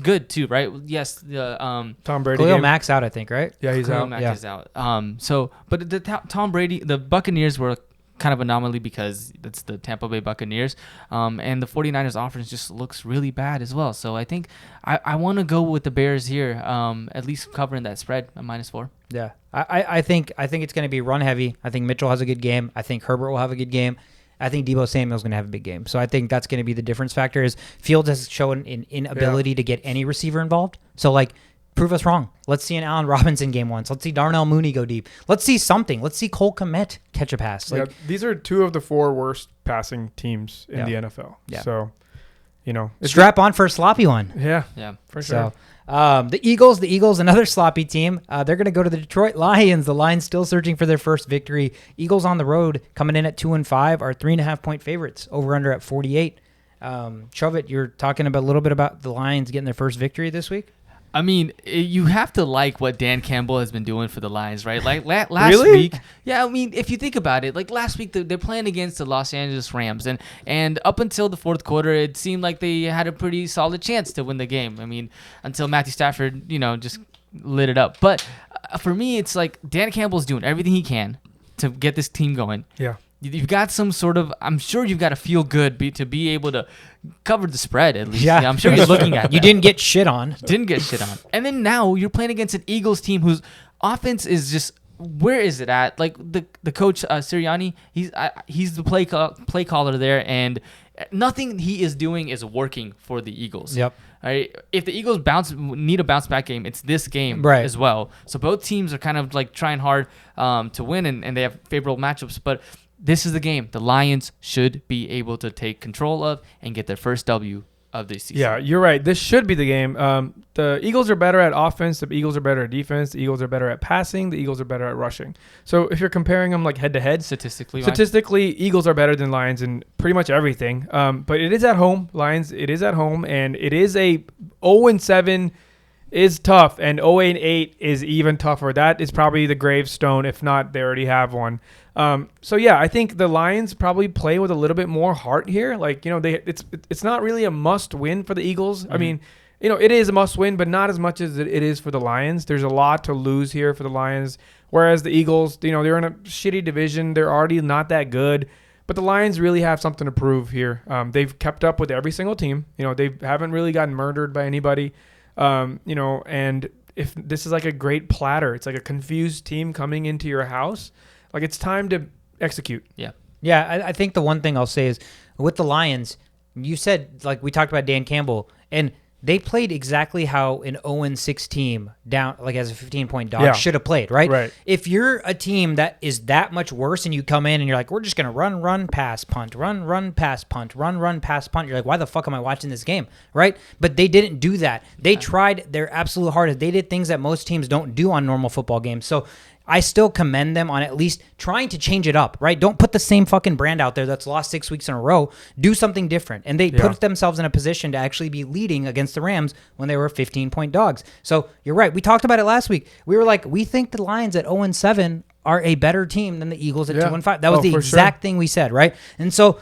Speaker 2: good too, right? Yes, the
Speaker 3: Tom Brady.
Speaker 1: Khalil Mack's out, I think, right?
Speaker 3: Yeah, he's out.
Speaker 2: Mack is out. But the Tom Brady, the Buccaneers were kind of anomaly because it's the Tampa Bay Buccaneers. And the 49ers offense just looks really bad as well. So I think I want to go with the Bears here, at least covering that spread at -4.
Speaker 1: Yeah. I think it's going to be run heavy. I think Mitchell has a good game. I think Herbert will have a good game. I think Deebo Samuel's going to have a big game. So I think that's going to be the difference factor is Fields has shown an inability to get any receiver involved. So like prove us wrong. Let's see an Allen Robinson game once. Let's see Darnell Mooney go deep. Let's see something. Let's see Cole Kmet catch a pass.
Speaker 3: Yeah, these are 2 of the 4 worst passing teams in the NFL.
Speaker 1: Yeah.
Speaker 3: So,
Speaker 1: strap on for a sloppy one.
Speaker 3: Yeah, for sure.
Speaker 1: The Eagles, another sloppy team. They're going to go to the Detroit Lions. The Lions still searching for their first victory. Eagles on the road coming in at 2-5 are 3.5-point favorites. Over under at 48. Chovit, you're talking a little bit about the Lions getting their first victory this week.
Speaker 2: I mean, you have to like what Dan Campbell has been doing for the Lions, right? Like last
Speaker 3: Really?
Speaker 2: week. Yeah, I mean, if you think about it, like last week, they're playing against the Los Angeles Rams. And up until the fourth quarter, it seemed like they had a pretty solid chance to win the game. I mean, until Matthew Stafford, just lit it up. But for me, it's like Dan Campbell's doing everything he can to get this team going.
Speaker 3: Yeah.
Speaker 2: You've got some sort of, I'm sure you've got to feel good to be able to cover the spread at least.
Speaker 1: Yeah,
Speaker 2: I'm sure you're looking at
Speaker 1: You
Speaker 2: that.
Speaker 1: didn't get shit on.
Speaker 2: Didn't get shit on. And then now you're playing against an Eagles team whose offense is just, where is it at? Like the coach Sirianni, he's the play caller there, and nothing he is doing is working for the Eagles.
Speaker 1: Yep.
Speaker 2: All right. If the Eagles need a bounce back game, it's this game as well. So both teams are kind of like trying hard to win, and they have favorable matchups, but this is the game the Lions should be able to take control of and get their first W of this season.
Speaker 3: Yeah, you're right. This should be the game. The Eagles are better at offense. The Eagles are better at defense. The Eagles are better at passing. The Eagles are better at rushing. So if you're comparing them like head to head, statistically, Eagles are better than Lions in pretty much everything. But it is at home. Lions, it is at home, and it is a 0-7 is tough, and 0-8 is even tougher. That is probably the gravestone. If not, they already have one. So yeah, I think the Lions probably play with a little bit more heart here. Like, it's not really a must win for the Eagles. I mean, it is a must win, but not as much as it is for the Lions. There's a lot to lose here for the Lions. Whereas the Eagles, they're in a shitty division. They're already not that good. But the Lions really have something to prove here. They've kept up with every single team. They haven't really gotten murdered by anybody. And if this is like a great platter, it's like a confused team coming into your house. Like, it's time to execute.
Speaker 2: Yeah.
Speaker 1: Yeah, I think the one thing I'll say is with the Lions, you said, like, we talked about Dan Campbell, and they played exactly how an 0-6 team down, like as a 15-point dog, should have played, right?
Speaker 3: Right.
Speaker 1: If you're a team that is that much worse and you come in and you're like, we're just going to run, pass, punt, run, pass, punt, run, pass, punt. You're like, why the fuck am I watching this game, right? But they didn't do that. They tried their absolute hardest. They did things that most teams don't do on normal football games. So I still commend them on at least trying to change it up, right? Don't put the same fucking brand out there that's lost 6 weeks in a row. Do something different. And they put themselves in a position to actually be leading against the Rams when they were 15-point dogs. So you're right. We talked about it last week. We were like, we think the Lions at 0-7 are a better team than the Eagles at 2-5. That was the exact thing we said, right? And so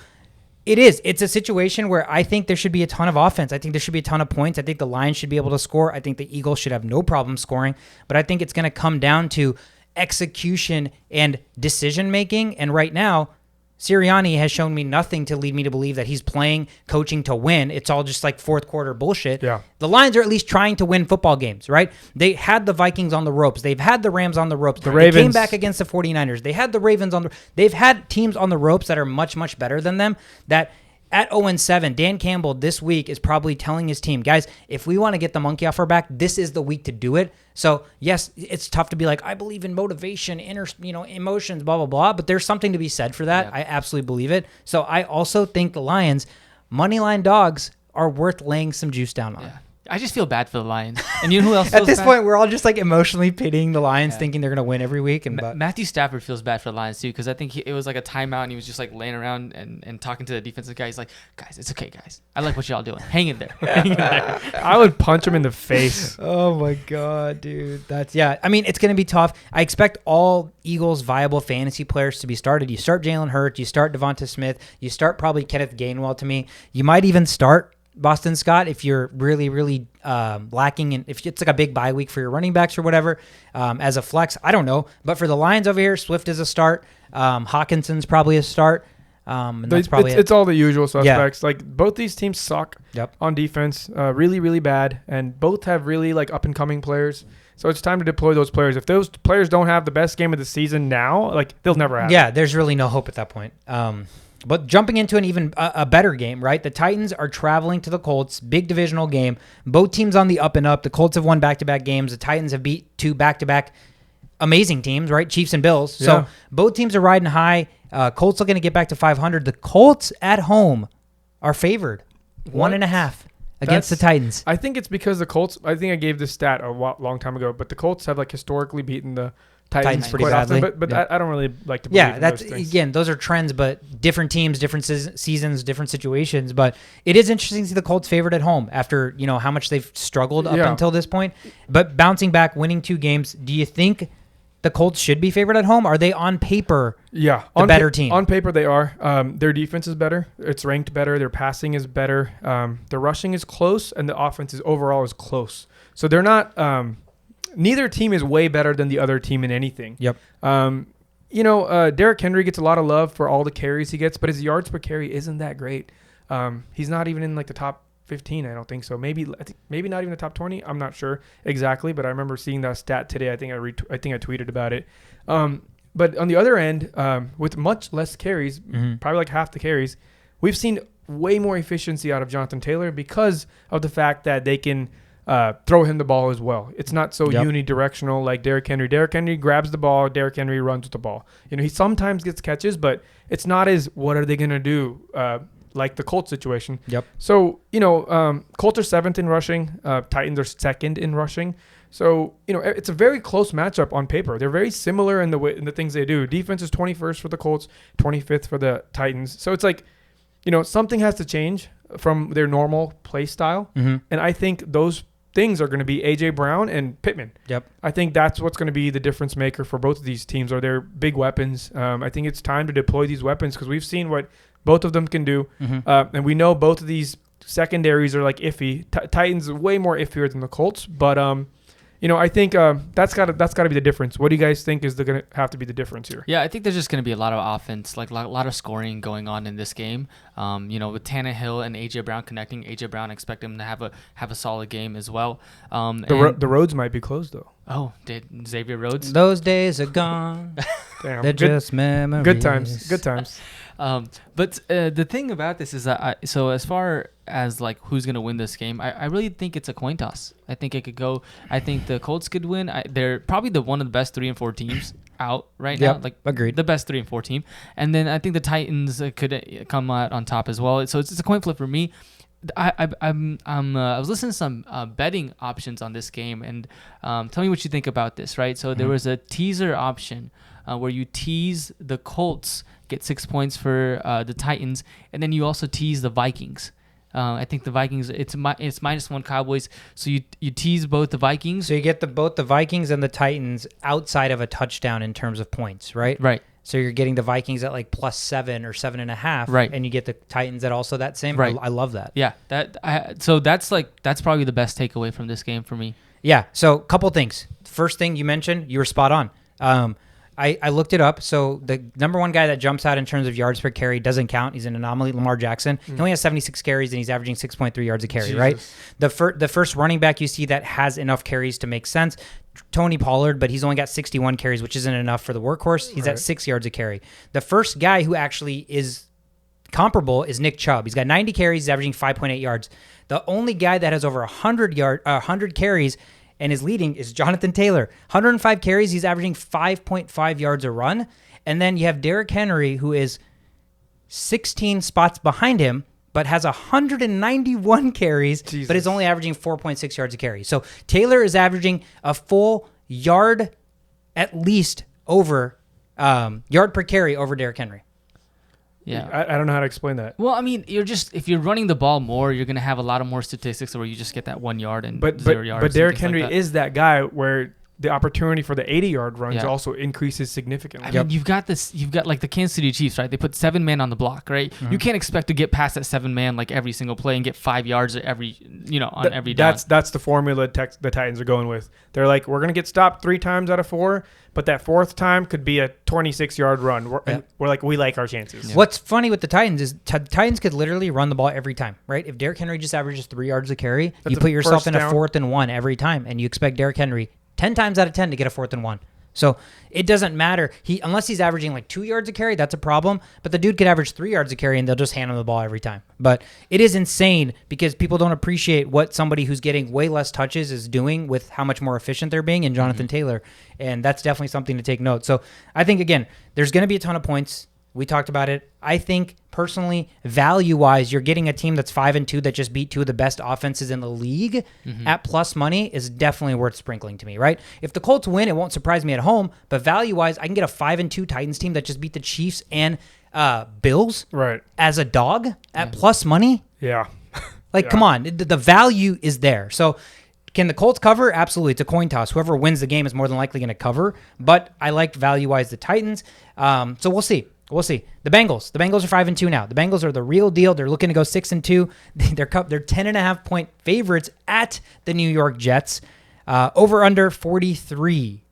Speaker 1: it's a situation where I think there should be a ton of offense. I think there should be a ton of points. I think the Lions should be able to score. I think the Eagles should have no problem scoring. But I think it's going to come down to execution and decision making, and right now Sirianni has shown me nothing to lead me to believe that he's coaching to win. It's all just like fourth quarter bullshit.
Speaker 3: Yeah.
Speaker 1: The Lions are at least trying to win football games, right? They had the Vikings on the ropes. They've had the Rams on the ropes.
Speaker 3: The Ravens.
Speaker 1: They came back against the 49ers. They had the Ravens they've had teams on the ropes that are much, much better than them. That at 0-7, Dan Campbell this week is probably telling his team, guys, if we want to get the monkey off our back, this is the week to do it. So, yes, it's tough to be like, I believe in motivation, emotions, blah, blah, blah. But there's something to be said for that. Yeah. I absolutely believe it. So, I also think the Lions, moneyline dogs, are worth laying some juice down on.
Speaker 2: Yeah. I just feel bad for the Lions. And you know who else feels
Speaker 1: At this
Speaker 2: bad?
Speaker 1: point, we're all just like emotionally pitying the Lions, thinking they're going to win every week. And
Speaker 2: Matthew Stafford feels bad for the Lions, too, because I think it was like a timeout, and he was just like laying around and talking to the defensive guy. He's like, guys, it's okay, guys. I like what y'all doing. Hang in there. Hang in there.
Speaker 3: I would punch him in the face.
Speaker 1: Oh, my God, dude. I mean, it's going to be tough. I expect all Eagles viable fantasy players to be started. You start Jalen Hurts. You start Devonta Smith. You start probably Kenneth Gainwell to me. You might even start Boston Scott if you're really, really lacking in, if it's like a big bye week for your running backs or whatever, as a flex. I don't know. But for the Lions over here, Swift is a start. Hawkinson's probably a start. And that's probably
Speaker 3: it's all the usual suspects. Yeah. Like, both these teams suck on defense, really, really bad. And both have really like up and coming players. So it's time to deploy those players. If those players don't have the best game of the season now, like, they'll never have it.
Speaker 1: There's really no hope at that point. But jumping into an even a better game, right? The Titans are traveling to the Colts, big divisional game. Both teams on the up and up. The Colts have won back-to-back games. The Titans have beat 2 back-to-back amazing teams, right? Chiefs and Bills.
Speaker 3: Yeah.
Speaker 1: So both teams are riding high. Colts looking to get back to 500. The Colts at home are favored 1.5 against the Titans.
Speaker 3: I think it's because the Colts, I think I gave this stat a long time ago, but the Colts have like historically beaten the Titans
Speaker 1: pretty
Speaker 3: quite
Speaker 1: badly.
Speaker 3: often, but
Speaker 1: Yeah.
Speaker 3: I don't really like to believe in
Speaker 1: That's
Speaker 3: those things.
Speaker 1: again, those are trends, but different teams, different seasons, different situations. But it is interesting to see the Colts favored at home after how much they've struggled up until this point. But bouncing back, winning 2 games. Do you think the Colts should be favored at home? Are they on paper the better team?
Speaker 3: On paper, they are. Their defense is better. It's ranked better. Their passing is better. The rushing is close, and the offense is overall is close. So they're not. Neither team is way better than the other team in anything.
Speaker 1: Yep.
Speaker 3: Derrick Henry gets a lot of love for all the carries he gets, but his yards per carry isn't that great. He's not even in like the top 15. I don't think so. Maybe not even the top 20. I'm not sure exactly, but I remember seeing that stat today. I think I tweeted about it. But on the other end, with much less carries, probably like half the carries, we've seen way more efficiency out of Jonathan Taylor because of the fact that they can throw him the ball as well. It's not so unidirectional like Derrick Henry. Derrick Henry grabs the ball. Derrick Henry runs with the ball. He sometimes gets catches, but it's not as what are they going to do like the Colts situation. Yep. So, Colts are 7th in rushing. Titans are 2nd in rushing. So, it's a very close matchup on paper. They're very similar in the things they do. Defense is 21st for the Colts, 25th for the Titans. So it's like, something has to change from their normal play style. And I think those things are going to be A.J. Brown and Pittman. Yep. I think that's what's going to be the difference maker for both of these teams, are their big weapons. I think it's time to deploy these weapons because we've seen what both of them can do. And we know both of these secondaries are like iffy. Titans are way more iffier than the Colts. But, I think that's got to be the difference. What do you guys think is going to have to be the difference here?
Speaker 2: Yeah, I think there's just going to be a lot of offense, like a lot of scoring going on in this game. With Tannehill and A.J. Brown connecting, A.J. Brown, expect him to have a solid game as well.
Speaker 3: The roads might be closed, though.
Speaker 2: Oh, did Xavier Rhodes?
Speaker 1: Those days are gone.
Speaker 3: Damn.
Speaker 1: They're just memories.
Speaker 3: Good times.
Speaker 2: But the thing about this is that so as far as like who's going to win this game, I really think it's a coin toss. I think it could go. I think the Colts could win. They're probably one of the best 3 and 4 teams out right now. Like
Speaker 1: agreed.
Speaker 2: The best 3 and 4 team. And then I think the Titans could come out on top as well. So it's a coin flip for me. I was listening to some betting options on this game, and tell me what you think about this. Right. So there was a teaser option where you tease the Colts, get 6 points for the Titans, and then you also tease the Vikings. I think the Vikings, it's -1 Cowboys, so you tease both the Vikings.
Speaker 1: So you get both the Vikings and the Titans outside of a touchdown in terms of points, right?
Speaker 2: Right.
Speaker 1: So you're getting the Vikings at like +7 or 7.5,
Speaker 2: right?
Speaker 1: And you get the Titans at also that same.
Speaker 2: Right.
Speaker 1: I love that.
Speaker 2: Yeah. So that's probably the best takeaway from this game for me.
Speaker 1: Yeah. So a couple things. First thing you mentioned, you were spot on. I looked it up. So the number one guy that jumps out in terms of yards per carry doesn't count. He's an anomaly, Lamar Jackson. He only has 76 carries, and he's averaging 6.3 yards a carry, right? The first running back you see that has enough carries to make sense, Tony Pollard, but he's only got 61 carries, which isn't enough for the workhorse. He's at 6 yards a carry. The first guy who actually is comparable is Nick Chubb. He's got 90 carries, he's averaging 5.8 yards. The only guy that has over 100 carries and is leading is Jonathan Taylor. 105 carries, he's averaging 5.5 yards a run. And then you have Derrick Henry, who is 16 spots behind him, but has 191 carries, but is only averaging 4.6 yards a carry. So Taylor is averaging a full yard at least over yard per carry over Derrick Henry.
Speaker 2: Yeah,
Speaker 3: I don't know how to explain that.
Speaker 2: Well, I mean, if you're running the ball more, you're going to have a lot of more statistics where you just get that 1 yard and 0 yards.
Speaker 3: But Derrick Henry is that guy where the opportunity for the 80-yard runs also increases significantly.
Speaker 2: I mean, you've got like the Kansas City Chiefs, right? They put 7 men on the block, right? Mm-hmm. You can't expect to get past that 7 man like every single play and get 5 yards every down.
Speaker 3: That's the formula the Titans are going with. They're like, we're going to get stopped 3 times out of 4, but that 4th time could be a 26-yard run. We're like, we like our chances.
Speaker 1: Yeah. What's funny with the Titans is Titans could literally run the ball every time, right? If Derrick Henry just averages 3 yards a carry, you put yourself in a 4th and 1 every time, and you expect Derrick Henry 10 times out of 10 to get a 4th and 1. So it doesn't matter. Unless he's averaging like 2 yards a carry, that's a problem. But the dude could average 3 yards a carry, and they'll just hand him the ball every time. But it is insane because people don't appreciate what somebody who's getting way less touches is doing with how much more efficient they're being in Jonathan Taylor. And that's definitely something to take note. So I think, again, there's going to be a ton of points. We talked about it. I think, personally, value-wise, you're getting a team that's 5-2 that just beat two of the best offenses in the league at plus money is definitely worth sprinkling to me, right? If the Colts win, it won't surprise me at home, but value-wise, I can get a 5-2 Titans team that just beat the Chiefs and Bills as a dog at plus money.
Speaker 3: Yeah.
Speaker 1: Come on. The value is there. So can the Colts cover? Absolutely. It's a coin toss. Whoever wins the game is more than likely going to cover, but I like value-wise the Titans. So we'll see. We'll see. The Bengals are 5-2 now. The Bengals are the real deal. They're looking to go 6-2. They're 10.5 point favorites at the New York Jets. Over under 43.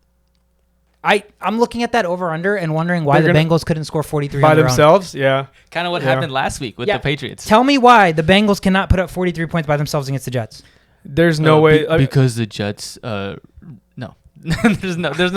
Speaker 1: I'm looking at that over under and wondering why the Bengals couldn't score 43
Speaker 3: by themselves. Yeah,
Speaker 2: kind of what happened last week with the Patriots.
Speaker 1: Tell me why the Bengals cannot put up 43 points by themselves against the Jets.
Speaker 3: There's no way
Speaker 2: because the Jets. No. there's nothing.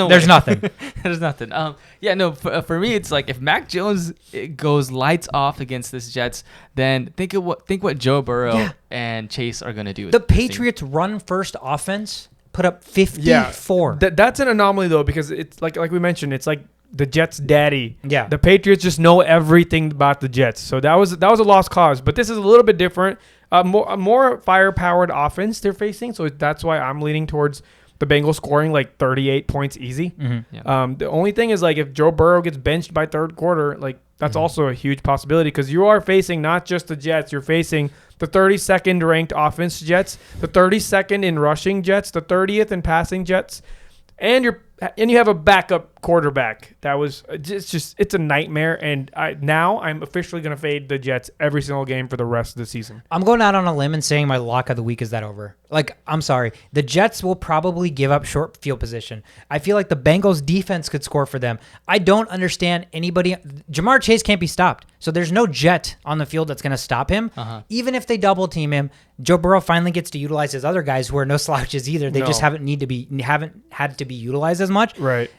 Speaker 1: There's nothing.
Speaker 2: For me, it's like if Mac Jones goes lights off against this Jets, then think what Joe Burrow and Chase are gonna do.
Speaker 1: The Patriots run first offense put up 54.
Speaker 3: That's an anomaly though, because it's like we mentioned, it's like the Jets' daddy.
Speaker 1: Yeah.
Speaker 3: The Patriots just know everything about the Jets, so that was a lost cause. But this is a little bit different. A more fire-powered offense they're facing, so that's why I'm leaning towards the Bengals scoring like 38 points easy. The only thing is, like, if Joe Burrow gets benched by third quarter, like that's also a huge possibility, because you are facing not just the Jets, you're facing the 32nd ranked offense Jets, the 32nd in rushing Jets, the 30th in passing Jets, and you have a backup quarterback. It's a nightmare. And I'm officially going to fade the Jets every single game for the rest of the season.
Speaker 1: I'm going out on a limb and saying my lock of the week is that over. Like, I'm sorry. The Jets will probably give up short field position. I feel like the Bengals defense could score for them. I don't understand anybody. Jamar Chase can't be stopped. So there's no Jet on the field that's going to stop him. Even if they double team him, Joe Burrow finally gets to utilize his other guys who are no slouches either. They just haven't had to be utilized as much.
Speaker 3: Right.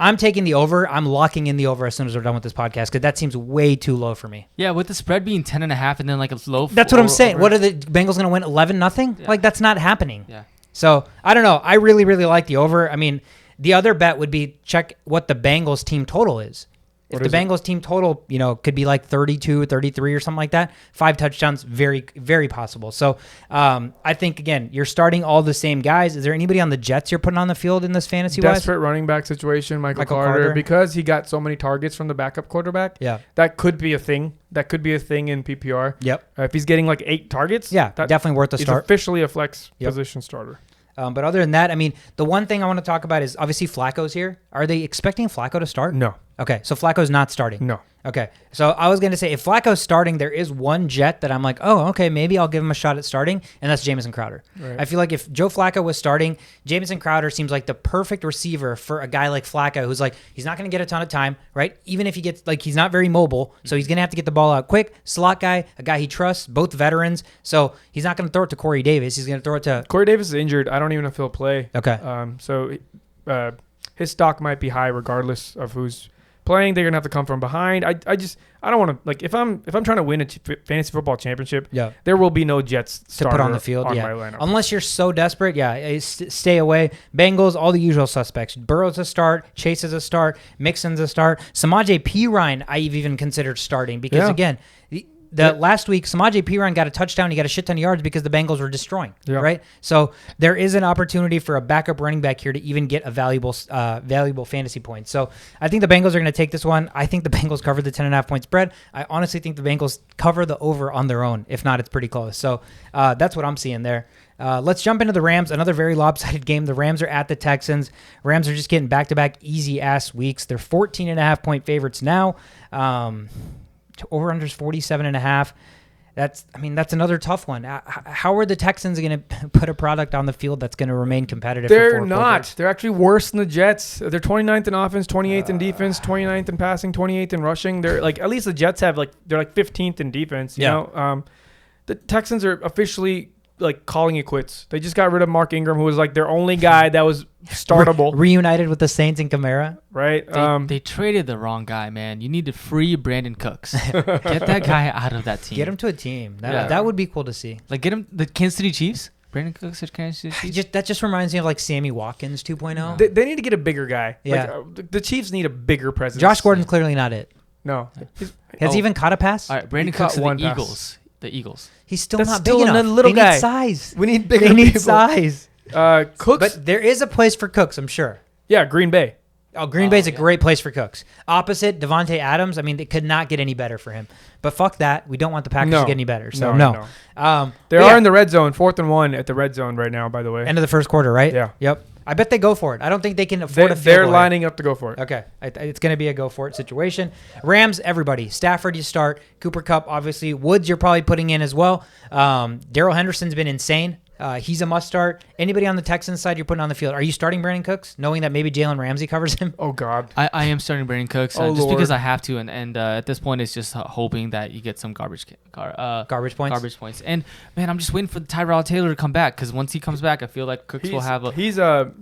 Speaker 1: I'm taking the over. I'm locking in the over as soon as we're done with this podcast, because that seems way too low for me.
Speaker 2: Yeah, with the spread being 10.5 and then like a low.
Speaker 1: That's what I'm saying. Over. What are the Bengals going to win? 11-0?
Speaker 2: Yeah.
Speaker 1: Like, that's not happening.
Speaker 2: Yeah.
Speaker 1: So I don't know. I really, really like the over. I mean, the other bet would be check what the Bengals team total is. If the Bengals team total, could be like 32, 33 or something like that, 5 touchdowns, very, very possible. So I think, again, you're starting all the same guys. Is there anybody on the Jets you're putting on the field in this fantasy-wise?
Speaker 3: Desperate running back situation, Michael Carter, because he got so many targets from the backup quarterback.
Speaker 1: Yeah.
Speaker 3: That could be a thing. That could be a thing in PPR.
Speaker 1: Yep.
Speaker 3: If he's getting like 8 targets,
Speaker 1: definitely worth a start.
Speaker 3: He's officially a flex position starter.
Speaker 1: But other than that, I mean, the one thing I want to talk about is obviously Flacco's here. Are they expecting Flacco to start?
Speaker 3: No.
Speaker 1: Okay, so Flacco's not starting.
Speaker 3: No.
Speaker 1: Okay, so I was going to say, if Flacco's starting, there is one Jet that I'm like, oh, okay, maybe I'll give him a shot at starting, and that's Jamison Crowder. Right. I feel like if Joe Flacco was starting, Jamison Crowder seems like the perfect receiver for a guy like Flacco, who's like, he's not going to get a ton of time, right? Even if he gets, like, he's not very mobile, so he's going to have to get the ball out quick. Slot guy, a guy he trusts, both veterans, so he's not going to throw it to Corey Davis. He's going to throw it to...
Speaker 3: Corey Davis is injured. I don't even know if he'll play.
Speaker 1: Okay.
Speaker 3: So his stock might be high regardless of who's playing. They're gonna have to come from behind. I don't want to, like, if I'm trying to win a fantasy football championship, there will be no Jets
Speaker 1: to put on the field.
Speaker 3: My lineup.
Speaker 1: Unless you're so desperate, stay away. Bengals, all the usual suspects. Burrow's a start, Chase is a start, Mixon's a start. Samaje Perine I've even considered starting because again. Last week, Samaje Perine got a touchdown. He got a shit ton of yards because the Bengals were destroying, right? So there is an opportunity for a backup running back here to even get a valuable fantasy points. So I think the Bengals are going to take this one. I think the Bengals cover the 10.5 point spread. I honestly think the Bengals cover the over on their own. If not, it's pretty close. So that's what I'm seeing there. Let's jump into the Rams. Another very lopsided game. The Rams are at the Texans. Rams are just getting back-to-back easy-ass weeks. They're 14.5 point favorites now. Over unders 47.5. That's another tough one. How are the Texans going to put a product on the field that's going to remain competitive?
Speaker 3: They're not. They're actually worse than the Jets. They're 29th in offense, 28th in defense, 29th in passing, 28th in rushing. They're like, at least the Jets have they're 15th in defense. You know, the Texans are officially like calling it quits. They just got rid of Mark Ingram, who was like their only guy that was startable.
Speaker 1: Reunited with the Saints and Kamara.
Speaker 3: Right.
Speaker 2: They traded the wrong guy, man. You need to free Brandon Cooks. Get that guy out of that team.
Speaker 1: Get him to a team. That would be cool to see.
Speaker 2: Like get him the Kansas City Chiefs. Brandon Cooks at Kansas City Chiefs.
Speaker 1: That just reminds me of like Sammy Watkins 2.0.
Speaker 3: They need to get a bigger guy.
Speaker 1: Yeah.
Speaker 3: Like, the Chiefs need a bigger presence.
Speaker 1: Josh Gordon's clearly not it.
Speaker 3: No.
Speaker 1: Has he even caught a pass?
Speaker 2: All right, Brandon Cooks to the Eagles. The Eagles.
Speaker 1: He's still
Speaker 3: That's
Speaker 1: not
Speaker 3: still
Speaker 1: big enough.
Speaker 3: a little
Speaker 1: they
Speaker 3: guy.
Speaker 1: need size.
Speaker 3: We need bigger
Speaker 1: They need
Speaker 3: people.
Speaker 1: size.
Speaker 3: Cooks.
Speaker 1: But there is a place for Cooks, I'm sure.
Speaker 3: Yeah, Green Bay.
Speaker 1: Oh, Green Bay's a great place for Cooks. Opposite Devontae Adams, I mean, it could not get any better for him. But fuck that. We don't want the Packers to get any better. So, no.
Speaker 3: They are in the red zone, 4th and 1 at the red zone right now, by the way.
Speaker 1: End of the first quarter, right?
Speaker 3: Yeah.
Speaker 1: Yep. I bet they go for it. I don't think they can afford a field
Speaker 3: They're
Speaker 1: goal.
Speaker 3: lining up to go for it.
Speaker 1: Okay. It's going to be a go for it situation. Rams, everybody. Stafford, you start. Cooper Kupp, obviously. Woods, you're probably putting in as well. Darrell Henderson's been insane. He's a must start. Anybody on the Texans side you're putting on the field? Are you starting Brandon Cooks, knowing that maybe Jalen Ramsey covers him?
Speaker 3: Oh, God.
Speaker 2: I am starting Brandon Cooks just because I have to. And at this point, it's just hoping that you get some garbage points. Garbage points. And, man, I'm just waiting for Tyrod Taylor to come back because once he comes back, I feel like Cooks will have a...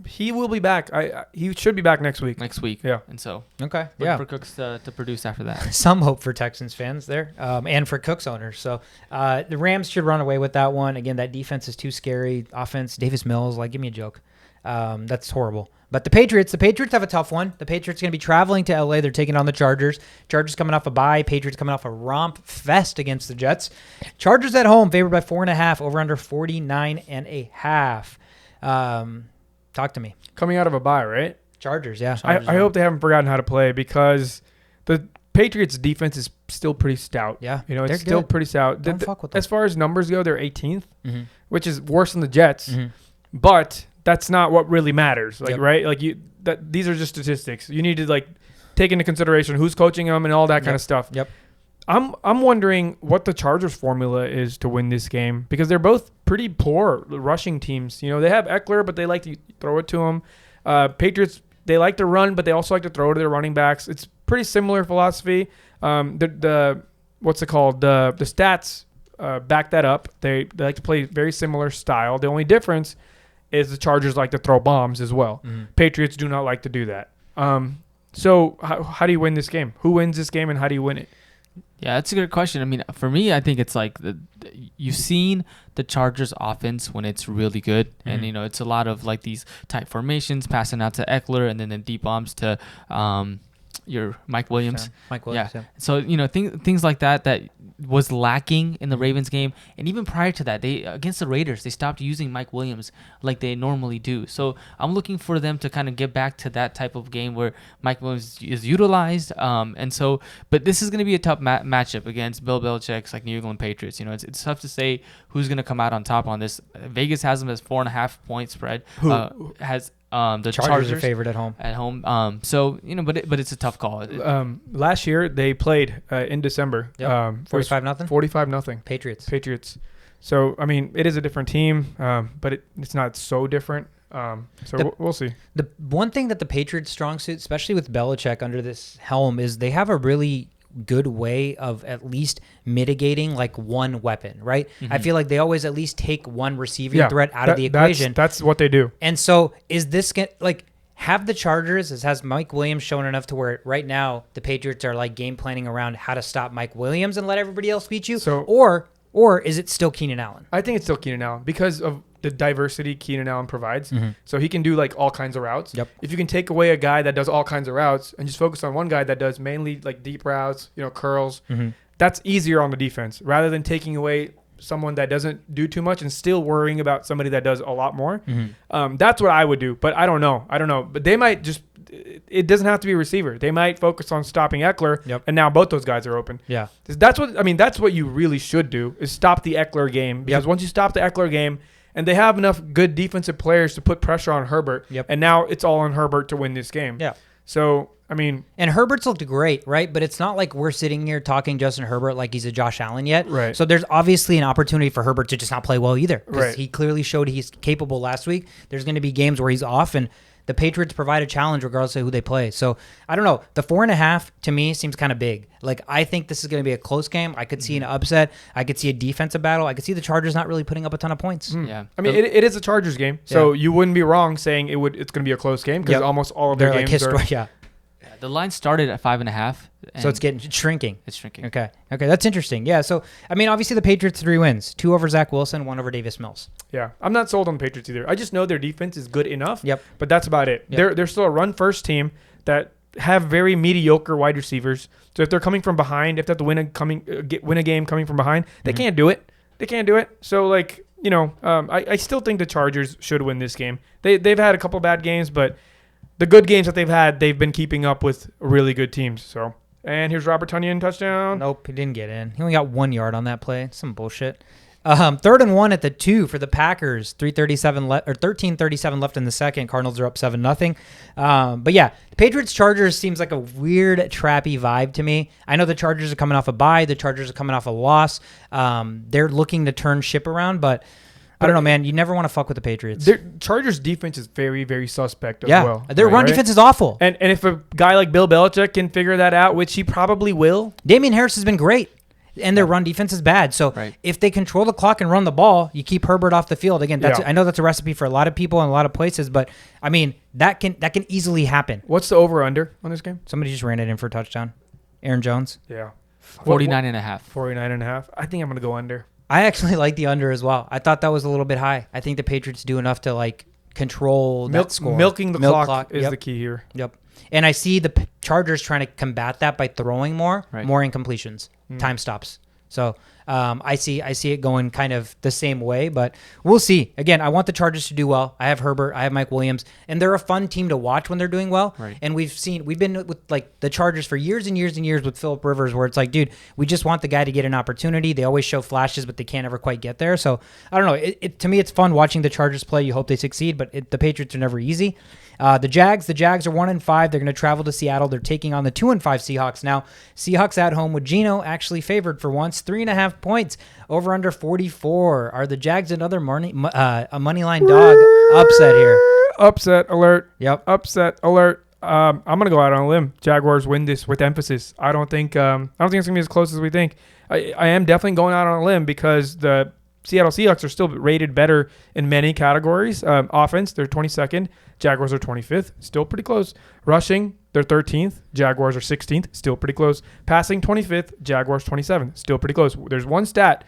Speaker 3: He will be back. He should be back next week.
Speaker 2: Yeah. And so...
Speaker 1: Okay.
Speaker 2: Looking for Cooks to produce after that.
Speaker 1: Some hope for Texans fans there and for Cooks owners. So the Rams should run away with that one. Again, that defense is too scary. Offense, Davis Mills, like, give me a joke. That's horrible. But the Patriots have a tough one. The Patriots going to be traveling to LA. They're taking on the Chargers. Chargers coming off a bye. Patriots coming off a romp fest against the Jets. Chargers at home, favored by 4.5, over under 49.5. Talk to me.
Speaker 3: Coming out of a bye, right?
Speaker 1: Chargers, yeah.
Speaker 3: I hope they haven't forgotten how to play because the Patriots defense is still pretty stout.
Speaker 1: Yeah.
Speaker 3: It's still pretty stout.
Speaker 1: Don't fuck with them.
Speaker 3: As far as numbers go, they're 18th, which is worse than the Jets. But that's not what really matters, right? Like these are just statistics. You need to like take into consideration who's coaching them and all that kind of stuff.
Speaker 1: Yep.
Speaker 3: I'm wondering what the Chargers formula is to win this game because they're both pretty poor rushing teams. They have Eckler, but they like to throw it to him. Patriots, they like to run, but they also like to throw to their running backs. It's pretty similar philosophy. What's it called? The stats back that up. They like to play very similar style. The only difference is the Chargers like to throw bombs as well. Patriots do not like to do that. So how do you win this game? Who wins this game and how do you win it?
Speaker 2: Yeah, that's a good question. I mean, for me, I think it's like you've seen the Chargers offense when it's really good. And, it's a lot of like these tight formations, passing out to Eckler and then the deep bombs to your Mike Williams.
Speaker 1: Mike Williams, yeah.
Speaker 2: So, things like that was lacking in the Ravens game. And even prior to that, against the Raiders, they stopped using Mike Williams like they normally do. So I'm looking for them to kind of get back to that type of game where Mike Williams is utilized. But this is going to be a tough matchup against Bill Belichick's like New England Patriots. It's tough to say who's going to come out on top on this. Vegas has them as 4.5 point spread. Has the Chargers
Speaker 1: are favored at home.
Speaker 2: But it's a tough call.
Speaker 3: Last year they played in December.
Speaker 1: 45-0.
Speaker 3: 45-0.
Speaker 1: Patriots.
Speaker 3: So I mean, it is a different team, but it's not so different. We'll see.
Speaker 1: The one thing that the Patriots' strong suit, especially with Belichick under this helm, is they have a really good way of at least mitigating like one weapon, right? I feel like they always at least take one receiving threat out of the equation.
Speaker 3: That's what they do.
Speaker 1: And so is this have the Chargers, has Mike Williams shown enough to where right now the Patriots are like game planning around how to stop Mike Williams and let everybody else beat you? Or is it still Keenan Allen?
Speaker 3: I think it's still Keenan Allen because of the diversity Keenan Allen provides. So he can do like all kinds of routes.
Speaker 1: Yep.
Speaker 3: If you can take away a guy that does all kinds of routes and just focus on one guy that does mainly like deep routes, curls, that's easier on the defense rather than taking away someone that doesn't do too much and still worrying about somebody that does a lot more. That's what I would do, but I don't know. But they might just, it doesn't have to be a receiver. They might focus on stopping Eckler, and now both those guys are open.
Speaker 1: Yeah.
Speaker 3: That's what you really should do is stop the Eckler game because once you stop the Eckler game, and they have enough good defensive players to put pressure on Herbert, and now it's all on Herbert to win this game.
Speaker 1: Yeah.
Speaker 3: So I mean,
Speaker 1: and Herbert's looked great, right? But it's not like we're sitting here talking Justin Herbert like he's a Josh Allen yet.
Speaker 3: Right.
Speaker 1: So there's obviously an opportunity for Herbert to just not play well either. Because
Speaker 3: Right.
Speaker 1: he clearly showed he's capable last week. There's going to be games where he's off, and the Patriots provide a challenge regardless of who they play. So I don't know. The 4.5 to me seems kind of big. Like, I think this is going to be a close game. I could see an upset. I could see a defensive battle. I could see the Chargers not really putting up a ton of points.
Speaker 2: Yeah.
Speaker 3: I mean, it is a Chargers game, so you wouldn't be wrong saying it's going to be a close game because
Speaker 1: Yep.
Speaker 3: almost all of their
Speaker 1: They're like
Speaker 3: games are.
Speaker 1: yeah.
Speaker 2: The line started at 5.5.
Speaker 1: So it's shrinking.
Speaker 2: It's shrinking.
Speaker 1: Okay, that's interesting. Yeah, so, I mean, obviously the Patriots 3 wins. 2 over Zach Wilson, 1 over Davis Mills.
Speaker 3: Yeah, I'm not sold on the Patriots either. I just know their defense is good enough.
Speaker 1: Yep.
Speaker 3: But that's about it.
Speaker 1: Yep.
Speaker 3: They're still a run-first team that have very mediocre wide receivers. So if they're coming from behind, if they have to win a game coming from behind, they can't do it. They can't do it. So, like, I still think the Chargers should win this game. They've had a couple bad games, but the good games that they've had, they've been keeping up with really good teams. So, and here's Robert Tonyan touchdown.
Speaker 1: Nope, he didn't get in. He only got 1 yard on that play. Some bullshit. 3rd and 1 at the 2 for the Packers. 13:37 left in the second. Cardinals are up 7-0. But yeah, the Patriots Chargers seems like a weird trappy vibe to me. I know the Chargers are coming off a bye. The Chargers are coming off a loss. They're looking to turn ship around, but I don't know, man. You never want to fuck with the Patriots.
Speaker 3: Their Chargers defense is very, very suspect as well.
Speaker 1: Their run defense is awful.
Speaker 3: And if a guy like Bill Belichick can figure that out, which he probably will.
Speaker 1: Damian Harris has been great, and their run defense is bad. So if they control the clock and run the ball, you keep Herbert off the field. Again, I know that's a recipe for a lot of people in a lot of places, but I mean that can easily happen.
Speaker 3: What's the over/under on this game?
Speaker 1: Somebody just ran it in for a touchdown. Aaron Jones.
Speaker 3: Yeah.
Speaker 2: 49.5.
Speaker 3: 49.5. I think I'm going to go under.
Speaker 1: I actually like the under as well. I thought that was a little bit high. I think the Patriots do enough to like control that score.
Speaker 3: Milking the clock is the key here.
Speaker 1: Yep. And I see the Chargers trying to combat that by throwing more incompletions, time stops. So I see it going kind of the same way, but we'll see. Again, I want the Chargers to do well. I have Herbert, I have Mike Williams, and they're a fun team to watch when they're doing well.
Speaker 2: Right.
Speaker 1: And we've been with like the Chargers for years and years and years with Phillip Rivers, where it's like, dude, we just want the guy to get an opportunity. They always show flashes, but they can't ever quite get there. So I don't know. To me, it's fun watching the Chargers play. You hope they succeed, but the Patriots are never easy. The Jags are 1-5. They're going to travel to Seattle. They're taking on the 2-5 Seahawks. Now, Seahawks at home with Geno actually favored for once, 3.5 points. Over under 44. Are the Jags another a money line dog upset here?
Speaker 3: Upset alert.
Speaker 1: Yep.
Speaker 3: Upset alert. I'm gonna go out on a limb. Jaguars win this with emphasis. I don't think it's gonna be as close as we think. I am definitely going out on a limb because the Seattle Seahawks are still rated better in many categories. Offense, they're 22nd. Jaguars are 25th. Still pretty close. Rushing, they're 13th. Jaguars are 16th. Still pretty close. Passing, 25th. Jaguars 27th. Still pretty close. There's one stat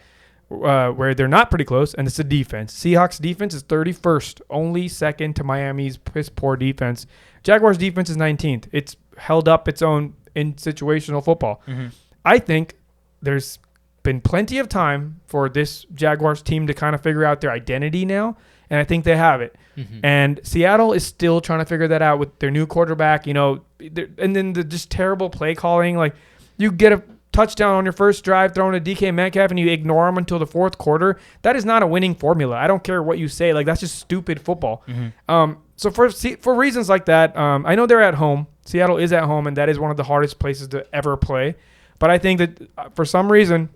Speaker 3: where they're not pretty close, and it's the defense. Seahawks defense is 31st, only second to Miami's piss poor defense. Jaguars defense is 19th. It's held up its own in situational football. Mm-hmm. I think there's been plenty of time for this Jaguars team to kind of figure out their identity now, and I think they have it. Mm-hmm. And Seattle is still trying to figure that out with their new quarterback, and then the just terrible play calling. Like, you get a touchdown on your first drive throwing to DK Metcalf and you ignore him until the fourth quarter. That is not a winning formula. I don't care what you say. Like, that's just stupid football. Mm-hmm. So for reasons like that, I know they're at home. Seattle is at home, and that is one of the hardest places to ever play. But I think that for some reason,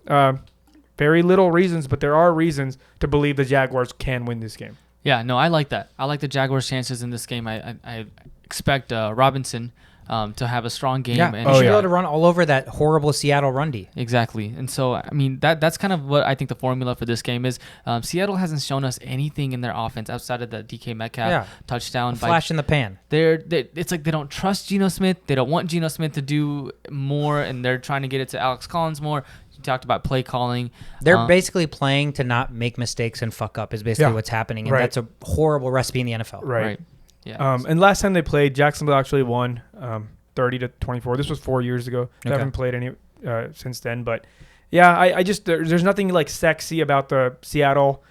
Speaker 3: very little reasons, but there are reasons to believe the Jaguars can win this game.
Speaker 2: Yeah, no, I like that. I like the Jaguars' chances in this game. I expect Robinson to have a strong game.
Speaker 1: Yeah,
Speaker 2: and
Speaker 1: he should be able to run all over that horrible Seattle run D.
Speaker 2: Exactly. And so, I mean, that's kind of what I think the formula for this game is. Seattle hasn't shown us anything in their offense outside of the DK Metcalf touchdown.
Speaker 1: Flash in the pan.
Speaker 2: It's like they don't trust Geno Smith. They don't want Geno Smith to do more, and they're trying to get it to Alex Collins more. You talked about play calling.
Speaker 1: They're basically playing to not make mistakes and fuck up is basically what's happening, and that's a horrible recipe in the NFL.
Speaker 3: Right.
Speaker 2: Yeah.
Speaker 3: And last time they played, Jacksonville actually won 30-24. This was 4 years ago. They haven't played any since then. But yeah, I just there's nothing like sexy about the Seattle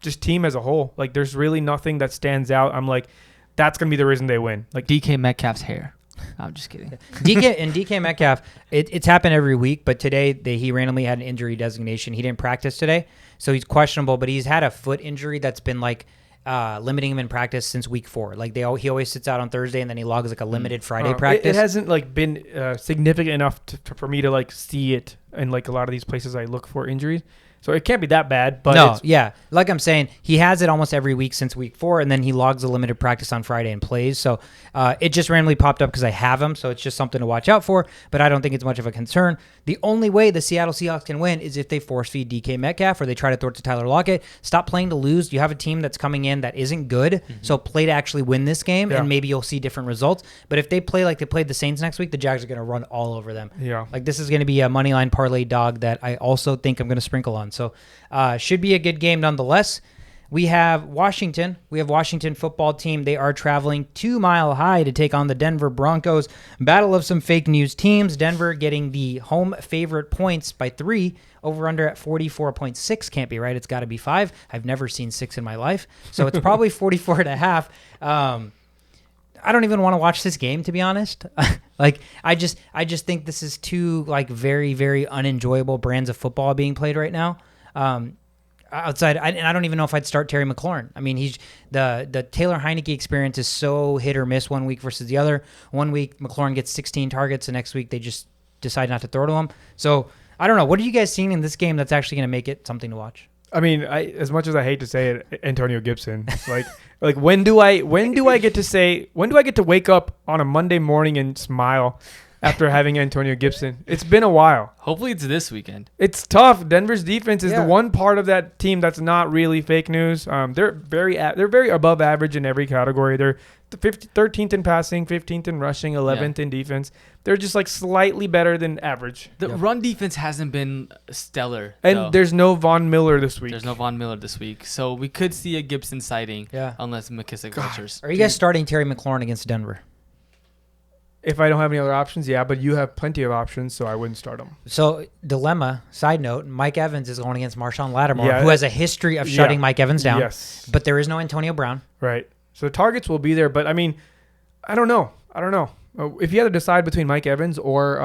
Speaker 3: just team as a whole. Like, there's really nothing that stands out. I'm like, that's gonna be the reason they win. Like
Speaker 2: DK Metcalf's hair. I'm just kidding.
Speaker 1: DK Metcalf, it's happened every week, but today he randomly had an injury designation. He didn't practice today, so he's questionable. But he's had a foot injury that's been like limiting him in practice since week 4. Like he always sits out on Thursday and then he logs like a limited Friday practice.
Speaker 3: It hasn't like been significant enough for me to like see it in like a lot of these places I look for injuries. So it can't be that bad, but
Speaker 1: no, yeah. Like I'm saying, he has it almost every week since week 4, and then he logs a limited practice on Friday and plays. So it just randomly popped up because I have him, so it's just something to watch out for, but I don't think it's much of a concern. The only way the Seattle Seahawks can win is if they force feed DK Metcalf or they try to throw it to Tyler Lockett. Stop playing to lose. You have a team that's coming in that isn't good, so play to actually win this game, and maybe you'll see different results. But if they play like they played the Saints next week, the Jags are going to run all over them.
Speaker 3: Yeah.
Speaker 1: Like this is going to be a moneyline parlay dog that I also think I'm going to sprinkle on. So should be a good game nonetheless. We have Washington. We have Washington football team. They are traveling 2 Mile High to take on the Denver Broncos. Battle of some fake news teams. Denver getting the home favorite points by 3. Over under at 44.6. Can't be right. It's got to be 5. I've never seen 6 in my life. So it's probably 44.5. I don't even want to watch this game, to be honest. Like I just think this is two like very, very unenjoyable brands of football being played right now. Outside, and I don't even know if I'd start Terry McLaurin. I mean, he's the Taylor Heineke experience is so hit or miss one week versus the other. One week McLaurin gets 16 targets, the next week they just decide not to throw to him. So I don't know. What are you guys seeing in this game that's actually going to make it something to watch?
Speaker 3: I mean, as much as I hate to say it, Antonio Gibson, like when do I get to wake up on a Monday morning and smile after having Antonio Gibson? It's been a while.
Speaker 2: Hopefully it's this weekend.
Speaker 3: It's tough. Denver's defense is the one part of that team that's not really fake news. They're very above average in every category. They're 13th in passing, 15th in rushing, 11th in defense. They're just like slightly better than average.
Speaker 2: The run defense hasn't been stellar.
Speaker 3: And there's no Von Miller this week.
Speaker 2: So we could see a Gibson sighting unless McKissick vultures.
Speaker 1: Are you guys starting Terry McLaurin against Denver?
Speaker 3: If I don't have any other options, yeah, but you have plenty of options, so I wouldn't start him.
Speaker 1: So, dilemma, side note, Mike Evans is going against Marshawn Lattimore, who has a history of shutting Mike Evans down.
Speaker 3: Yes.
Speaker 1: But there is no Antonio Brown.
Speaker 3: Right. So, the targets will be there, but, I mean, I don't know. If you had to decide between Mike Evans or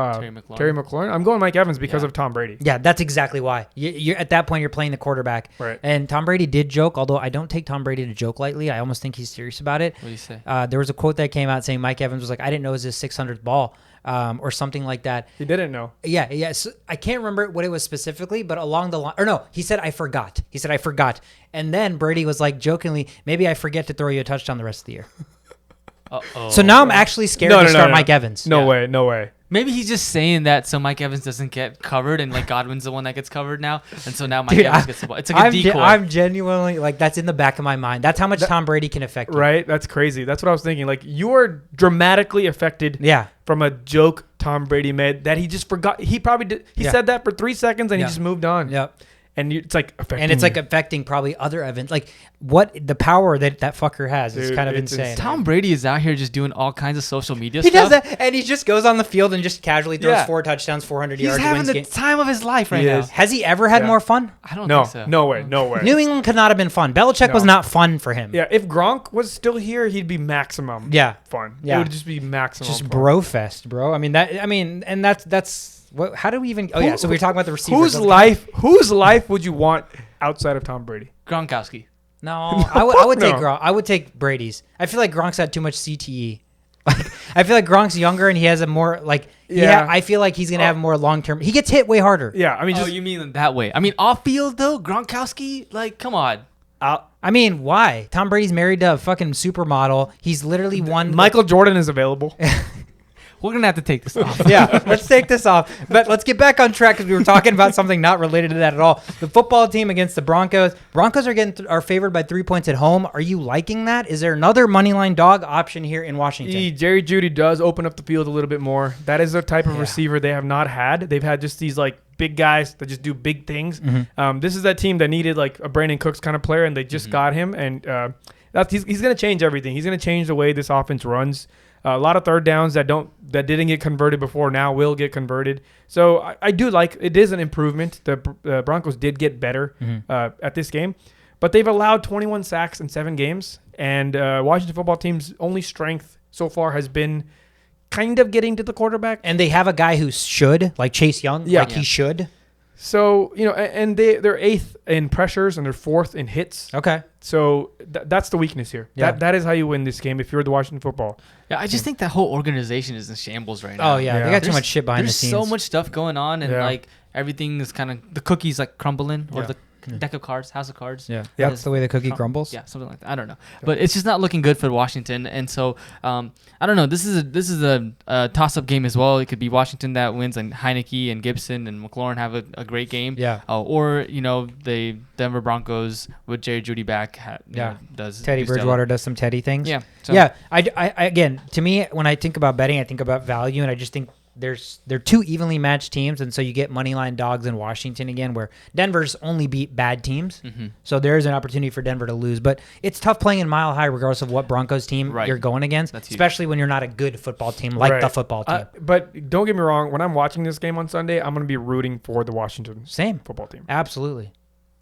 Speaker 3: Terry McLaurin, I'm going Mike Evans because of Tom Brady.
Speaker 1: Yeah, that's exactly why. You're at that point, you're playing the quarterback.
Speaker 3: Right.
Speaker 1: And Tom Brady did joke, although I don't take Tom Brady to joke lightly. I almost think he's serious about it.
Speaker 2: What do you say?
Speaker 1: There was a quote that came out saying Mike Evans was like, I didn't know it was his 600th ball. Or something like that.
Speaker 3: He didn't know.
Speaker 1: Yeah. So I can't remember what it was specifically, but along the line, or no, he said, I forgot. And then Brady was like jokingly, maybe I forget to throw you a touchdown the rest of the year.
Speaker 2: Uh-oh.
Speaker 1: So now I'm actually scared to start Mike Evans.
Speaker 3: No way.
Speaker 2: Maybe he's just saying that so Mike Evans doesn't get covered and like Godwin's the one that gets covered now. And so now Mike Evans gets the ball. It's like a decoy.
Speaker 1: I'm genuinely like, that's in the back of my mind. That's how much Tom Brady can affect you.
Speaker 3: Right? That's crazy. That's what I was thinking. Like you are dramatically affected from a joke Tom Brady made that he just forgot. He probably did. He said that for 3 seconds and he just moved on.
Speaker 1: Yep.
Speaker 3: And it's like affecting
Speaker 1: affecting probably other events. Like what the power that fucker has is kind of insane.
Speaker 2: Tom Brady is out here just doing all kinds of social media
Speaker 1: stuff.
Speaker 2: He does
Speaker 1: that, and he just goes on the field and just casually throws 4 touchdowns, 400 yards.
Speaker 2: He's having the time of his life right now.
Speaker 1: Has he ever had more fun?
Speaker 2: I don't think so.
Speaker 3: No way.
Speaker 1: New England could not have been fun. Belichick was not fun for him.
Speaker 3: Yeah, if Gronk was still here, he'd be maximum fun. Yeah. It would just be maximum
Speaker 1: just
Speaker 3: fun.
Speaker 1: Bro fest, bro. And that's what, how do we even? So we were talking about the receivers.
Speaker 3: Whose life would you want outside of Tom Brady?
Speaker 2: Gronkowski.
Speaker 1: No, I would take Gronk. I would take Brady's. I feel like Gronk's had too much CTE. I feel like Gronk's younger and he has a more like. Yeah, I feel like he's gonna have more long term. He gets hit way harder.
Speaker 3: Yeah, I mean,
Speaker 2: you mean that way? I mean, off field though, Gronkowski. Like, come on.
Speaker 1: I mean, why? Tom Brady's married to a fucking supermodel. He's literally won.
Speaker 3: Michael Jordan is available.
Speaker 2: We're going to have to take this off.
Speaker 1: Let's take this off. But let's get back on track because we were talking about something not related to that at all. The football team against the Broncos. Broncos are favored by 3 points at home. Are you liking that? Is there another moneyline dog option here in Washington?
Speaker 3: Jerry Jeudy does open up the field a little bit more. That is a type of receiver they have not had. They've had just these like big guys that just do big things. Mm-hmm. This is that team that needed like a Brandon Cooks kind of player, and they just got him. And he's going to change everything. He's going to change the way this offense runs. A lot of third downs that didn't get converted before now will get converted. So I do like it is an improvement. The Broncos did get better at this game, but they've allowed 21 sacks in 7 games. And Washington football team's only strength so far has been kind of getting to the quarterback.
Speaker 1: And they have a guy who should, like Chase Young, he should.
Speaker 3: So, and they're 8th in pressures and they're 4th in hits.
Speaker 1: Okay.
Speaker 3: So that's the weakness here.
Speaker 1: Yeah.
Speaker 3: That is how you win this game if you're the Washington Football.
Speaker 2: Yeah, I just think that whole organization is in shambles right now.
Speaker 1: Oh, yeah. They got too much shit behind the
Speaker 2: There's
Speaker 1: scenes.
Speaker 2: so much stuff going on, and like everything is kind of the cookies like crumbling, or the deck of cards, house of cards.
Speaker 1: Yeah, that's the way the cookie crumbles.
Speaker 2: Yeah, something like that. I don't know, but it's just not looking good for Washington, and so I don't know. This is a toss-up game as well. It could be Washington that wins, and Heineke and Gibson and McLaurin have a great game.
Speaker 1: Yeah.
Speaker 2: Or the Denver Broncos with Jerry Jeudy back. Does
Speaker 1: Teddy Bridgewater does some Teddy things.
Speaker 2: Yeah. So.
Speaker 1: Yeah. I again, to me, when I think about betting, I think about value, and I just think they're two evenly matched teams, and so you get money line dogs in Washington again, where Denver's only beat bad teams. Mm-hmm. So there's an opportunity for Denver to lose, but it's tough playing in Mile High regardless of what Broncos team you're going against, especially when you're not a good football team like the football team.
Speaker 3: But don't get me wrong, when I'm watching this game on Sunday, I'm going to be rooting for the Washington football team.
Speaker 1: Absolutely.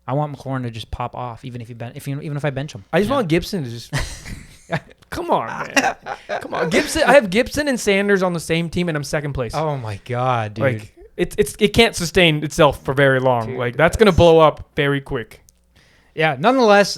Speaker 1: I want McLaurin to just pop off, even if I bench him.
Speaker 3: I just want Gibson to just come on, man. Come on, Gibson. I have Gibson and Sanders on the same team, and I'm second place.
Speaker 1: Oh my god, dude!
Speaker 3: Like it can't sustain itself for very long. Dude, like that's gonna blow up very quick.
Speaker 1: Yeah. Nonetheless,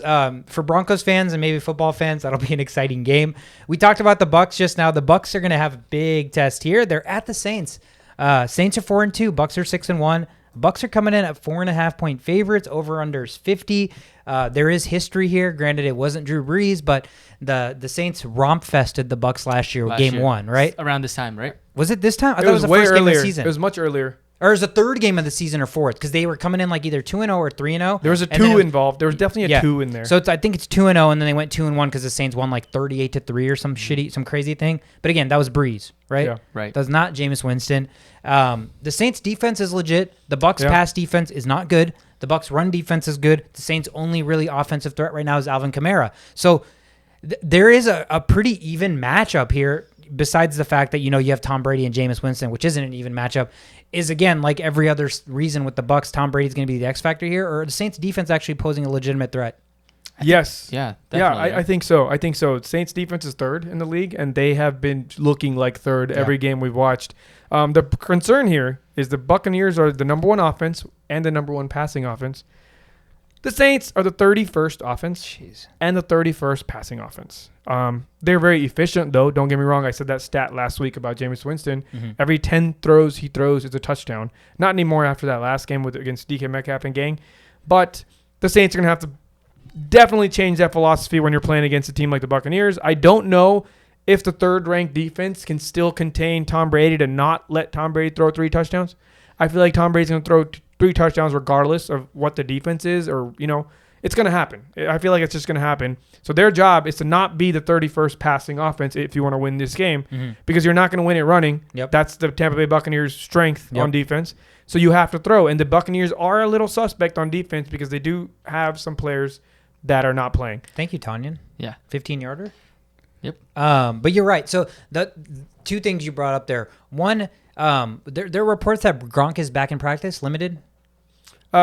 Speaker 1: for Broncos fans and maybe football fans, that'll be an exciting game. We talked about the Bucs just now. The Bucs are gonna have a big test here. They're at the Saints. Saints are 4-2. Bucs are 6-1. Bucs are coming in at 4.5-point favorites. Over/unders 50. There is history here. Granted, it wasn't Drew Brees, but the Saints romp-fested the Bucs last year with Game 1, right?
Speaker 2: Around this time, right?
Speaker 1: Was it this time? I thought it was the first game of the season.
Speaker 3: It was much earlier.
Speaker 1: Or it was the third game of the season or fourth, because they were coming in like either 2-0 or 3-0.
Speaker 3: There was a 2 involved. There was definitely a 2 in there.
Speaker 1: So I think it's 2-0, and then they went 2-1 because the Saints won like 38-3 or some crazy thing. But again, that was Breeze, right?
Speaker 2: Yeah, right.
Speaker 1: That's not Jameis Winston. The Saints defense is legit. The Bucs pass defense is not good. The Bucs run defense is good. The Saints' only really offensive threat right now is Alvin Kamara. So there is a pretty even matchup here. Besides the fact that you have Tom Brady and Jameis Winston, which isn't an even matchup, is again like every other reason with the Bucs, Tom Brady's going to be the X factor here, or the Saints defense actually posing a legitimate threat?
Speaker 3: Yes.
Speaker 2: Yeah.
Speaker 3: Definitely. Yeah, I think so. Saints defense is third in the league, and they have been looking like third every game we've watched. The concern here is the Buccaneers are the number 1 offense and the number 1 passing offense. The Saints are the 31st offense and the 31st passing offense. They're very efficient, though. Don't get me wrong. I said that stat last week about Jameis Winston. Mm-hmm. Every 10 throws he throws is a touchdown. Not anymore after that last game against DK Metcalf and gang. But the Saints are going to have to definitely change that philosophy when you're playing against a team like the Buccaneers. I don't know if the third-ranked defense can still contain Tom Brady to not let Tom Brady throw 3 touchdowns. I feel like Tom Brady's going to throw 3 touchdowns regardless of what the defense is, or, it's going to happen. I feel like it's just going to happen. So their job is to not be the 31st passing offense if you want to win this game, because you're not going to win it running. Yep. That's the Tampa Bay Buccaneers' strength on defense. So you have to throw. And the Buccaneers are a little suspect on defense because they do have some players that are not playing.
Speaker 1: Thank you, Tanyan.
Speaker 2: Yeah.
Speaker 1: 15-yarder.
Speaker 2: Yep.
Speaker 1: But you're right. So the 2 things you brought up there. One, there are reports that Gronk is back in practice, limited.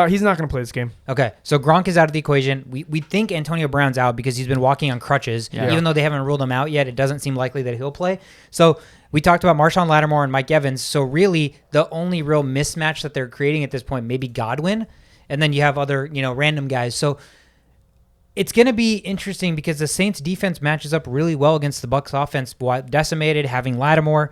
Speaker 3: He's not going to play this game.
Speaker 1: Okay, so Gronk is out of the equation. We think Antonio Brown's out because he's been walking on crutches. Yeah. Even though they haven't ruled him out yet, it doesn't seem likely that he'll play. So we talked about Marshawn Lattimore and Mike Evans. So really, the only real mismatch that they're creating at this point may be Godwin, and then you have other random guys. So it's going to be interesting because the Saints defense matches up really well against the Bucs offense, decimated, having Lattimore.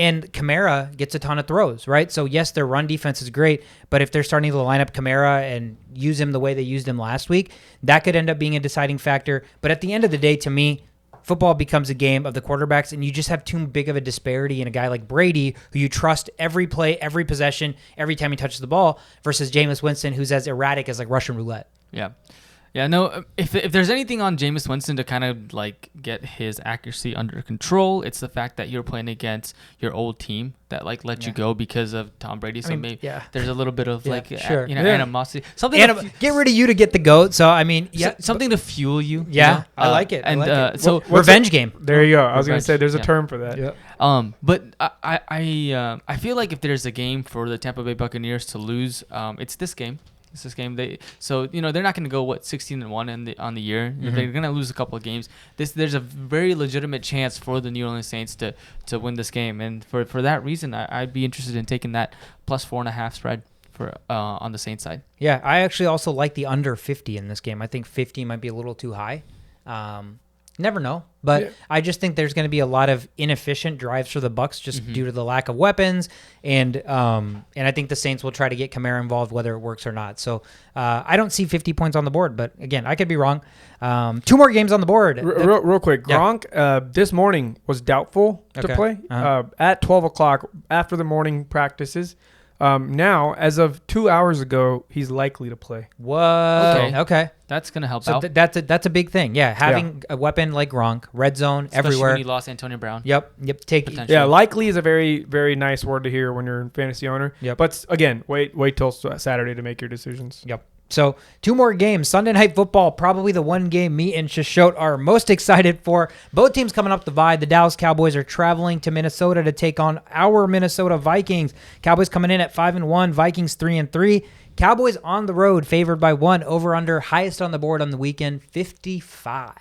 Speaker 1: And Kamara gets a ton of throws, right? So, yes, their run defense is great, but if they're starting to line up Kamara and use him the way they used him last week, that could end up being a deciding factor. But at the end of the day, to me, football becomes a game of the quarterbacks, and you just have too big of a disparity in a guy like Brady, who you trust every play, every possession, every time he touches the ball, versus Jameis Winston, who's as erratic as like Russian roulette.
Speaker 2: Yeah. Yeah, no, if there's anything on Jameis Winston to kind of like get his accuracy under control, it's the fact that you're playing against your old team that like let you go because of Tom Brady. So maybe there's a little bit of animosity.
Speaker 1: Get rid of you to get the GOAT. So, I mean,
Speaker 2: something to fuel you.
Speaker 1: Yeah, I like it.
Speaker 2: And so
Speaker 1: revenge game.
Speaker 3: There you go. I was going to say there's a term for that.
Speaker 2: Yeah. But I feel like if there's a game for the Tampa Bay Buccaneers to lose, it's this game. It's this game. They're not going to go 16-1 on the year. Mm-hmm. They're going to lose a couple of games. There's a very legitimate chance for the New Orleans Saints to win this game, and for that reason, I'd be interested in taking that plus 4.5 spread for on the Saints side.
Speaker 1: Yeah, I actually also like the under 50 in this game. I think 50 might be a little too high. Never know, but I just think there's going to be a lot of inefficient drives for the Bucs just due to the lack of weapons, and I think the Saints will try to get Kamara involved whether it works or not. So I don't see 50 points on the board, but again, I could be wrong. 2 more games on the board.
Speaker 3: Real quick, Gronk this morning was doubtful to play at 12 o'clock after the morning practices. Now, as of 2 hours ago, he's likely to play.
Speaker 1: Whoa. Okay.
Speaker 2: That's going to help out.
Speaker 1: That's a big thing. Yeah, having a weapon like Gronk, red zone,
Speaker 2: especially
Speaker 1: everywhere.
Speaker 2: when you lost Antonio Brown.
Speaker 1: Yep.
Speaker 3: Likely is a very, very nice word to hear when you're a fantasy owner.
Speaker 1: Yep.
Speaker 3: But again, wait till Saturday to make your decisions.
Speaker 1: Yep. So 2 more games. Sunday Night Football, probably the one game me and Shashowt are most excited for. Both teams coming up the Divide. The Dallas Cowboys are traveling to Minnesota to take on our Minnesota Vikings. Cowboys coming in at 5-1, Vikings 3-3. Cowboys on the road, favored by 1, over under, highest on the board on the weekend, 55.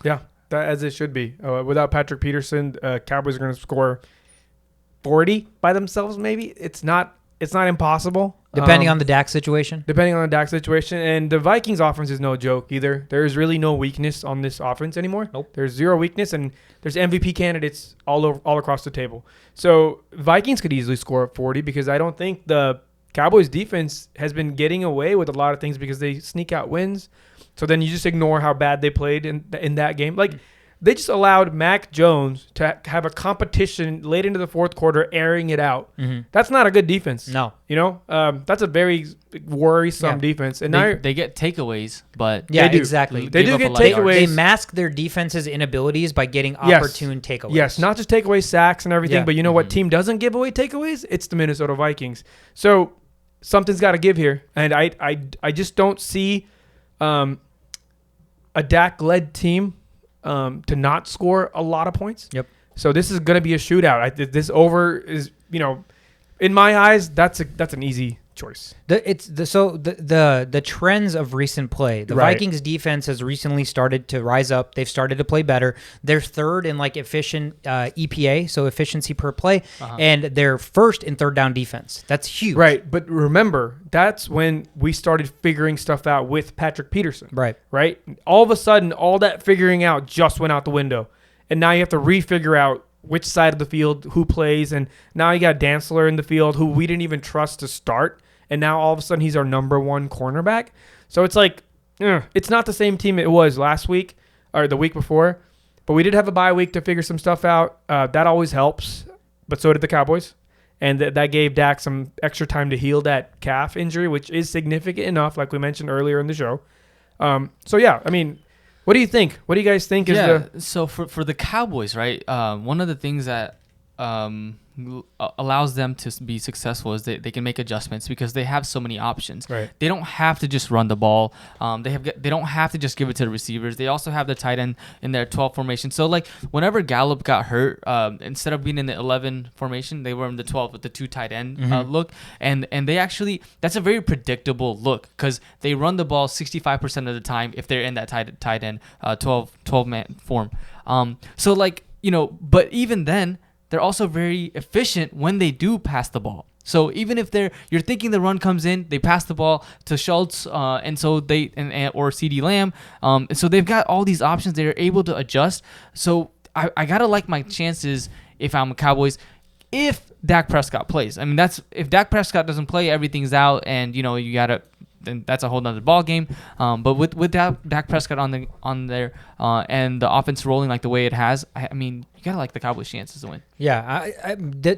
Speaker 3: Yeah, that as it should be. Without Patrick Peterson, Cowboys are going to score 40 by themselves. Maybe it's not impossible.
Speaker 1: Depending on the Dak situation.
Speaker 3: And the Vikings offense is no joke either. There is really no weakness on this offense anymore.
Speaker 1: Nope.
Speaker 3: There's zero weakness, and there's MVP candidates all across the table. So Vikings could easily score 40 because I don't think the Cowboys defense has been getting away with a lot of things because they sneak out wins. So then you just ignore how bad they played in that game. Like, they just allowed Mac Jones to have a competition late into the fourth quarter, airing it out. Mm-hmm. That's not a good defense.
Speaker 1: No.
Speaker 3: That's a very worrisome defense. And
Speaker 2: they get takeaways, but
Speaker 1: they do. Exactly.
Speaker 3: They do get takeaways.
Speaker 1: They mask their defense's inabilities by getting opportune takeaways.
Speaker 3: Yes, not just takeaway sacks and everything, but you know what team doesn't give away takeaways? It's the Minnesota Vikings. So something's got to give here. And I just don't see a Dak-led team to not score a lot of points.
Speaker 1: Yep.
Speaker 3: So this is going to be a shootout. This over is, in my eyes, that's an easy choice.
Speaker 1: The trends of recent play. The Vikings defense has recently started to rise up. They've started to play better. They're third in efficient EPA, so efficiency per play, and they're first in third down defense. That's huge.
Speaker 3: Right, but remember, that's when we started figuring stuff out with Patrick Peterson. Right? All of a sudden, all that figuring out just went out the window. And now you have to refigure out which side of the field, who plays, and now you got Dantzler in the field, who we didn't even trust to start, and now all of a sudden he's our number 1 cornerback. So it's it's not the same team it was last week or the week before, but we did have a bye week to figure some stuff out. That always helps, but so did the Cowboys, and that gave Dak some extra time to heal that calf injury, which is significant enough, like we mentioned earlier in the show. What do you think? What do you guys think
Speaker 2: So for the Cowboys, right, one of the things that allows them to be successful is they can make adjustments because they have so many options.
Speaker 3: Right.
Speaker 2: They don't have to just run the ball. They don't have to just give it to the receivers. They also have the tight end in their 12 formation. So whenever Gallup got hurt, instead of being in the 11 formation, they were in the 12 with the 2 tight end look. And they actually, that's a very predictable look because they run the ball 65% of the time if they're in that tight end 12 man form. But even then, they're also very efficient when they do pass the ball. So even if you're thinking the run comes in, they pass the ball to Schultz, and so or CeeDee Lamb. So they've got all these options. They're able to adjust. So I gotta like my chances if I'm a Cowboys. If Dak Prescott plays, if Dak Prescott doesn't play, everything's out, and you gotta. Then that's a whole nother ball game. But with Dak Prescott on there and the offense rolling like the way it has, you gotta like the Cowboys' chances to win.
Speaker 1: Yeah,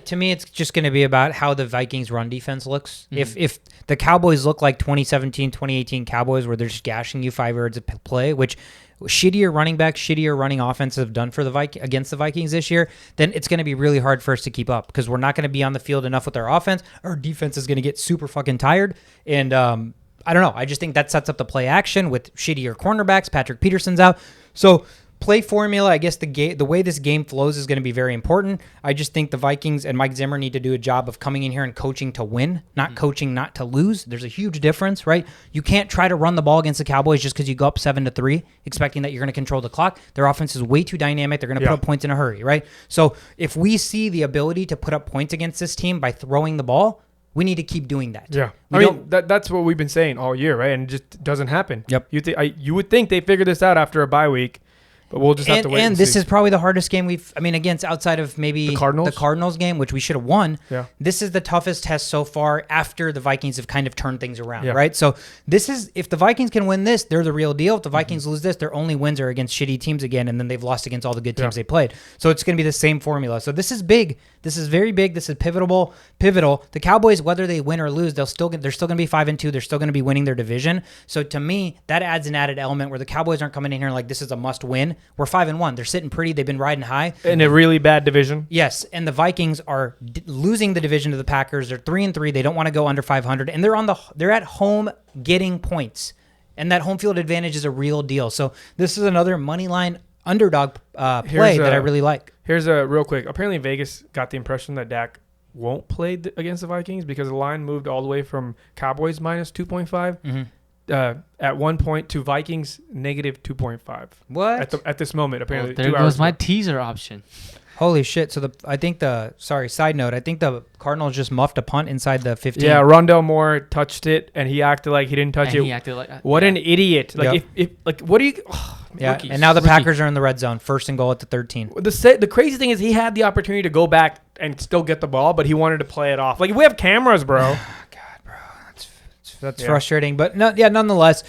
Speaker 1: to me, it's just going to be about how the Vikings' run defense looks. Mm-hmm. If the Cowboys look like 2017, 2018 Cowboys, where they're just gashing you 5 yards a play, which shittier running backs, shittier running offense have done for against the Vikings this year, then it's going to be really hard for us to keep up because we're not going to be on the field enough with our offense. Our defense is going to get super fucking tired, and I don't know. I just think that sets up the play action with shittier cornerbacks. Patrick Peterson's out. So play formula, I guess the way this game flows is going to be very important. I just think the Vikings and Mike Zimmer need to do a job of coming in here and coaching to win, not coaching not to lose. There's a huge difference, right? You can't try to run the ball against the Cowboys just because you go up 7-3, expecting that you're going to control the clock. Their offense is way too dynamic. They're going to put up points in a hurry, right? So if we see the ability to put up points against this team by throwing the ball, We need to keep doing that.
Speaker 3: Yeah. I mean, that's what we've been saying all year, right? And it just doesn't happen.
Speaker 1: Yep.
Speaker 3: You would think they figured this out after a bye week, but we'll just have to wait
Speaker 1: and
Speaker 3: see.
Speaker 1: this is probably the hardest game against outside of maybe
Speaker 3: The Cardinals
Speaker 1: game, which we should have won.
Speaker 3: Yeah.
Speaker 1: This is the toughest test so far after the Vikings have kind of turned things around,
Speaker 3: Yeah.
Speaker 1: right? So this is, if the Vikings can win this, they're the real deal. If the Vikings lose this, their only wins are against shitty teams again, and then they've lost against all the good teams they played. So it's going to be the same formula. So this is big. This is very big. This is pivotal. The Cowboys, whether they win or lose, they're still going to be 5-2. They're still going to be winning their division. So to me, that adds an added element where the Cowboys aren't coming in here like this is a must win. We're 5-1. They're sitting pretty. They've been riding high
Speaker 3: in a really bad division.
Speaker 1: Yes, and the Vikings are losing the division to the Packers. They're 3-3. They don't want to go under 500, and they're at home getting points, and that home field advantage is a real deal. So this is another money line underdog play that I really like.
Speaker 3: Here's a real quick. Apparently, Vegas got the impression that Dak won't play against the Vikings because the line moved all the way from Cowboys minus 2.5 at one point to Vikings negative 2.5.
Speaker 1: What?
Speaker 3: At this moment, apparently.
Speaker 2: There goes my teaser option.
Speaker 1: Holy shit. So side note, I think the Cardinals just muffed a punt inside the 15.
Speaker 3: Yeah, Rondell Moore touched it, and he acted like he didn't touch it.
Speaker 2: He acted like
Speaker 3: what an idiot. Like, what do you...
Speaker 1: Yeah,
Speaker 3: rookies.
Speaker 1: and now the Packers are in the red zone, 1st and goal at the 13.
Speaker 3: The crazy thing is he had the opportunity to go back and still get the ball, but he wanted to play it off. Like, we have cameras, bro.
Speaker 1: God, bro. That's frustrating. But nonetheless,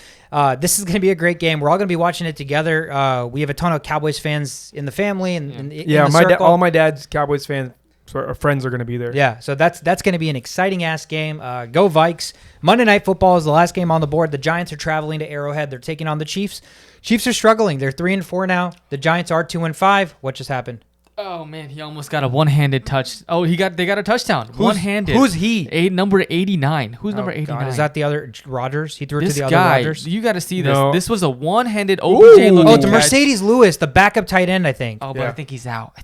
Speaker 1: this is going to be a great game. We're all going to be watching it together. We have a ton of Cowboys fans in the family. In the circle.
Speaker 3: All my dad's Cowboys fans or friends are going to be there.
Speaker 1: Yeah, so that's going to be an exciting-ass game. Go Vikes. Monday Night Football is the last game on the board. The Giants are traveling to Arrowhead. They're taking on the Chiefs. Chiefs are struggling. They're 3-4 now. The Giants are 2-5. What just happened?
Speaker 2: Oh man, he almost got a one-handed touch. Oh, they got a touchdown. One-handed.
Speaker 1: Who's he?
Speaker 2: Number 89. Who's number 89?
Speaker 1: God, is that the other Rodgers? He threw it
Speaker 2: This
Speaker 1: to the
Speaker 2: guy,
Speaker 1: other Rodgers.
Speaker 2: you got to see this.
Speaker 3: No.
Speaker 2: This was a one-handed
Speaker 3: Ooh.
Speaker 2: OBJ looking
Speaker 1: It's
Speaker 2: catch.
Speaker 1: Mercedes Lewis, the backup tight end, I think.
Speaker 2: Oh, but I think he's out.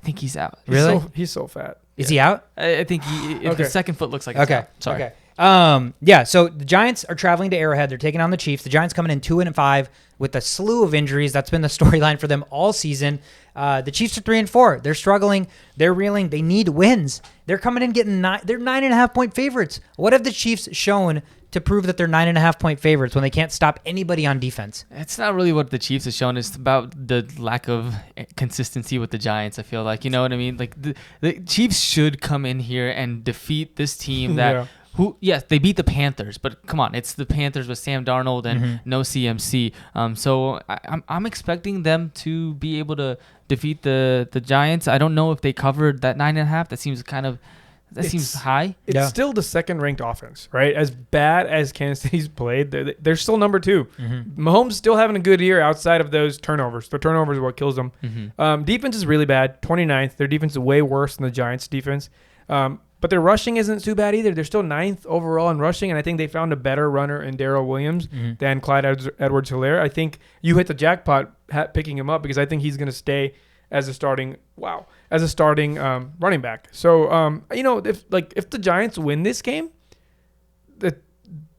Speaker 1: Really?
Speaker 3: He's so fat.
Speaker 1: Is he out?
Speaker 2: I think the second foot looks like it's out. Sorry.
Speaker 1: Okay. So the Giants are traveling to Arrowhead. They're taking on the Chiefs. The Giants coming in 2-5 with a slew of injuries. That's been the storyline for them all season. The Chiefs are 3-4. They're struggling. They're reeling. They need wins. They're coming in getting they're 9.5-point favorites. What have the Chiefs shown to prove that they're 9.5-point favorites when they can't stop anybody on defense?
Speaker 2: It's not really what the Chiefs have shown. It's about the lack of consistency with the Giants, I feel like. You know what I mean? Like the Chiefs should come in here and defeat this team that yes, they beat the Panthers, but come on, it's the Panthers with Sam Darnold and no CMC. So I'm expecting them to be able to defeat the Giants. I don't know if they covered that 9.5. That seems high.
Speaker 3: It's still the second-ranked offense, right? As bad as Kansas City's played, they're still number 2. Mahomes still having a good year outside of those turnovers. The turnovers are what kills them. Defense is really bad, 29th. Their defense is way worse than the Giants' defense. But their rushing isn't too bad either. They're still 9th overall in rushing, and I think they found a better runner in Darrell Williams than Clyde Edwards-Helaire. I think you hit the jackpot picking him up because I think he's going to stay as a starting running back. So if the Giants win this game, the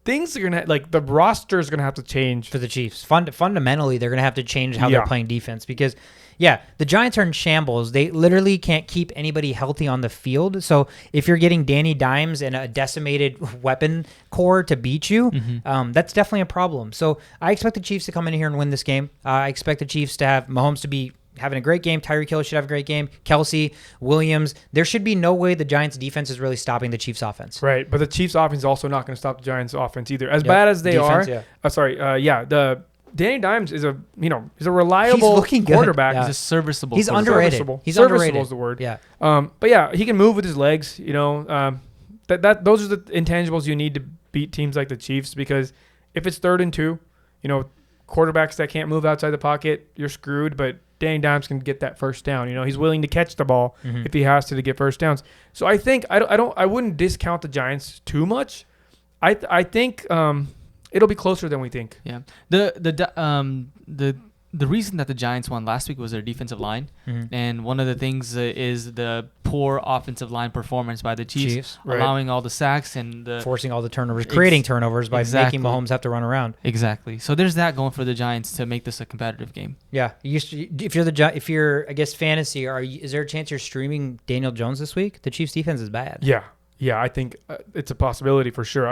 Speaker 3: things are gonna the roster is gonna have to change
Speaker 1: for the Chiefs. Fundamentally, they're gonna have to change how they're playing defense because. Yeah, the Giants are in shambles. They literally can't keep anybody healthy on the field. So if you're getting Danny Dimes and a decimated weapon core to beat you, that's definitely a problem. So I expect the Chiefs to come in here and win this game. I expect the Chiefs to have Mahomes to be having a great game. Tyreek Hill should have a great game. Kelsey, Williams. There should be no way the Giants' defense is really stopping the Chiefs' offense.
Speaker 3: Right, but the Chiefs' offense is also not going to stop the Giants' offense either. As bad as they are. The Danny Dimes is a reliable quarterback.
Speaker 2: He's a serviceable.
Speaker 1: He's underrated.
Speaker 3: He's serviceable is the word.
Speaker 1: Yeah.
Speaker 3: But yeah, he can move with his legs. Those are the intangibles you need to beat teams like the Chiefs because if it's 3rd and 2, quarterbacks that can't move outside the pocket, you're screwed. But Danny Dimes can get that first down. He's willing to catch the ball if he has to get first downs. So I think I wouldn't discount the Giants too much. I think. It'll be closer than we think.
Speaker 2: Yeah. The reason that the Giants won last week was their defensive line, and one of the things is the poor offensive line performance by the Chiefs allowing all the sacks and
Speaker 1: forcing all the turnovers, creating turnovers by making Mahomes have to run around.
Speaker 2: Exactly. So there's that going for the Giants to make this a competitive game.
Speaker 1: Yeah. If you're I guess fantasy, is there a chance you're streaming Daniel Jones this week? The Chiefs defense is bad.
Speaker 3: Yeah. Yeah, I think it's a possibility for sure.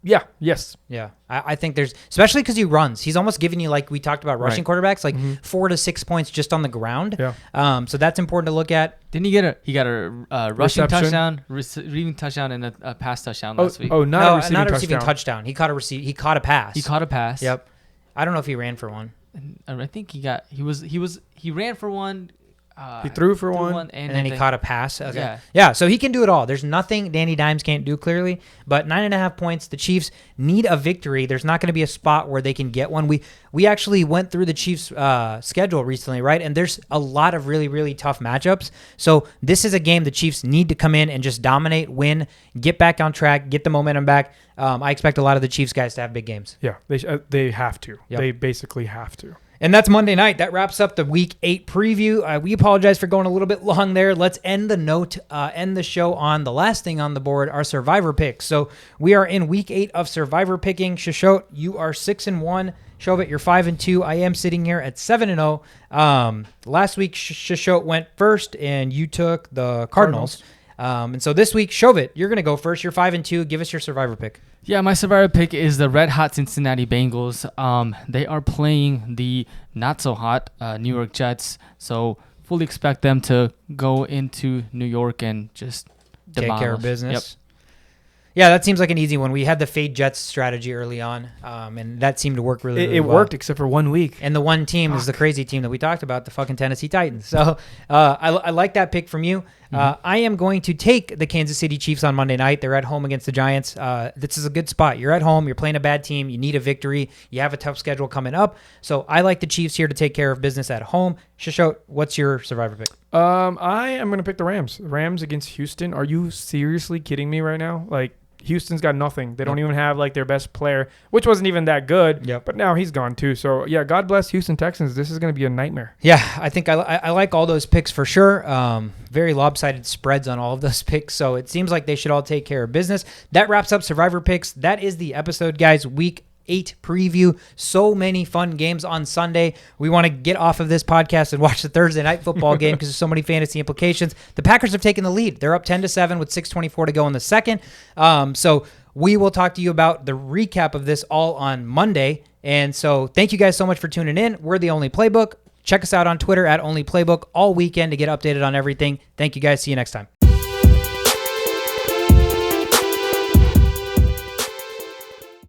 Speaker 3: Yes.
Speaker 1: Yeah, I think there's, especially because he runs. He's almost giving you, like we talked about, rushing quarterbacks, like 4 to 6 points just on the ground.
Speaker 3: Yeah.
Speaker 1: So that's important to look at.
Speaker 2: Didn't he got a rushing touchdown, receiving touchdown, and a pass touchdown last week?
Speaker 1: Not a receiving touchdown. He caught a pass.
Speaker 2: He caught a pass.
Speaker 1: Yep. I don't know if he ran for one.
Speaker 2: I think he ran for one.
Speaker 3: He threw for one,
Speaker 1: and then he caught a pass. Okay. Yeah, so he can do it all. There's nothing Danny Dimes can't do, clearly. But 9.5 points. The Chiefs need a victory. There's not going to be a spot where they can get one. We actually went through the Chiefs' schedule recently, right? And there's a lot of really, really tough matchups. So this is a game the Chiefs need to come in and just dominate, win, get back on track, get the momentum back. I expect a lot of the Chiefs guys to have big games.
Speaker 3: Yeah, they have to. Yep. They basically have to.
Speaker 1: And that's Monday night. That wraps up the Week 8 preview. We apologize for going a little bit long there. Let's end the show on the last thing on the board, our Survivor picks. So we are in Week 8 of Survivor picking. Shashowt, you are 6-1. Showbit, you're 5-2. I am sitting here at 7-0. Last week, Shashowt went first, and you took the Cardinals. And so this week, Showbit, you're going to go first. You're 5-2. Give us your Survivor pick.
Speaker 2: Yeah, my Survivor pick is the red hot Cincinnati Bengals. They are playing the not so hot New York Jets, so fully expect them to go into New York and just
Speaker 1: take care of business. Yep. Yeah, that seems like an easy one. We had the fade Jets strategy early on, and that seemed to work really well.
Speaker 3: It worked except for 1 week.
Speaker 1: And the one team is the crazy team that we talked about, the fucking Tennessee Titans. So I like that pick from you. I am going to take the Kansas City Chiefs on Monday night. They're at home against the Giants. This is a good spot. You're at home. You're playing a bad team. You need a victory. You have a tough schedule coming up. So I like the Chiefs here to take care of business at home. Shashowt, what's your Survivor pick?
Speaker 3: I am going to pick the Rams. Rams against Houston. Are you seriously kidding me right now? Like, Houston's got nothing. They don't even have like their best player, which wasn't even that good.
Speaker 1: Yep.
Speaker 3: But now he's gone too. So yeah, God bless Houston Texans. This is going to be a nightmare.
Speaker 1: Yeah, I think I like all those picks for sure. Very lopsided spreads on all of those picks. So it seems like they should all take care of business. That wraps up Survivor picks. That is the episode, guys. Week 8 preview. So many fun games on Sunday. We want to get off of this podcast and watch the Thursday night football game because there's so many fantasy implications. The Packers have taken the lead. They're up 10-7 with 6:24 to go in the second. So we will talk to you about the recap of this all on Monday. And so thank you guys so much for tuning in. We're the Only Playbook. Check us out on Twitter at Only Playbook all weekend to get updated on everything. Thank you guys. See you next time.